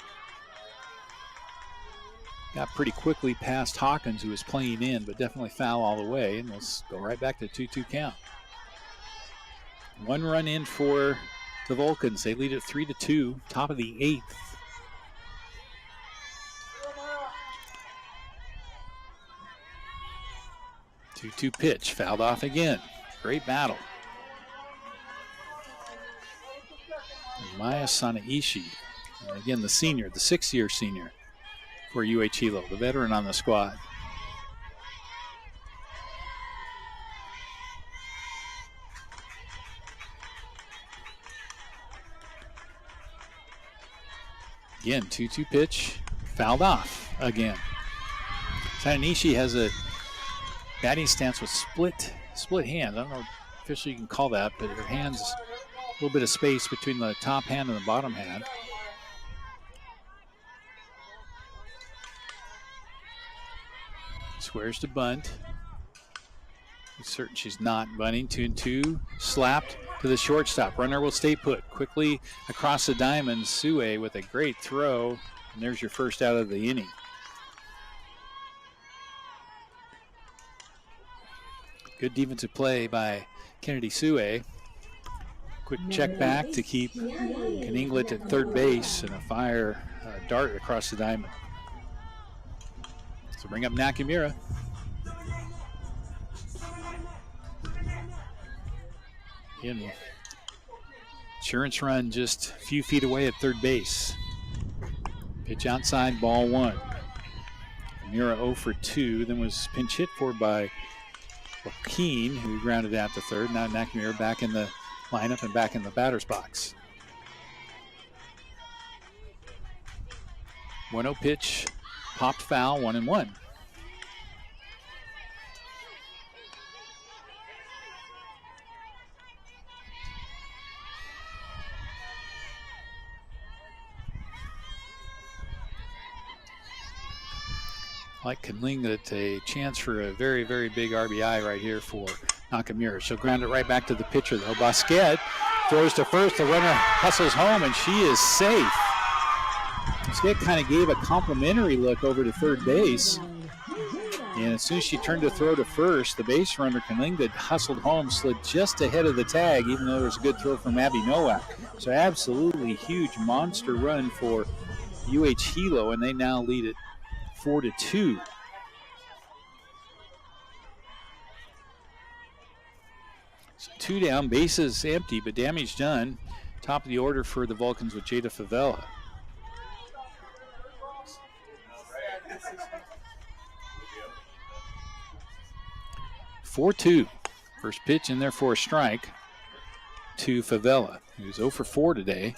S2: Got pretty quickly past Hawkins, who was playing in, but definitely foul all the way, and we'll go right back to 2-2 count. 1 run in for the Vulcans. They lead at 3-2, top of the 8th. Two-two pitch, fouled off again. Great battle. Maya Sanaishi, again the senior, the 6-year senior for UH Hilo, the veteran on the squad. Again, 2-2 pitch, fouled off again. Tananishi has a batting stance with split hands. I don't know if officially you can call that, but her hands, a little bit of space between the top hand and the bottom hand. Squares to bunt. He's certain she's not bunting. 2-2, slapped to the shortstop. Runner will stay put. Quickly across the diamond, Sue with a great throw, and there's your first out of the inning. Good defensive play by Kennedy Sue. Quick check back to keep Kaninglet at third base and a fire dart across the diamond. So bring up Nakamura. Again, insurance run just a few feet away at third base. Pitch outside, ball 1. Nakamura 0 for 2, then was pinch hit for by Joaquin, who grounded out to third. Now Nakamura back in the lineup and back in the batter's box. 1-0 pitch, popped foul, 1-1. Like Kaninglet, a chance for a very, very big RBI right here for Nakamura. She'll ground it right back to the pitcher, though. Bosquet throws to first. The runner hustles home, and she is safe. Bosquet kind of gave a complimentary look over to third base. And as soon as she turned to throw to first, the base runner, Kaninglet, hustled home, slid just ahead of the tag, even though there was a good throw from Abby Nowak. So absolutely huge monster run for Hilo, and they now lead it 4-2. So 2 down, bases empty, but damage done. Top of the order for the Vulcans with Jada Favela. (4-2). First pitch in there for a strike to Favela, who's 0 for 4 today.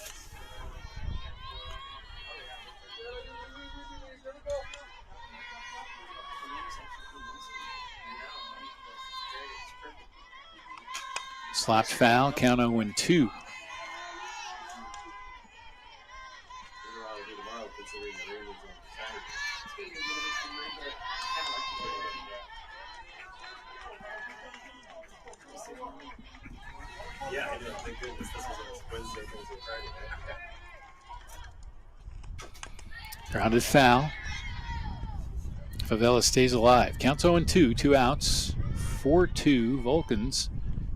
S2: Slapped foul, count 0-2.
S11: Yeah, I know. Thank goodness this was a Wednesday, Thursday, Friday.
S2: Grounded foul. Favela stays alive. Counts 0-2, 2 outs. 4-2 Vulcans.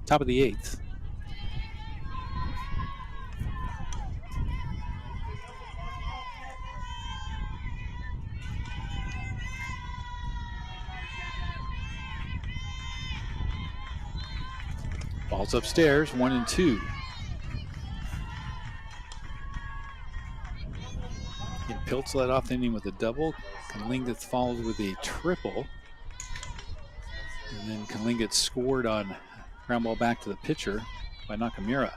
S2: Top of the 8th. Ball's upstairs, 1-2. And Piltz led off the inning with a double. Kaninglet followed with a triple. And then Kaninglet scored on ground ball back to the pitcher by Nakamura.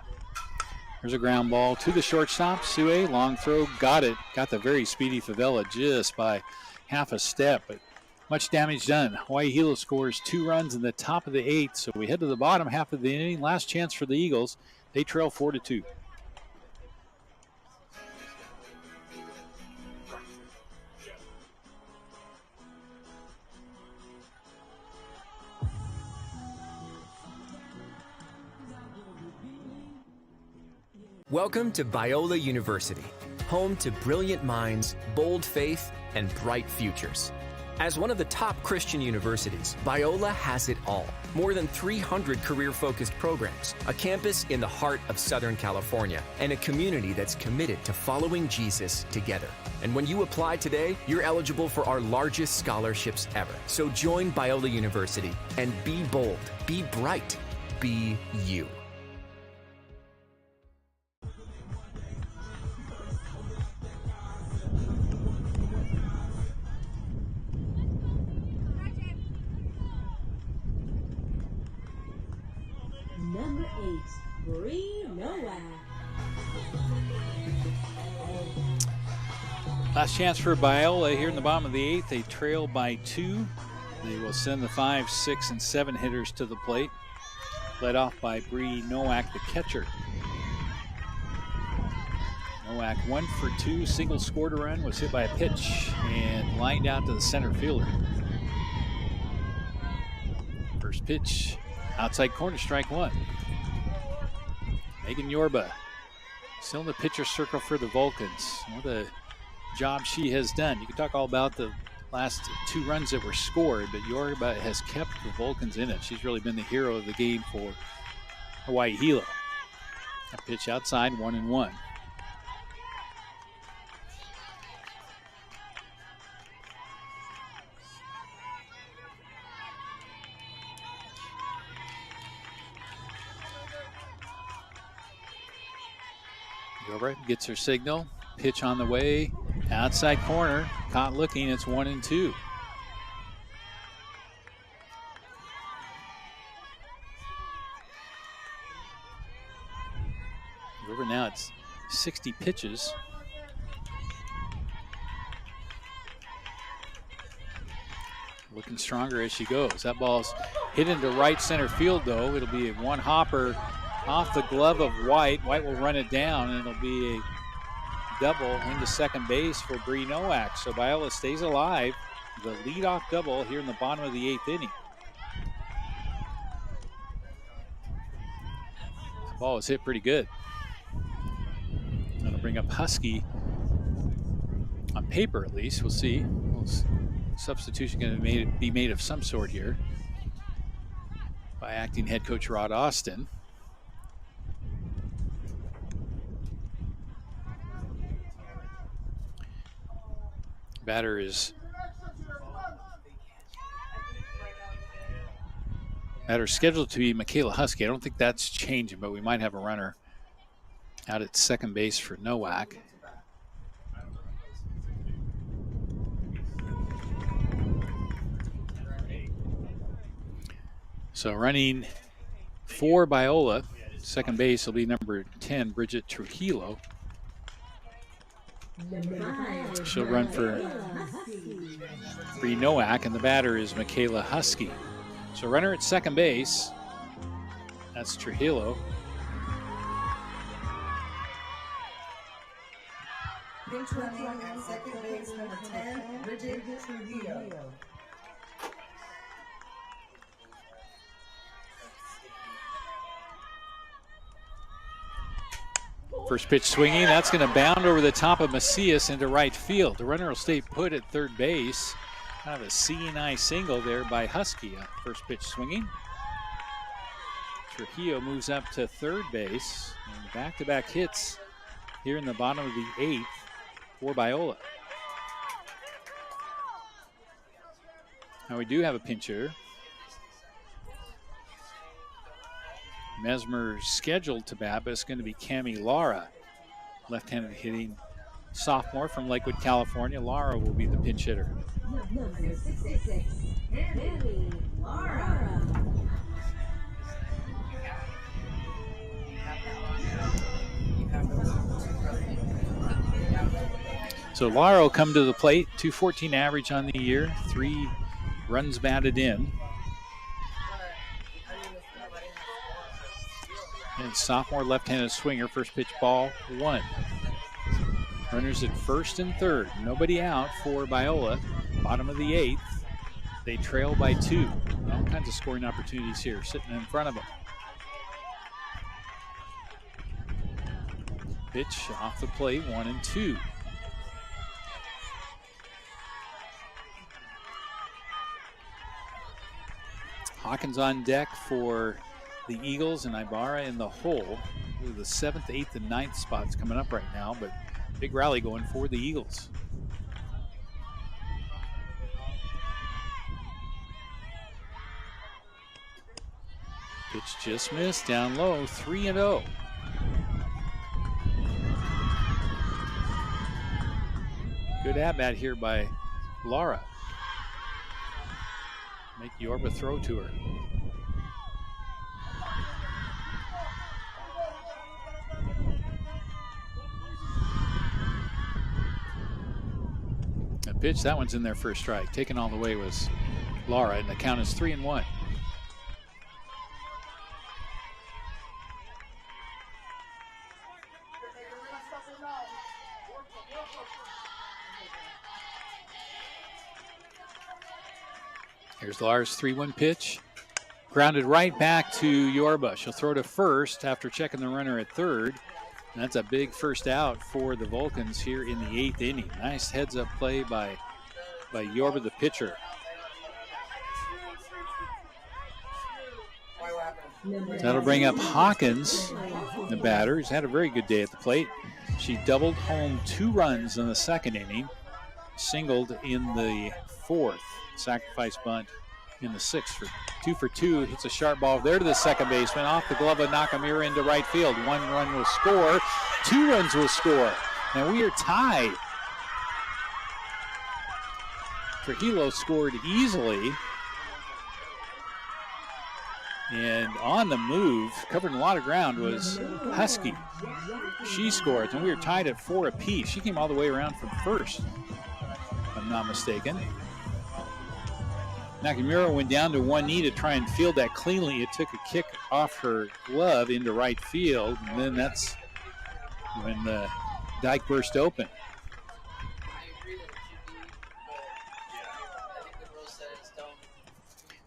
S2: There's a ground ball to the shortstop. Sue, long throw, got it. Got the very speedy Favela just by half a step, but much damage done. Hawai'i Hilo scores 2 runs in the top of the 8th, so we head to the bottom half of the inning. Last chance for the Eagles. They trail 4-2.
S3: Welcome to Biola University, home to brilliant minds, bold faith, and bright futures. As one of the top Christian universities, Biola has it all. More than 300 career-focused programs, a campus in the heart of Southern California, and a community that's committed to following Jesus together. And when you apply today, you're eligible for our largest scholarships ever. So join Biola University and be bold, be bright, be you.
S1: Number 8, Bree Nowak.
S2: Last chance for Biola here in the bottom of the 8th. They trail by 2. They will send the 5, 6, and 7 hitters to the plate. Led off by Bree Nowak, the catcher. Nowak 1 for 2, single scored a run, was hit by a pitch and lined out to the center fielder. First pitch, outside corner, strike 1. Megan Yorba still in the pitcher circle for the Vulcans. What a job she has done. You can talk all about the last 2 runs that were scored, but Yorba has kept the Vulcans in it. She's really been the hero of the game for Hawai'i Hilo. A pitch outside, 1-1. Yorba gets her signal. Pitch on the way. Outside corner. Caught looking. It's 1-2. Yorba now it's 60 pitches. Looking stronger as she goes. That ball's hit into right center field, though. It'll be a one hopper off the glove of White. White will run it down, and it'll be a double into second base for Bree Nowak. So Biola stays alive. The leadoff double here in the bottom of the 8th inning. The ball was hit pretty good. That'll bring up Husky on paper, at least. We'll see. Substitution going to be made of some sort here by acting head coach Rod Austin. Batter is scheduled to be Michaela Husky. I don't think that's changing, but we might have a runner out at second base for Nowak. So running for Biola, second base will be number 10, Bridget Trujillo. She'll run for Bree Nowak, and the batter is Michaela Husky. So runner at second base, that's Trujillo.
S6: Pinch running at second base, number 10, Bridget Trujillo.
S2: First pitch swinging, that's going to bound over the top of Macias into right field. The runner will stay put at third base. Kind of a seeing-eye single there by Husky. First pitch swinging. Trujillo moves up to third base. And back-to-back hits here in the bottom of the 8th for Biola. Now we do have a pincher. Mesmer scheduled to bat, but it's going to be Cami Lara, left-handed hitting sophomore from Lakewood, California. Lara will be the pinch hitter.
S1: Number 66, Cami Lara.
S2: So Lara will come to the plate, 214 average on the year, 3 runs batted in. And sophomore left-handed swinger, first pitch ball 1. Runners at first and third. Nobody out for Biola. Bottom of the 8th. They trail by 2. All kinds of scoring opportunities here sitting in front of them. Pitch off the plate, 1-2. Hawkins on deck for the Eagles and Ibarra in the hole. The 7th, 8th, and 9th spots coming up right now, but big rally going for the Eagles. Pitch just missed, down low, 3-0. Good at-bat here by Lara. Make Yorba throw to her. pitch. That one's in there for a strike. Taken all the way was Laura, and the count is 3-1. Here's Laura's 3-1 pitch. Grounded right back to Yorba. She'll throw to first after checking the runner at third. And that's a big first out for the Vulcans here in the 8th inning. Nice heads-up play by Yorba, the pitcher. That'll bring up Hawkins, the batter. He's had a very good day at the plate. She doubled home 2 runs in the 2nd inning, singled in the 4th, sacrifice bunt in the 6th for 2 for 2. Hits a sharp ball there to the second baseman, off the glove of Nakamura into right field. 1 run will score, 2 runs will score. Now we are tied. For Hilo scored easily. And on the move, covering a lot of ground, was Husky. She scored, and we were tied at 4 apiece. She came all the way around from first, if I'm not mistaken. Nakamura went down to one knee to try and field that cleanly. It took a kick off her glove into right field, and then that's when the dike burst open.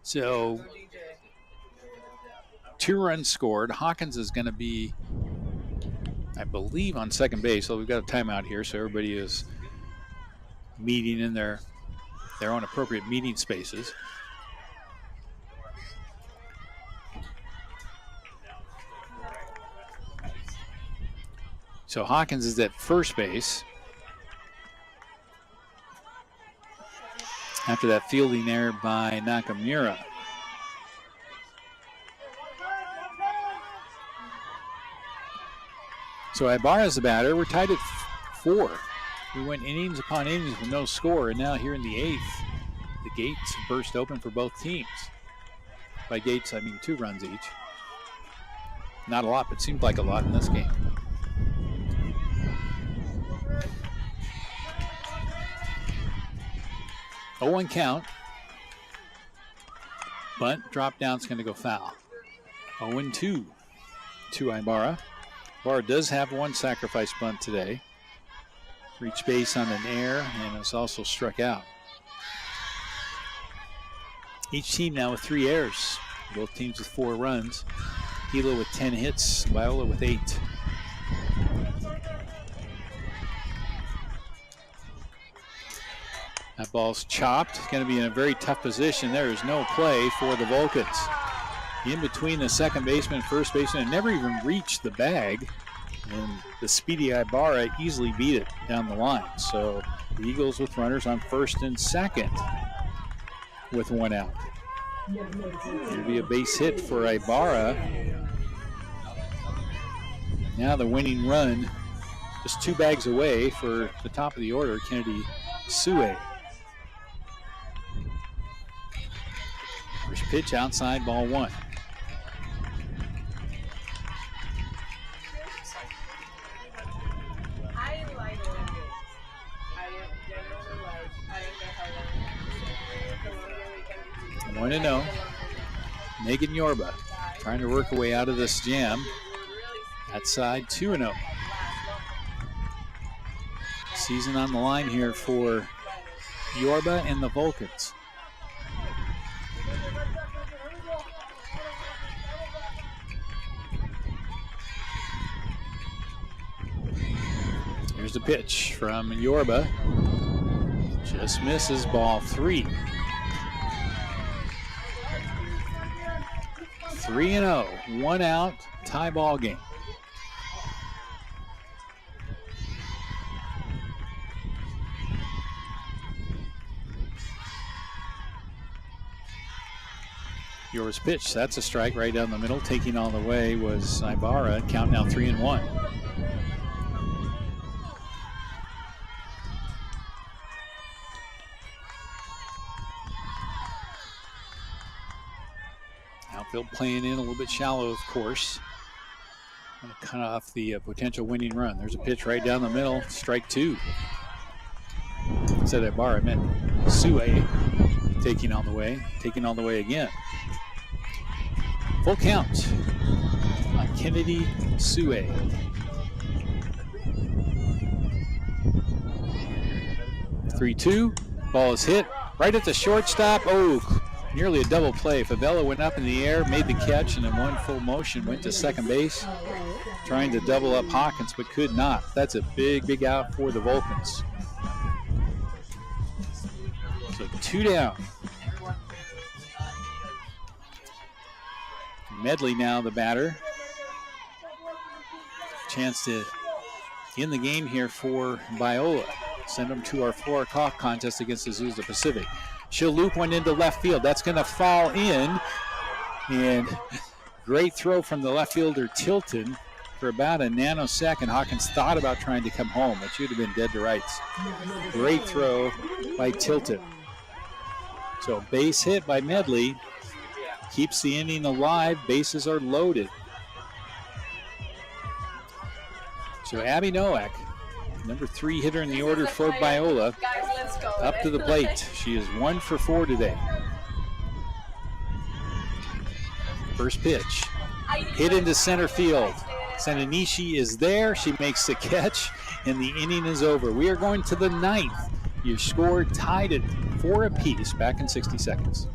S2: So 2 runs scored. Hawkins is going to be, I believe, on second base. So we've got a timeout here, so everybody is meeting in their own appropriate meeting spaces. So Hawkins is at first base. After that fielding there by Nakamura. So Ibarra's the batter. We're tied at 4. We went innings upon innings with no score, and now here in the 8th, the gates burst open for both teams. By gates, I mean 2 runs each. Not a lot, but seemed like a lot in this game. Oh, 1 count. Bunt, drop down's going to go foul. 0-2 to Ibarra. Ibarra does have 1 sacrifice bunt today. Reached base on an error and is also struck out. Each team now with 3 errors. Both teams with 4 runs. Hilo with 10 hits, Biola with 8. That ball's chopped. It's going to be in a very tough position. There is no play for the Vulcans. In between the second baseman and first baseman, and never even reached the bag. And the speedy Ibarra easily beat it down the line. So the Eagles with runners on first and second with 1 out. It'll be a base hit for Ibarra. Now the winning run just 2 bags away for the top of the order, Kennedy Sue. First pitch outside, ball 1. I 1-0. Megan Yorba trying to work her way out of this jam. That side 2-0. Season on the line here for Yorba and the Vulcans. Here's the pitch from Yorba. Just misses, ball 3. 3-0, 1 out, tie ball game. Yours pitch, that's a strike right down the middle. Taking all the way was Ibarra. Count now 3-1. Outfield playing in a little bit shallow, of course. Going to cut off the potential winning run. There's a pitch right down the middle, strike 2. said at bar, I meant Sue taking on the way again. Full count on Kennedy Sue. 3-2. Ball is hit right at the shortstop. Oh, nearly a double play. Favela went up in the air, made the catch, and in one full motion went to second base, trying to double up Hawkins, but could not. That's a big, big out for the Vulcans. So 2 down. Medley now the batter. Chance to end the game here for Biola. Send them to our 4 o'clock contest against Azusa Pacific. She'll loop one into left field. That's going to fall in. And great throw from the left fielder Tilton for about a nanosecond. Hawkins thought about trying to come home, but she'd have been dead to rights. Great throw by Tilton. So base hit by Medley. Keeps the inning alive. Bases are loaded. So Abby Nowak, number 3 hitter in the order for Biola, up to the plate. She is 1 for 4 today. First pitch, hit into center field. Sananishi is there. She makes the catch, and the inning is over. We are going to the 9th. Your score tied at 4 apiece back in 60 seconds.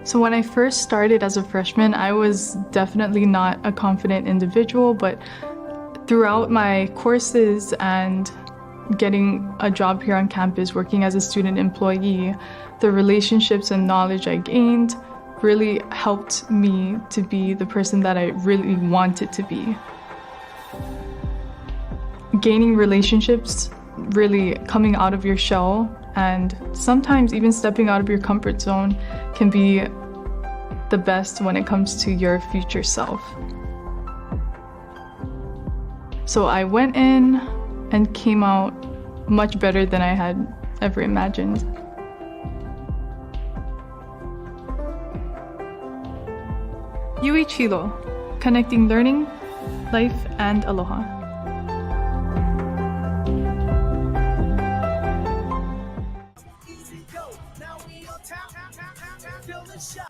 S5: So when I first started as a freshman, I was definitely not a confident individual, but throughout my courses and getting a job here on campus, working as a student employee, the relationships and knowledge I gained really helped me to be the person that I really wanted to be. Gaining relationships, really coming out of your shell, and sometimes even stepping out of your comfort zone can be the best when it comes to your future self. So I went in and came out much better than I had ever imagined. Hilo, connecting learning, life, and aloha.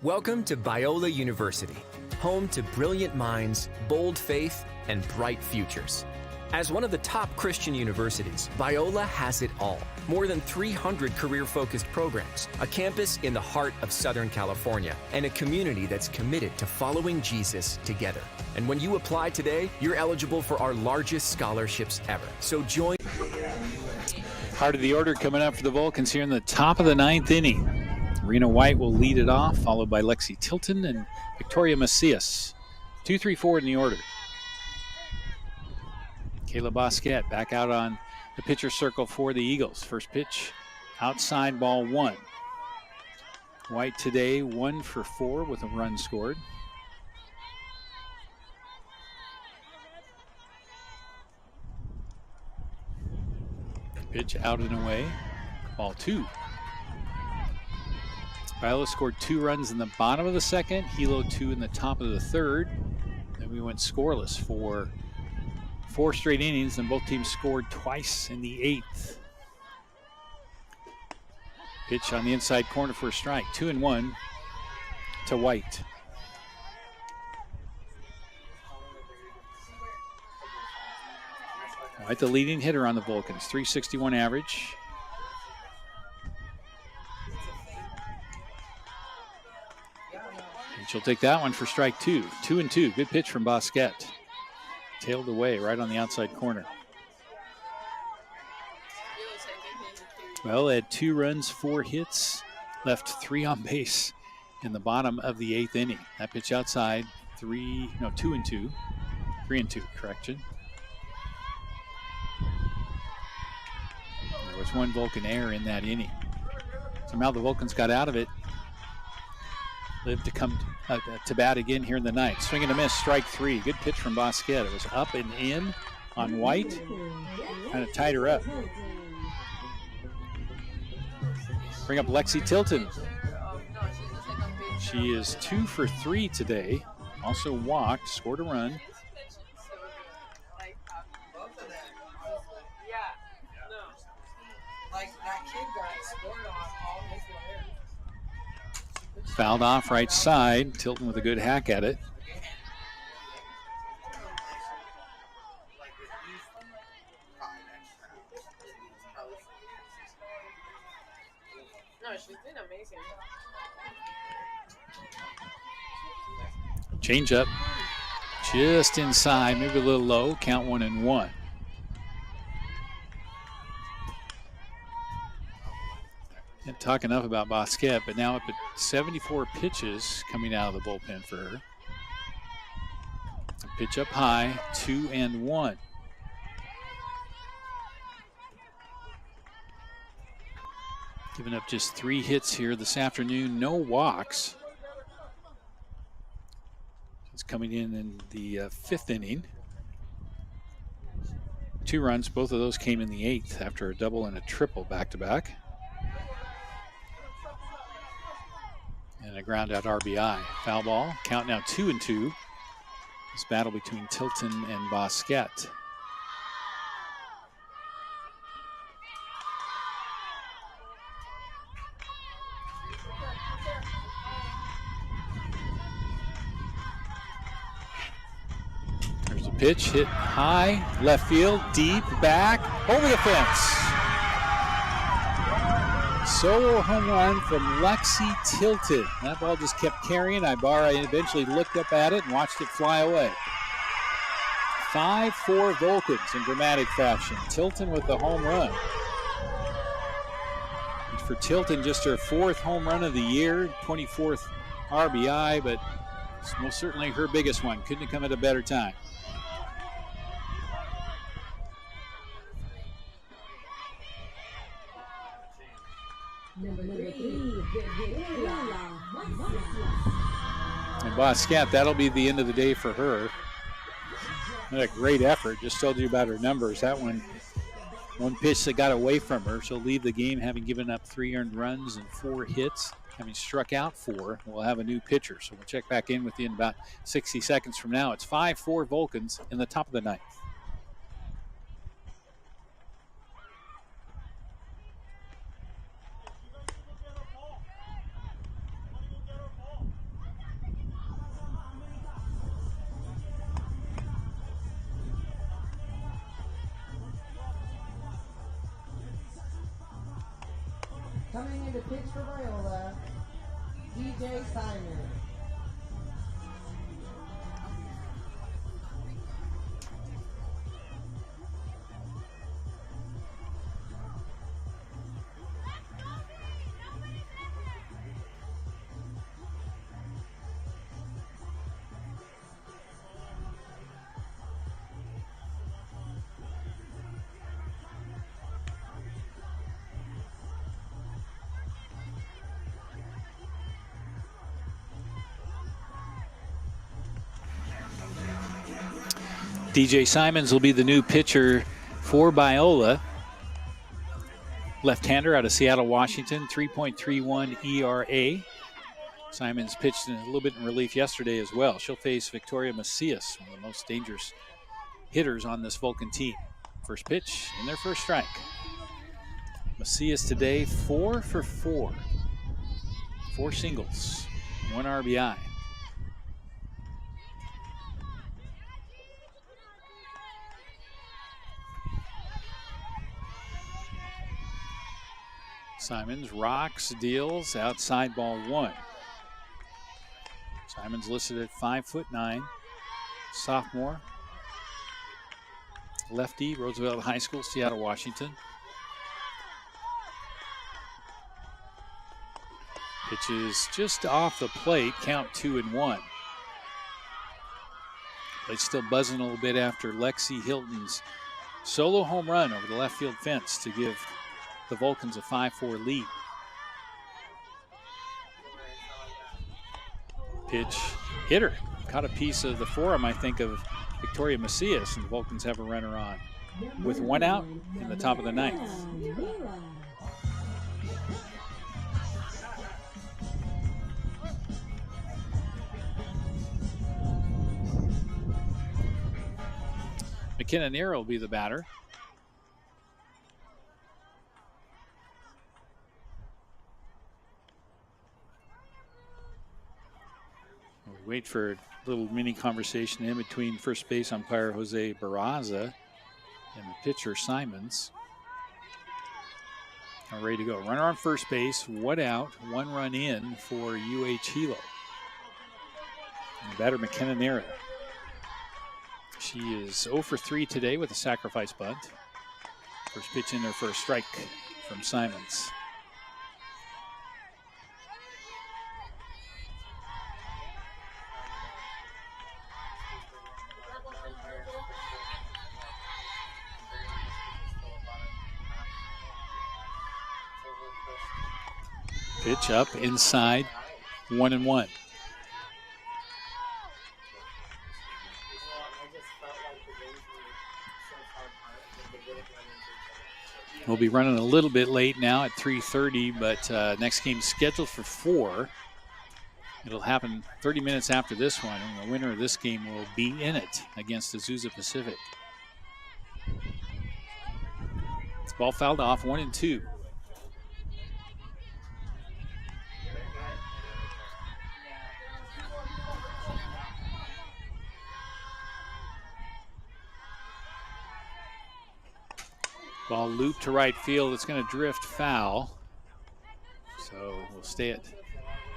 S3: Welcome to Biola University, home to brilliant minds, bold faith, and bright futures. As one of the top Christian universities, Biola has it all. More than 300 career-focused programs, a campus in the heart of Southern California, and a community that's committed to following Jesus together. And when you apply today, you're eligible for our largest scholarships ever. So join.
S2: Part of the order coming up for the Vulcans here in the top of the 9th inning. Rena White will lead it off, followed by Lexi Tilton and Victoria Macias. 2-3-4 in the order. Kayla Bosquet back out on the pitcher circle for the Eagles. First pitch, outside, ball 1. White today 1 for 4 with a run scored. Pitch out and away, ball 2. Biola scored 2 runs in the bottom of the second, Hilo 2 in the top of the third. Then we went scoreless for 4 straight innings, and both teams scored twice in the 8th. Pitch on the inside corner for a strike, 2-1 to White. White, the leading hitter on the Vulcans, .361 average. And she'll take that one for strike 2. 2-2. Good pitch from Bosquet. Tailed away right on the outside corner. Well, had 2 runs, 4 hits, left 3 on base in the bottom of the 8th inning. That pitch outside, 2-2. 3-2, correction. There was 1 Vulcan error in that inning. Somehow the Vulcans got out of it. Lived to come to bat again here in the 9th. Swing and a miss, strike 3. Good pitch from Bosquet. It was up and in on White. Kind of tied her up. Bring up Lexi Tilton. She is 2 for 3 today. Also walked, scored a run. Fouled off right side. Tilton with a good hack at it.
S9: No, she's been amazing.
S2: Change up. Just inside, maybe a little low. Count 1-1. Can't talk enough about Bosquet, but now up at 74 pitches coming out of the bullpen for her. A pitch up high, 2-1. Giving up just 3 hits here this afternoon, no walks. She's coming in the 5th inning. 2 runs, both of those came in the 8th after a double and a triple back-to-back. And a ground out RBI. Foul ball, count now 2-2. This battle between Tilton and Bosquet. There's a pitch hit high, left field, deep, back, over the fence. Solo home run from Lexi Tilton. That ball just kept carrying. Ibarra eventually looked up at it and watched it fly away. 5-4 Vulcans in dramatic fashion. Tilton with the home run. And for Tilton, just her 4th home run of the year, 24th RBI, but it's most certainly her biggest one. Couldn't have come at a better time.
S1: Number 3,
S2: And Bosquet, that'll be the end of the day for her. What a great effort. Just told you about her numbers. That one pitch that got away from her. She'll leave the game having given up 3 earned runs and 4 hits, having struck out 4. We'll have a new pitcher, so we'll check back in with you in about 60 seconds from now. It's 5-4 Vulcans in the top of the 9th.
S6: Coming in to pitch for Biola, DJ Simon.
S2: DJ Simons will be the new pitcher for Biola. Left-hander out of Seattle, Washington, 3.31 ERA. Simons pitched a little bit in relief yesterday as well. She'll face Victoria Macias, one of the most dangerous hitters on this Vulcan team. First pitch in their first strike. Macias today 4 for 4. 4 singles, 1 RBI. Simons rocks, deals, outside ball 1. Simons listed at 5'9", sophomore, lefty, Roosevelt High School, Seattle, Washington. Pitch is just off the plate, count 2-1. Plate's still buzzing a little bit after Lexi Hilton's solo home run over the left field fence to give the Vulcans a 5-4 lead. Pitch hitter. Caught a piece of the forearm, I think, of Victoria Macias, and the Vulcans have a runner on with 1 out in the top of the 9th. McKenna Nero will be the batter. We wait for a little mini conversation in between first base umpire Jose Barraza and the pitcher Simons. All ready to go. Runner on first base, one out, 1 run in for Hilo. And the batter McKenna Nero. She is 0 for 3 today with a sacrifice bunt. First pitch in there for a strike from Simons. Pitch up inside, 1-1. We'll be running a little bit late now at 3:30, but next game scheduled for 4. It'll happen 30 minutes after this one, and the winner of this game will be in it against Azusa Pacific. This ball fouled off, 1-2. Ball looped to right field. It's going to drift foul. So we'll stay at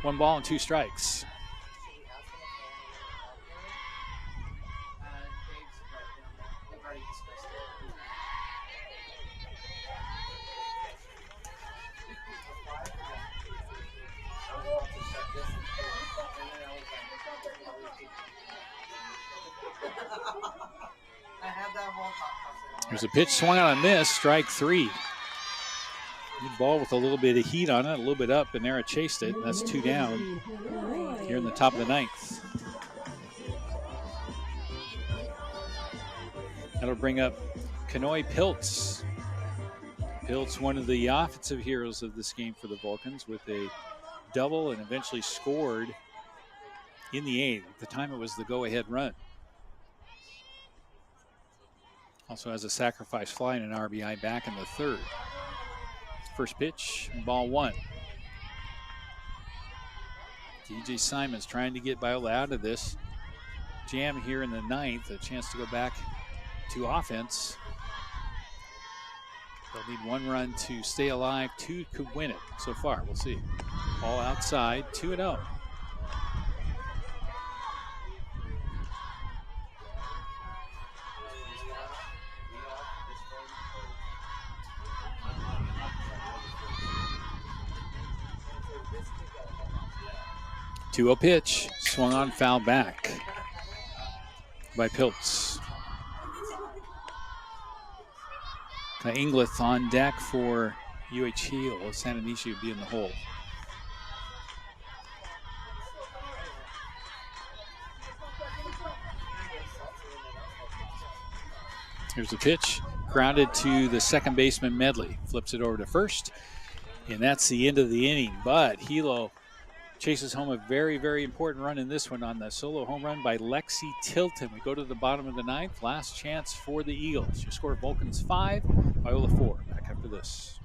S2: 1 ball and 2 strikes. There's a pitch swung on a miss, strike 3. Good ball with a little bit of heat on it, a little bit up, and Nara chased it. That's 2 down here in the top of the 9th. That'll bring up Kanoe Piltz. Piltz, one of the offensive heroes of this game for the Vulcans, with a double and eventually scored in the 8th. At the time, it was the go-ahead run. Also has a sacrifice fly and an RBI back in the 3rd. First pitch, ball 1. DJ Simons trying to get Biola out of this jam here in the 9th. A chance to go back to offense. They'll need 1 run to stay alive. 2 could win it so far. We'll see. All outside, 2-0. Two-0 pitch, swung on, foul back by Piltz. Ingleth on deck for Hilo. Sananishi would be in the hole. Here's the pitch, grounded to the second baseman Medley. Flips it over to first, and that's the end of the inning. But Hilo chases home a very, very important run in this one on the solo home run by Lexi Tilton. We go to the bottom of the 9th. Last chance for the Eagles. Your score: Vulcans 5, Biola 4. Back after this.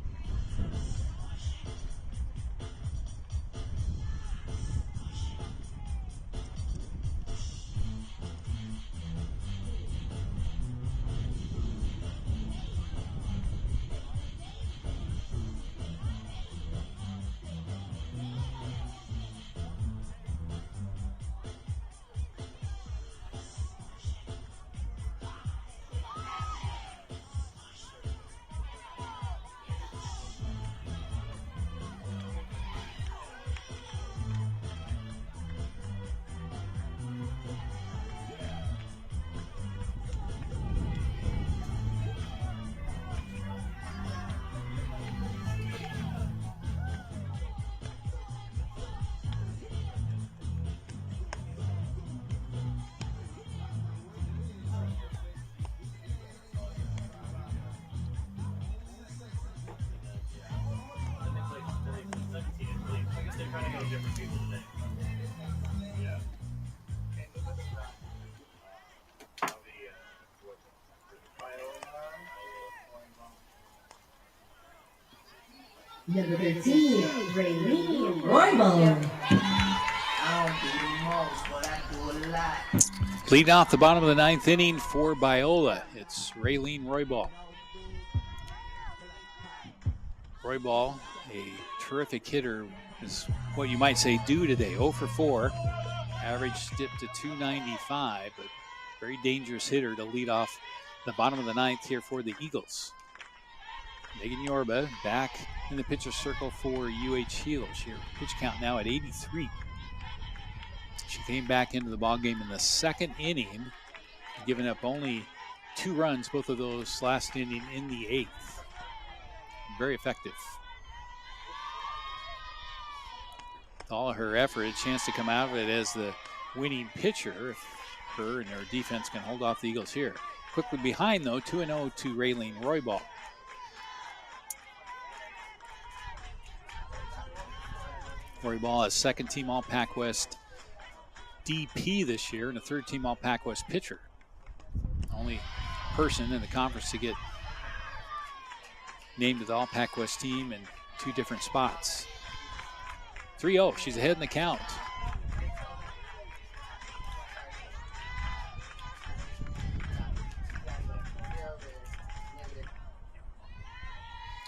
S1: Number 13, Raylene Roybal.
S2: Leading off the bottom of the ninth inning for Biola, it's Raylene Roybal. Roybal, a terrific hitter, is what you might say due today. 0 for 4, average dipped to 295, but very dangerous hitter to lead off the bottom of the ninth here for the Eagles. Megan Yorba back in the pitcher's circle for UH Hilo. Her pitch count now at 83. She came back into the ballgame in the second inning, giving up only 2 runs, both of those last inning in the 8th. Very effective. With all of her effort, a chance to come out of it as the winning pitcher if her and her defense can hold off the Eagles here. Quickly behind, though, 2-0 to Raylene Roybal. Roybal is second-team All-PacWest DP this year and a third-team All-PacWest pitcher. Only person in the conference to get named to the All-PacWest team in 2 different spots. 3-0, she's ahead in the count.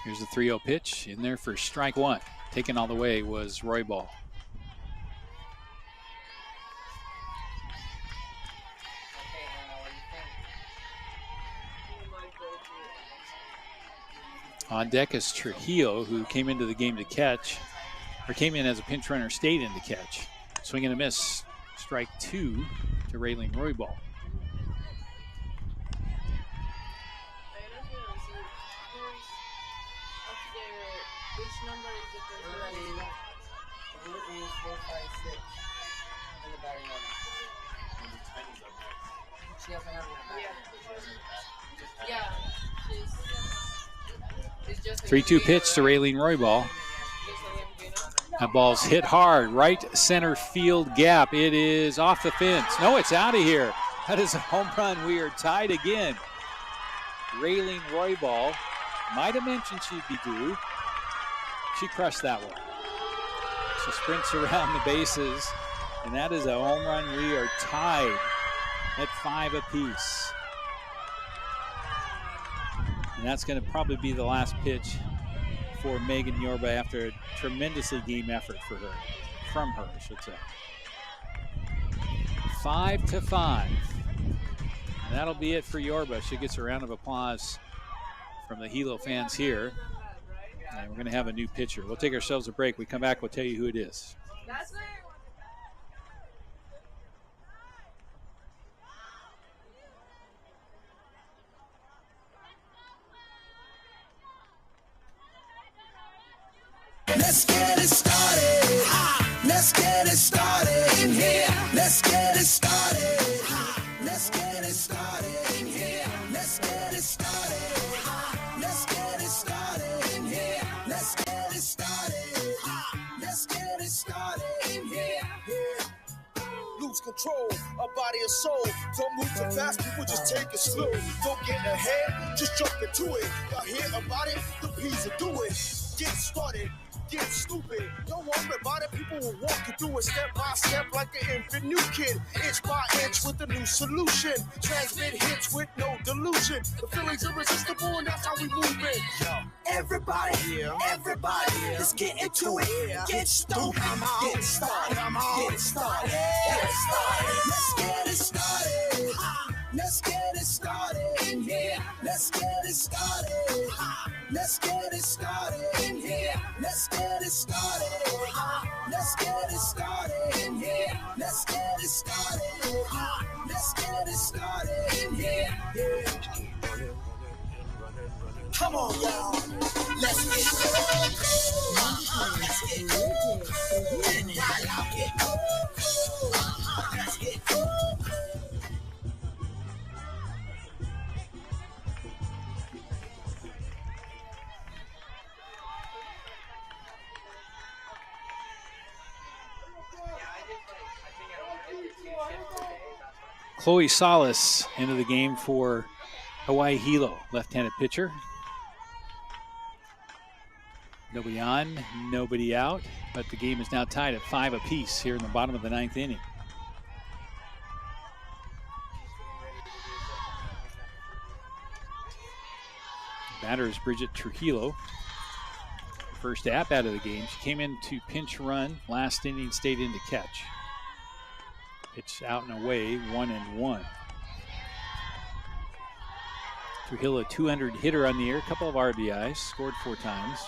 S2: Here's the 3-0 pitch in there for strike 1. Taken all the way was Roybal. On deck is Trujillo, who came into the game to catch, or came in as a pinch runner, stayed in to catch. Swing and a miss. Strike 2 to Raylene Roybal.
S6: Yeah.
S2: 3-2 pitch to Raylene Roybal. That ball's hit hard, right center field gap. It is off the fence. No, it's out of here. That is a home run. We are tied again. Raylene Roybal, might have mentioned she'd be due. She crushed that one. She sprints around the bases, and that is a home run. We are tied at 5 apiece. And that's going to probably be the last pitch for Megan Yorba after a tremendously game effort from her, I should say. 5-5. And that'll be it for Yorba. She gets a round of applause from the Hilo fans here. And we're going to have a new pitcher. We'll take ourselves a break. We come back, we'll tell you who it is.
S8: Let's get it started. Let's get it started in here. Let's get it started. Let's get it started in here. Let's get it started. Let's get it started in here. Let's get it started. Let's get it started in here. Lose control of body and soul. Don't move too fast, people just take it slow. Don't get ahead, just jump into it. Y'all hear about it? The P's will do it. Get started. Get stupid, don't worry about it, people will walk you through it step by step like an infant new kid, inch by inch with a new solution, transmit hits with no delusion, the feeling's irresistible and that's how we move it. Everybody, let's get into it, get stupid, get started, get it started, let's get it started, let's get it started in here, let's get it started, let's get it started in here, let's get it started, let's get it started in here, let's get it started, let's get it started in here, Come on, y'all, let's get it, let's get it, and while y'all get let's get it.
S2: Chloe Salas into the game for Hawai'i Hilo, left-handed pitcher. Nobody on, nobody out, but the game is now tied at 5 apiece here in the bottom of the 9th inning. Batter is Bridget Trujillo. First at bat of the game. She came in to pinch run. Last inning stayed in to catch. Pitch out and away, 1-1. Trujillo, 200 hitter on the year, a couple of RBIs, scored 4 times.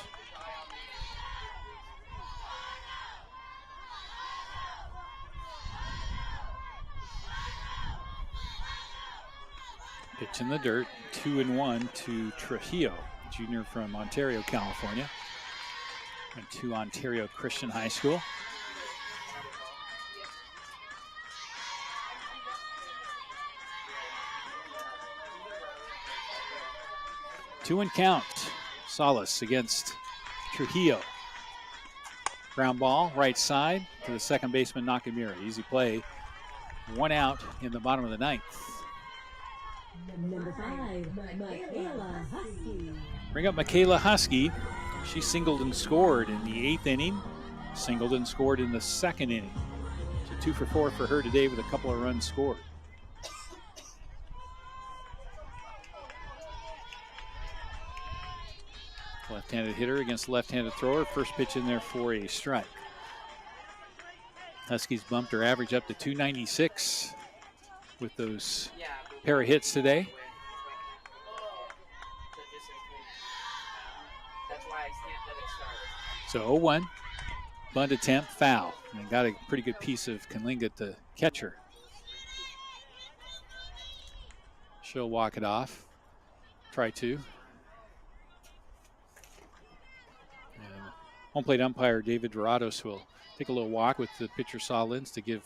S2: Pitch in the dirt, 2-1 to Trujillo, junior from Ontario, California. Went to Ontario Christian High School. Two and count. Salas against Trujillo. Ground ball, right side to the second baseman Nakamura. Easy play. 1 out in the bottom of the 9th.
S1: Number 5, Michaela Husky.
S2: Bring up Michaela Husky. She singled and scored in the 8th inning. Singled and scored in the 2nd inning. So 2 for 4 for her today with a couple of runs scored. Left-handed hitter against left-handed thrower. First pitch in there for a strike. Huskies bumped her average up to 296 with those pair of hits today. So 0-1, bunt attempt, foul. And got a pretty good piece of Kalinga to catch her. She'll walk it off. Try to. And home plate umpire David Dorados will take a little walk with the pitcher Saw Lins to give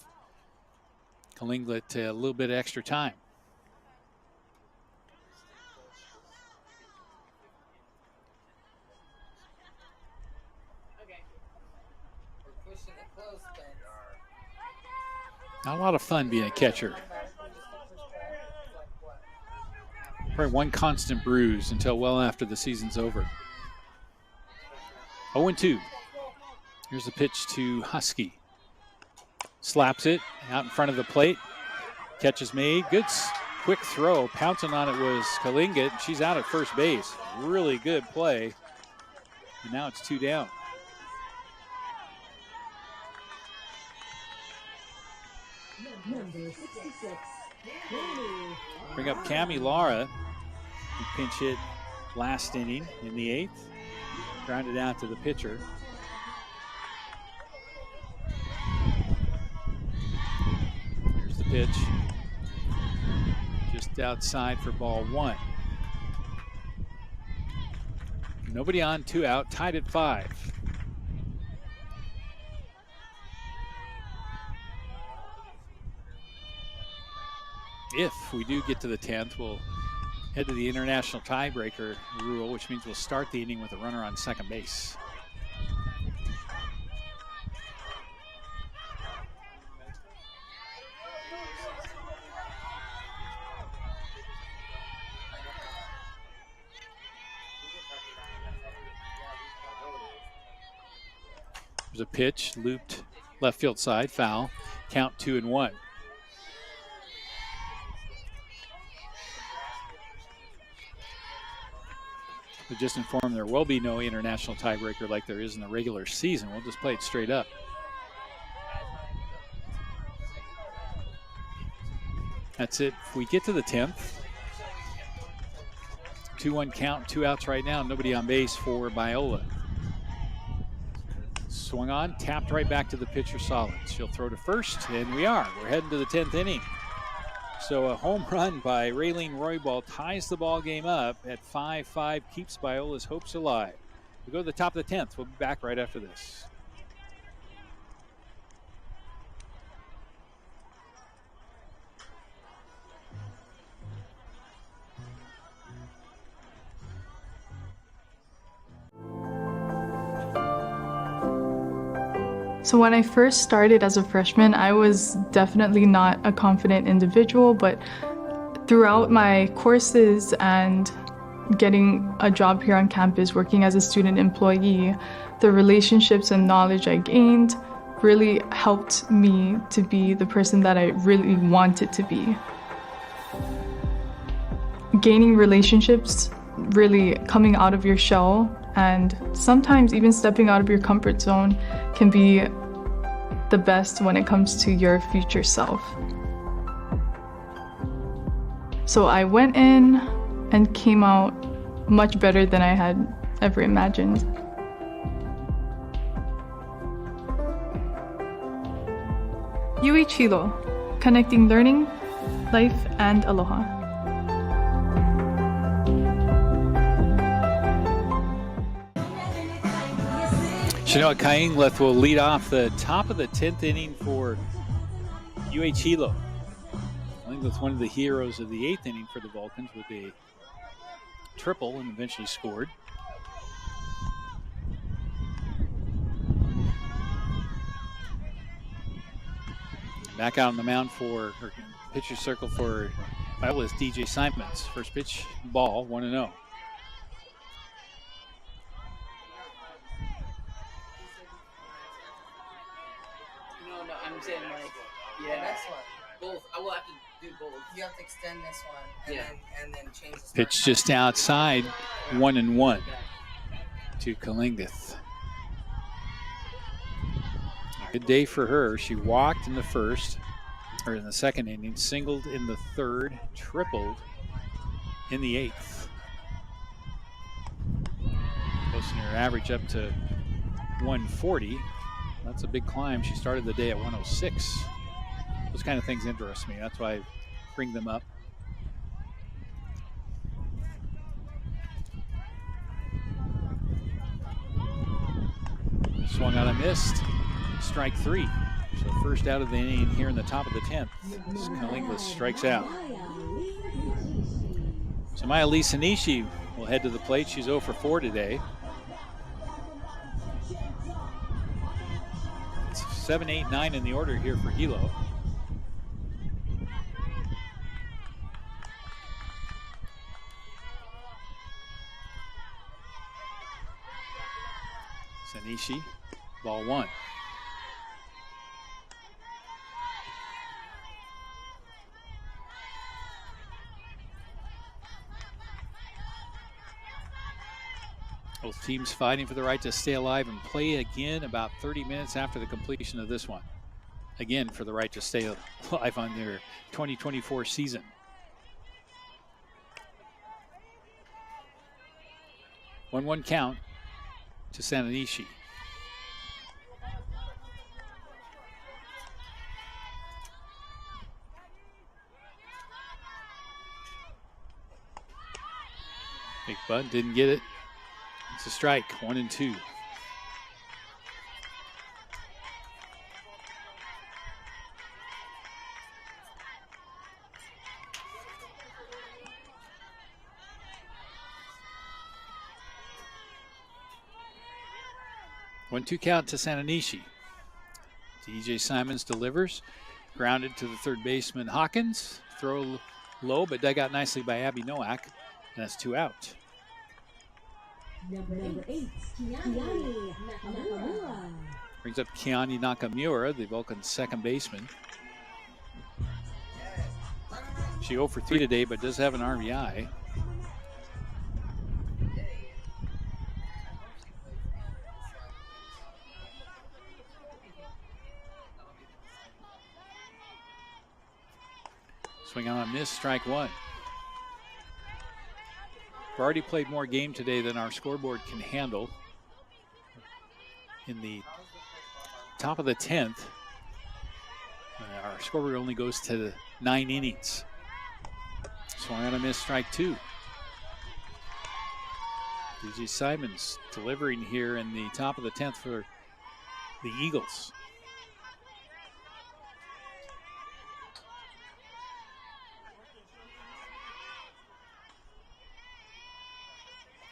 S2: Kalinglet a little bit of extra time. Not a lot of fun being a catcher. Probably one constant bruise until well after the season's over. 0-2. Here's the pitch to Husky. Slaps it out in front of the plate. Catch is made. Good quick throw. Pouncing on it was Kalinga. She's out at first base. Really good play. And now it's 2 down.
S1: Number 66,
S2: Bring up Cami Lara, who pinch hit last inning in the 8th. Grounded out to the pitcher. Here's the pitch. Just outside for ball 1. Nobody on, 2 out, tied at 5. If we do get to the 10th, we'll head to the international tiebreaker rule, which means we'll start the inning with a runner on second base. There's a pitch, looped left field side, foul. Count 2-1. We just informed there will be no international tiebreaker like there is in the regular season. We'll just play it straight up. That's it. If we get to the 10th, 2-1 count, 2 outs right now. Nobody on base for Biola. Swung on, tapped right back to the pitcher Solid. She'll throw to first, and we are. We're heading to the 10th inning. So a home run by Raylene Roybal ties the ball game up at 5-5, keeps Biola's hopes alive. We go to the top of the 10th. We'll be back right after this.
S5: So when I first started as a freshman, I was definitely not a confident individual, but throughout my courses and getting a job here on campus, working as a student employee, the relationships and knowledge I gained really helped me to be the person that I really wanted to be. Gaining relationships, really coming out of your shell, and sometimes even stepping out of your comfort zone can be the best when it comes to your future self. So I went in and came out much better than I had ever imagined. Hilo, connecting learning, life, and aloha.
S2: Chinoa Kaingleth will lead off the top of the 10th inning for Hilo. Kaingleth, one of the heroes of the 8th inning for the Vulcans, with a triple and eventually scored. Back out on the mound for her pitcher circle for Biola is DJ Simons. First pitch, ball, 1-0.
S9: No, I'm saying like, yeah,
S6: next one.
S9: both. I will have to do both.
S6: You have to extend this one and then change the
S2: Pitch just outside, 1-1 to Kalingath. Good day for her. She walked in the first, or in the second inning, singled in the third, tripled in the 8th. Posting her average up to 140. That's a big climb. She started the day at 106. Those kind of things interest me. That's why I bring them up. Swung out and missed. Strike 3. So first out of the inning here in the top of the 10th. Kalingath strikes out. Samaya Lisa Nishi will head to the plate. She's 0 for 4 today. It's 7, 8, 9 in the order here for Hilo. Sanishi, ball 1. Both teams fighting for the right to stay alive and play again about 30 minutes after the completion of this one. Again, for the right to stay alive on their 2024 season. One count to Sananishi. Big bunt, didn't get it. It's a strike, 1-2. One-two count to Sananishi. DJ Simons delivers. Grounded to the third baseman Hawkins. Throw low, but dug out nicely by Abby Nowak. And that's 2 out.
S1: Number 8, Kiani Nakamura.
S2: Brings up Kiani Nakamura, the Vulcan's second baseman. She 0 for 3 today, but does have an RBI. Swing on a miss, strike 1. We've already played more game today than our scoreboard can handle. In the top of the 10th, our scoreboard only goes to 9 innings. Swung on a miss, strike 2. DJ Simons delivering here in the top of the 10th for the Eagles.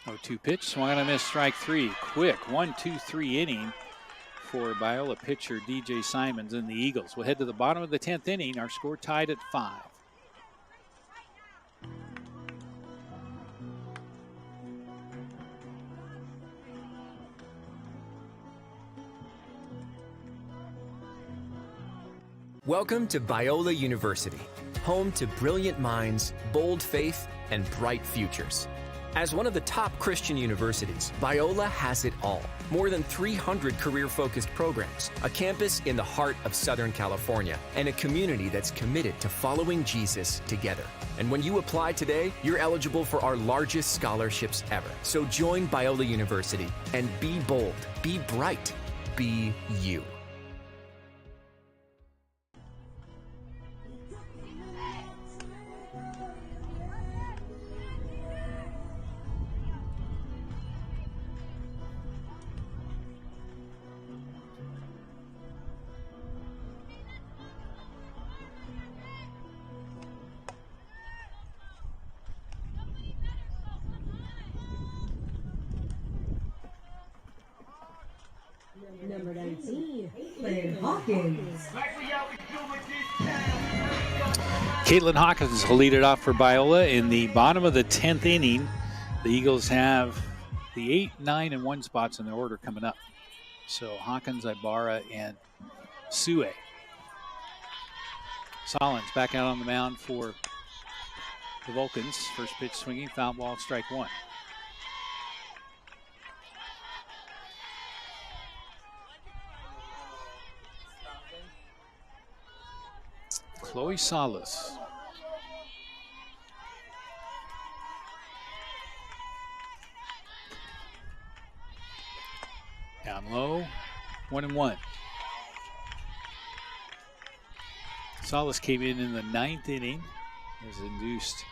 S2: Oh, 2 pitch, swung on a miss, strike 3. Quick 1-2-3 inning for Biola pitcher DJ Simons and the Eagles. We'll head to the bottom of the 10th inning. Our score tied at 5.
S3: Welcome to Biola University, home to brilliant minds, bold faith, and bright futures. As one of the top Christian universities, Biola has it all. More than 300 career-focused programs, a campus in the heart of Southern California, and a community that's committed to following Jesus together. And when you apply today, you're eligible for our largest scholarships ever. So join Biola University and be bold, be bright, be you.
S1: Number 19, Caitlin Hawkins.
S2: Caitlin Hawkins will lead it off for Biola in the bottom of the 10th inning. The Eagles have the 8, 9, and 1 spots in the order coming up. So Hawkins, Ibarra, and Sue. Solins back out on the mound for the Vulcans. First pitch swinging, foul ball, strike 1. Chloe Salas. Down low, 1-1. Salas came in the 9th inning, has induced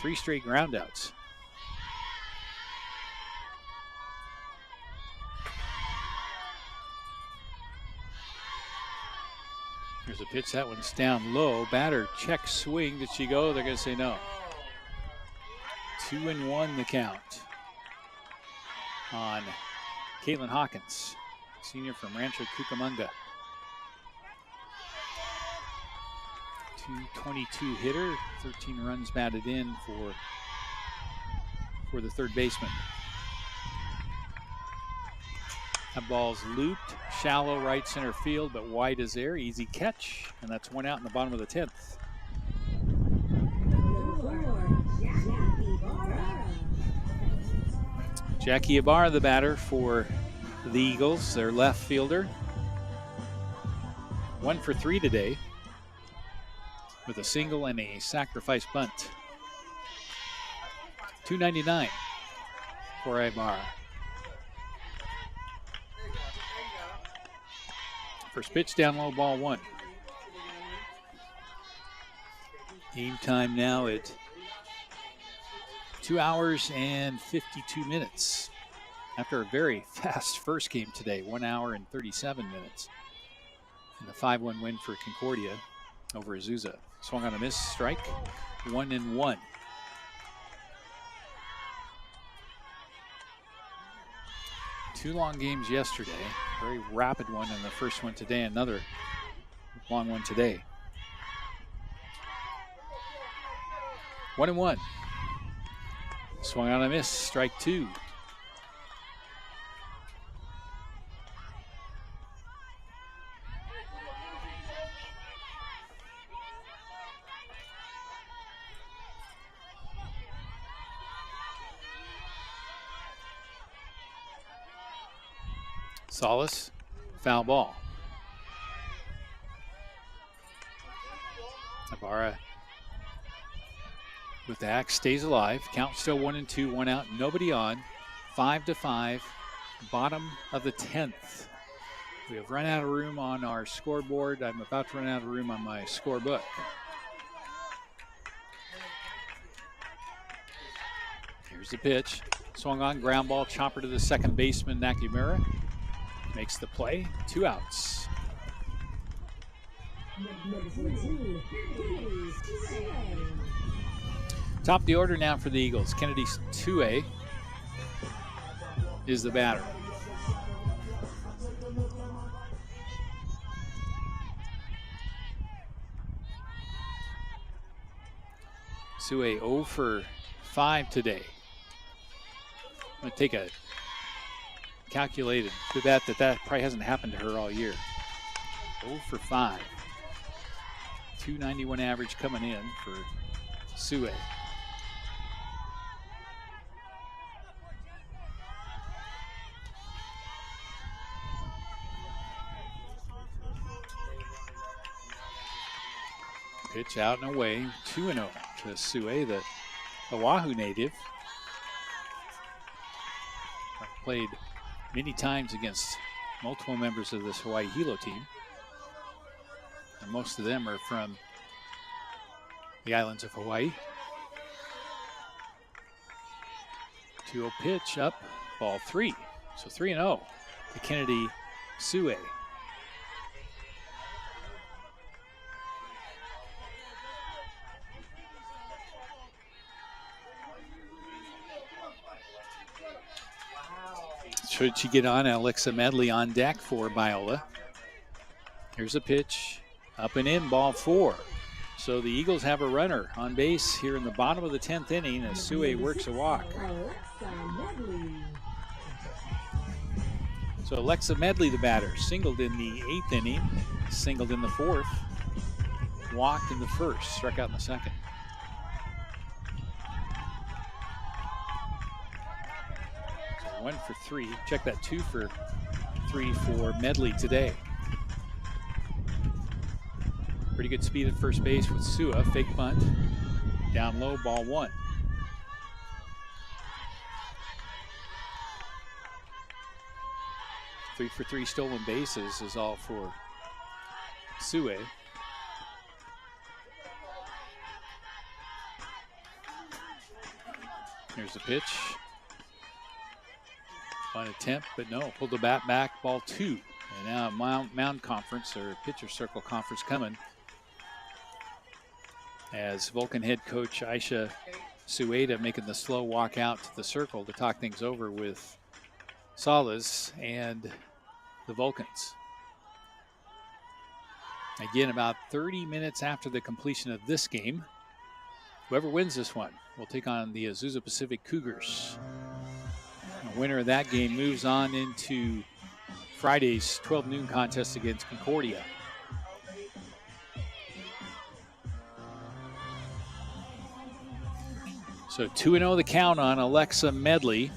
S2: 3 straight groundouts. There's a pitch, that one's down low. Batter check swing, did she go? They're gonna say no. 2-1 the count on Caitlin Hawkins, senior from Rancho Cucamonga. 222 hitter, 13 runs batted in for the third baseman. That ball's looped, shallow right center field, but wide is there. Easy catch, and that's 1 out in the bottom of the 10th. Jackie Ibarra, the batter for the Eagles, their left fielder. 1 for 3 today with a single and a sacrifice bunt. 299 for Ibarra. First pitch down low, ball 1. Game time now at 2 hours and 52 minutes. After a very fast first game today, 1 hour and 37 minutes. And the 5-1 win for Concordia over Azusa. Swung on a miss, strike, 1-1. Two long games yesterday. Very rapid one in the first one today. Another long one today. 1-1. Swung on a miss, strike 2. Salas, foul ball. Ibarra with the axe stays alive. Count still 1-2, 1 out, nobody on. 5-5, bottom of the 10th. We have run out of room on our scoreboard. I'm about to run out of room on my scorebook. Here's the pitch. Swung on, ground ball, chopper to the second baseman, Nakamura. Makes the play, 2 outs. Top of the order now for the Eagles. Kennedy Tue is the batter. Sue 0 for 5 today. I'm going to take a calculated bet that probably hasn't happened to her all year. 0 for 5. 291 average coming in for Sue. Pitch out and away, 2-0 to Sue, the Oahu native. Played many times against multiple members of this Hawaii Hilo team. And most of them are from the islands of Hawaii. 2-0 pitch up, ball 3. So 3-0 to Kennedy Sue. Should she get on, Alexa Medley on deck for Biola. Here's a pitch, up and in, ball 4. So the Eagles have a runner on base here in the bottom of the 10th inning as Sue works a walk. So Alexa Medley, the batter, singled in the 8th inning, singled in the 4th, walked in the 1st, struck out in the 2nd. So 1 for 3. Check that, 2 for 3 for Medley today. Pretty good speed at first base with Sue. Fake bunt. Down low, ball 1. Three for 3 stolen bases is all for Sue. Here's the pitch. Fine attempt, but no. Pulled the bat back, ball 2. And now mound conference or pitcher circle conference coming as Vulcan head coach Aisha Sueda making the slow walk out to the circle to talk things over with Salas and the Vulcans. Again, about 30 minutes after the completion of this game, whoever wins this one will take on the Azusa Pacific Cougars. The winner of that game moves on into Friday's 12 noon contest against Concordia. So 2-0 the count on Alexa Medley.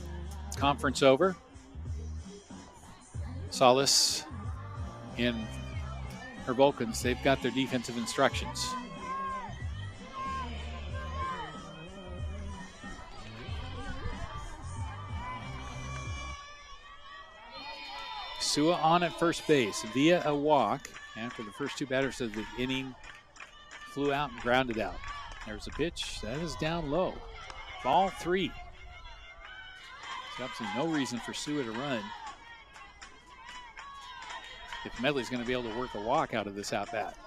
S2: Conference over. Salas and her Vulcans, they've got their defensive instructions. Sua on at first base via a walk after the first 2 batters of the inning flew out and grounded out. There's a pitch. That is down low. Ball 3. There's absolutely no reason for Sua to run if Medley's going to be able to work a walk out of this at-bat.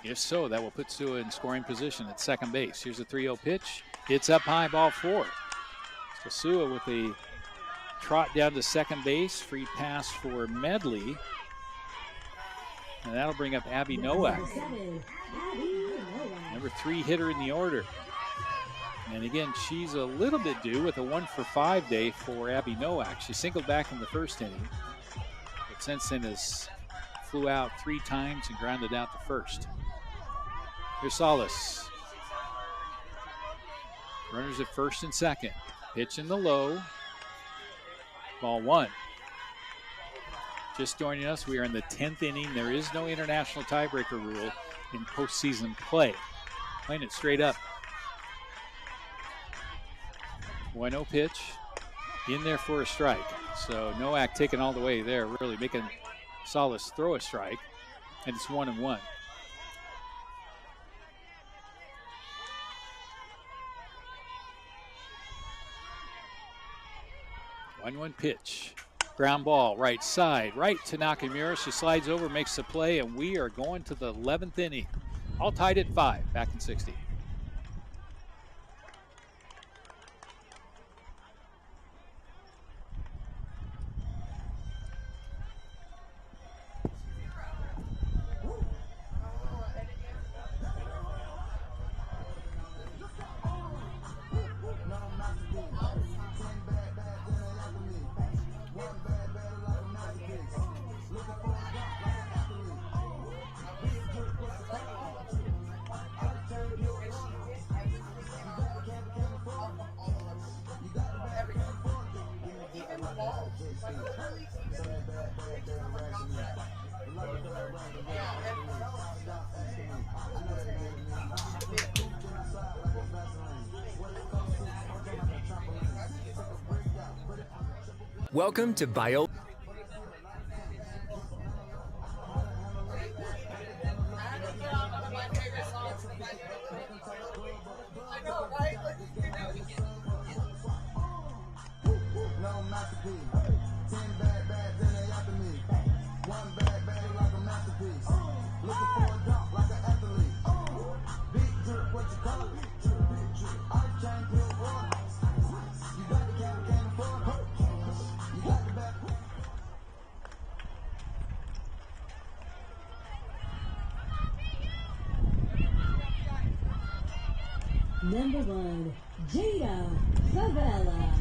S2: If so, that will put Sua in scoring position at second base. Here's a 3-0 pitch. It's up high, ball 4. So Sua with a trot down to second base. Free pass for Medley. And that'll bring up Abby Nowak. Number 3 hitter in the order. And again, she's a little bit due with a 1 for 5 day for Abby Nowak. She singled back in the first inning, but since then has flew out 3 times and grounded out the first. Here's Salas. Runners at first and second. Pitch in the low. Ball 1. Just joining us, we are in the 10th inning. There is no international tiebreaker rule in postseason play. Playing it straight up. 1-0 pitch. In there for a strike. So Nowak taking all the way there, really making Salas throw a strike. And it's 1-1. One pitch. Ground ball, right side, right to Nakamura. She slides over, makes the play, and we are going to the 11th inning. All tied at 5, back in 60.
S3: Welcome to Biola.
S1: Number 1, Jada Favela.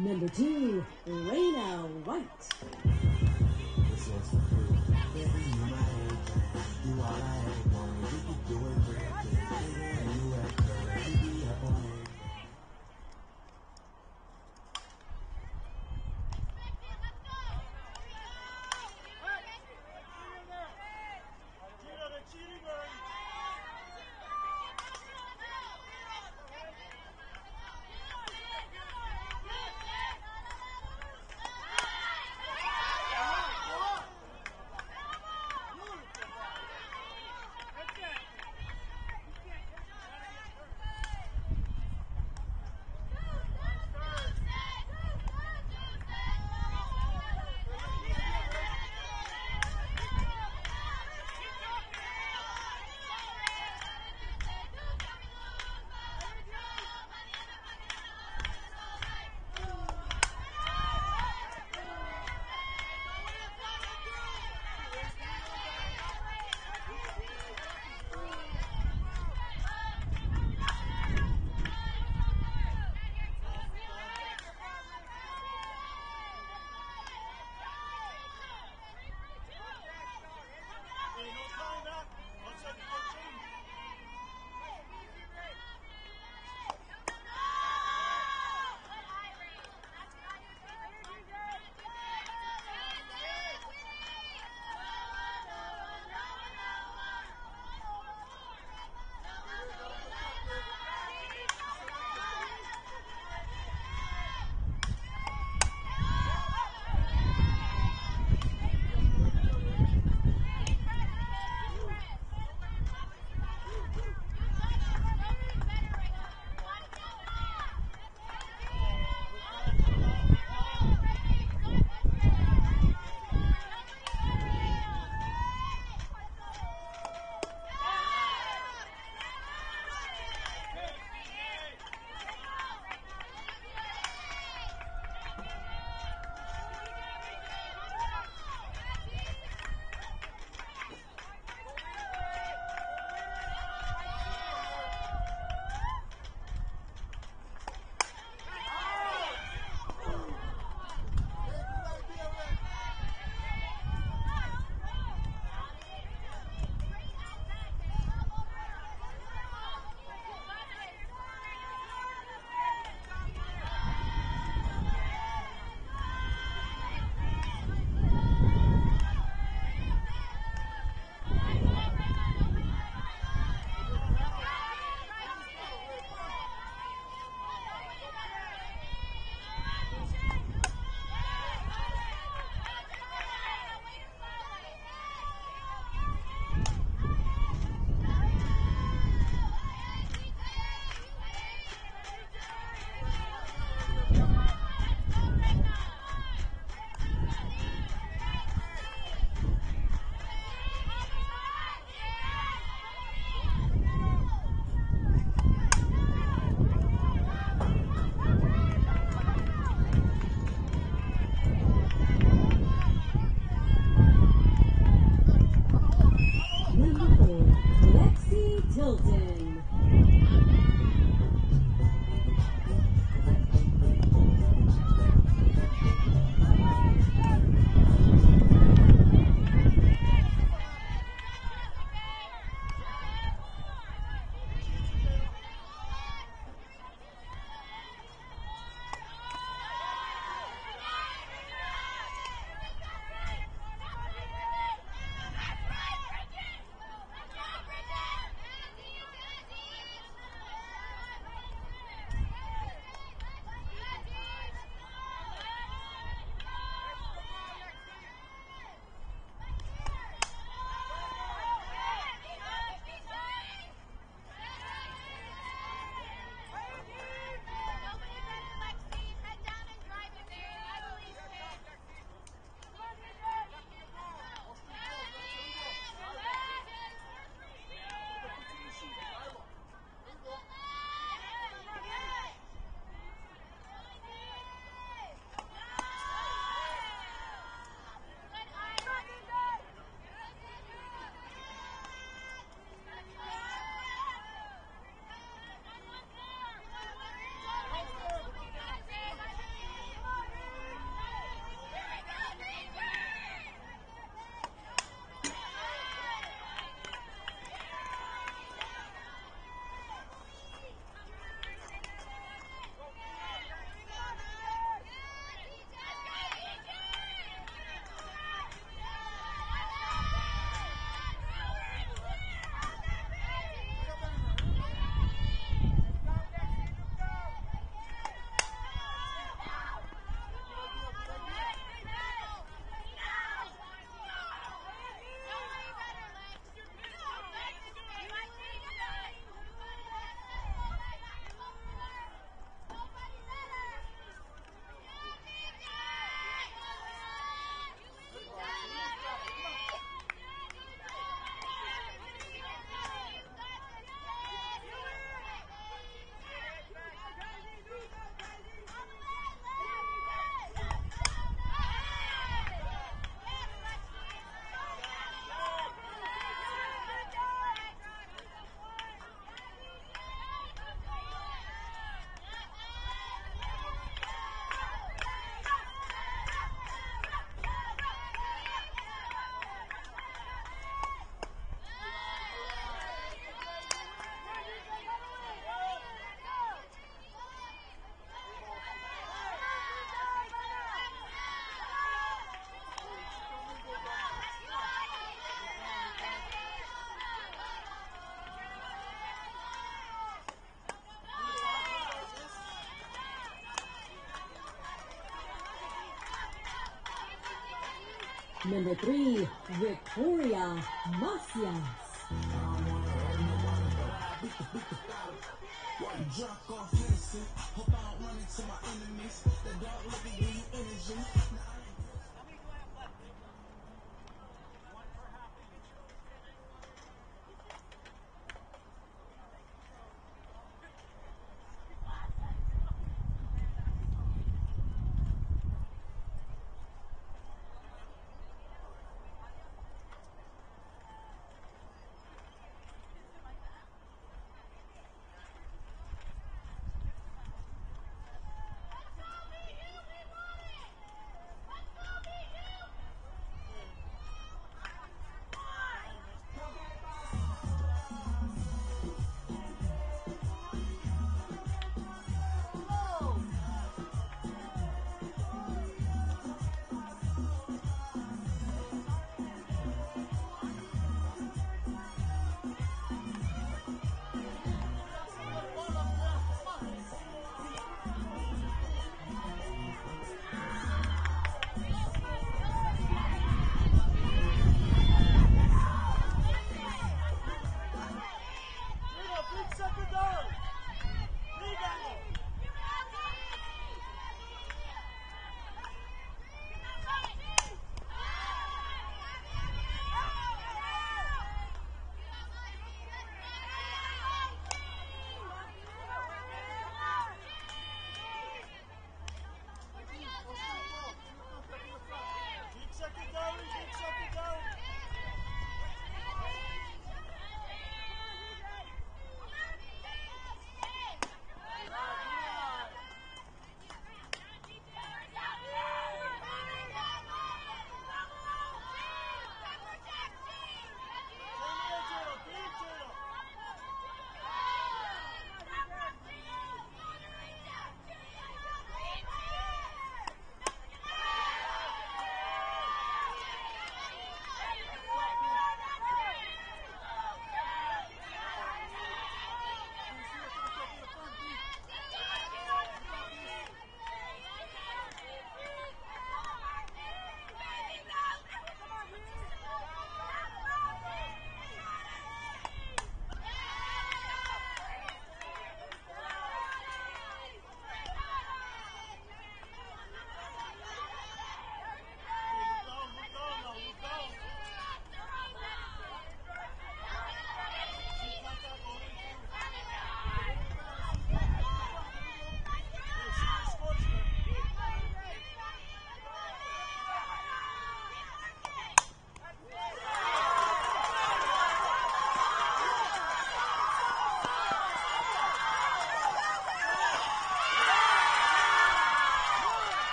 S1: Number 2, Raina White. Number 3, Victoria Macias.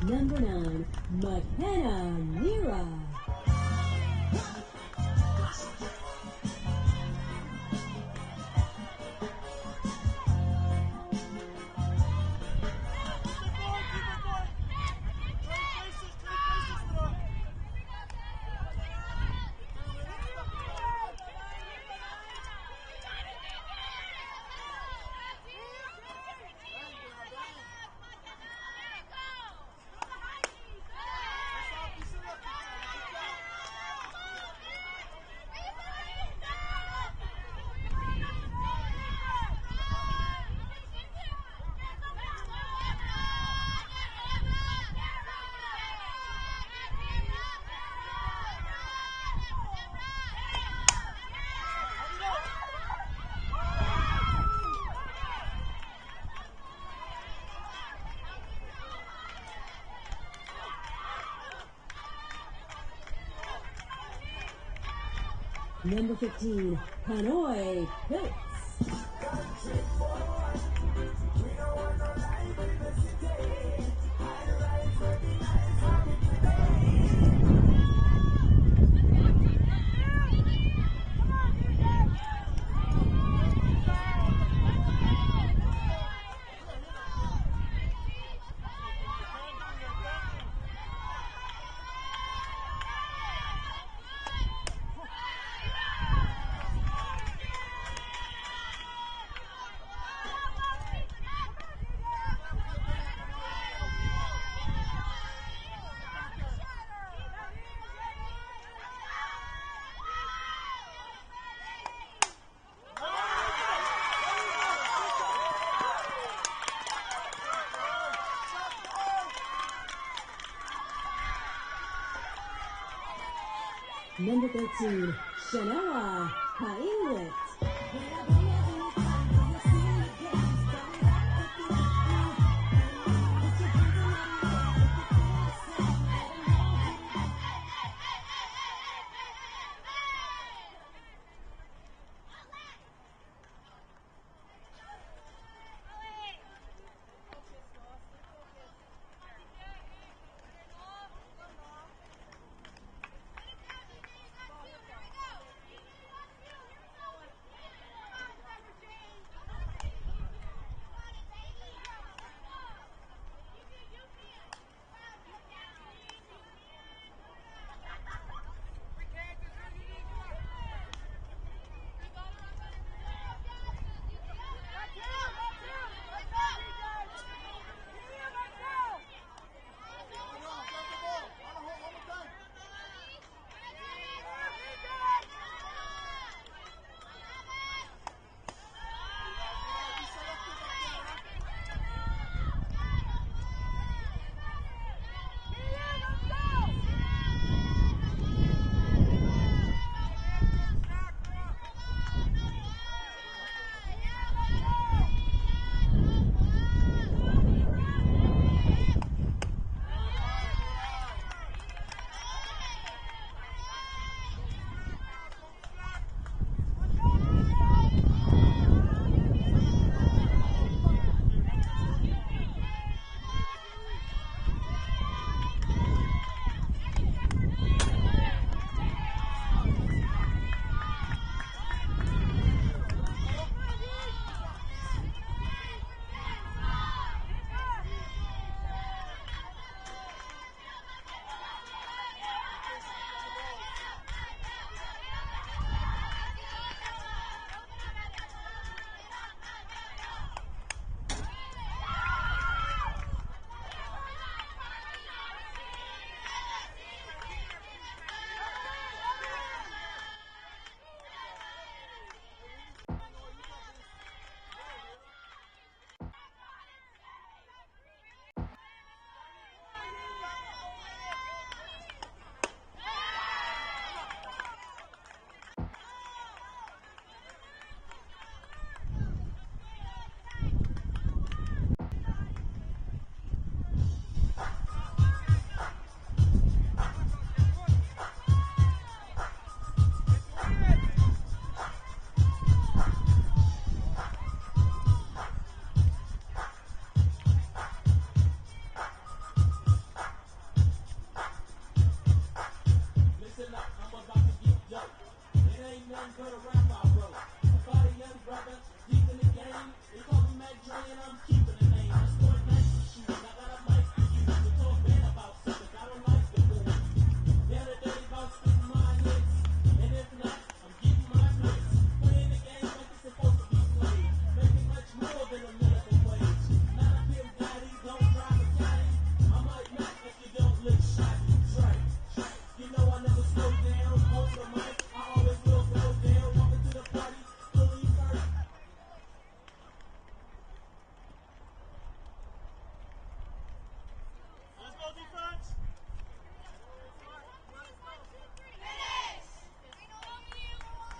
S1: Number 9, McKenna Nira. Number 15, Hanoi Pilts. Number 13, Shanoa Kainglet.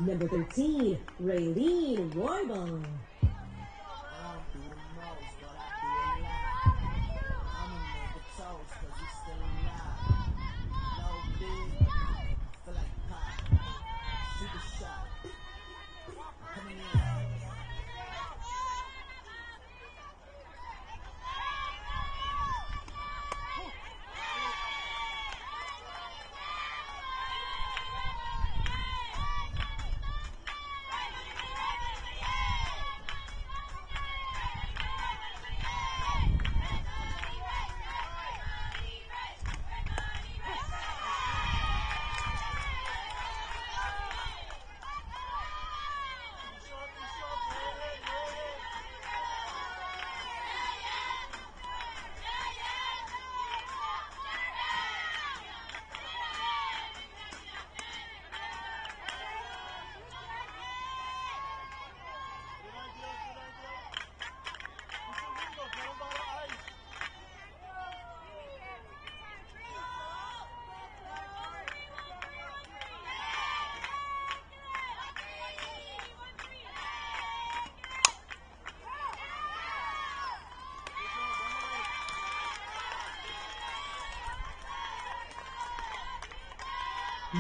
S1: Number 13, Raylene Roybon.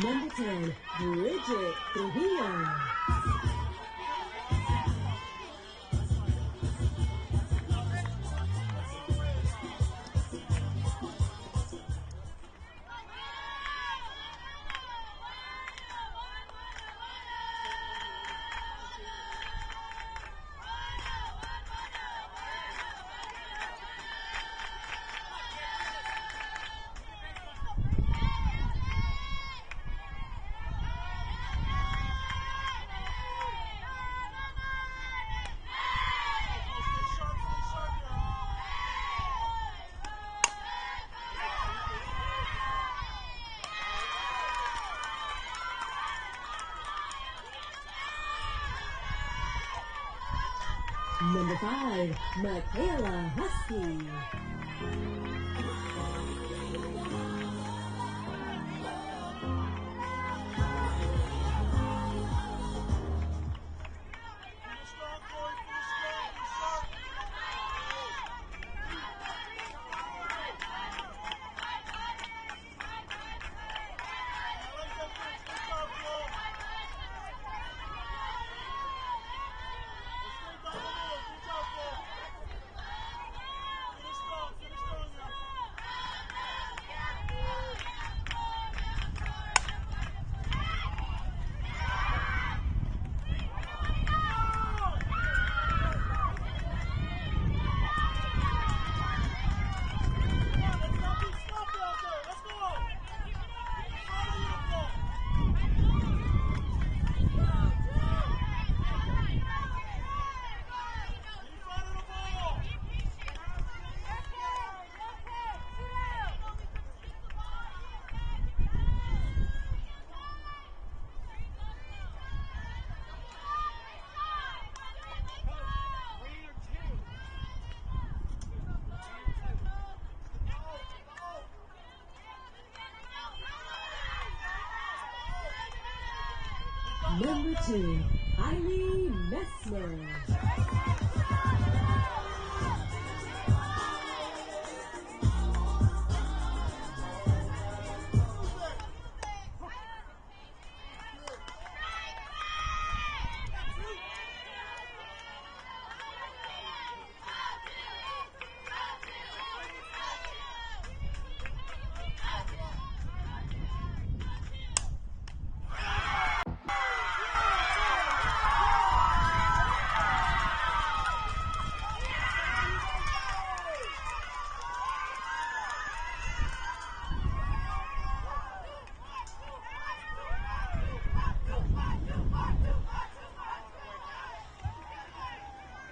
S1: Number 10, Bridget Trujillo. Number 5, Michaela Husky. Number 2, Hawai'i Messmer.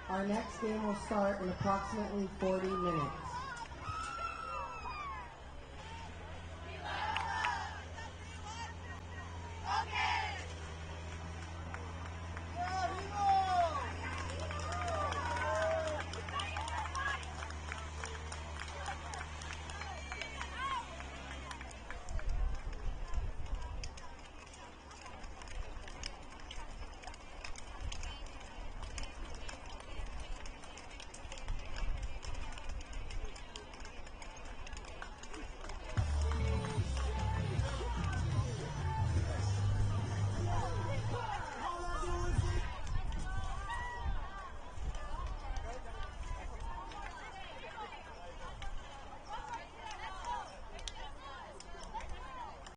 S12: Our next game will start in approximately 40 minutes.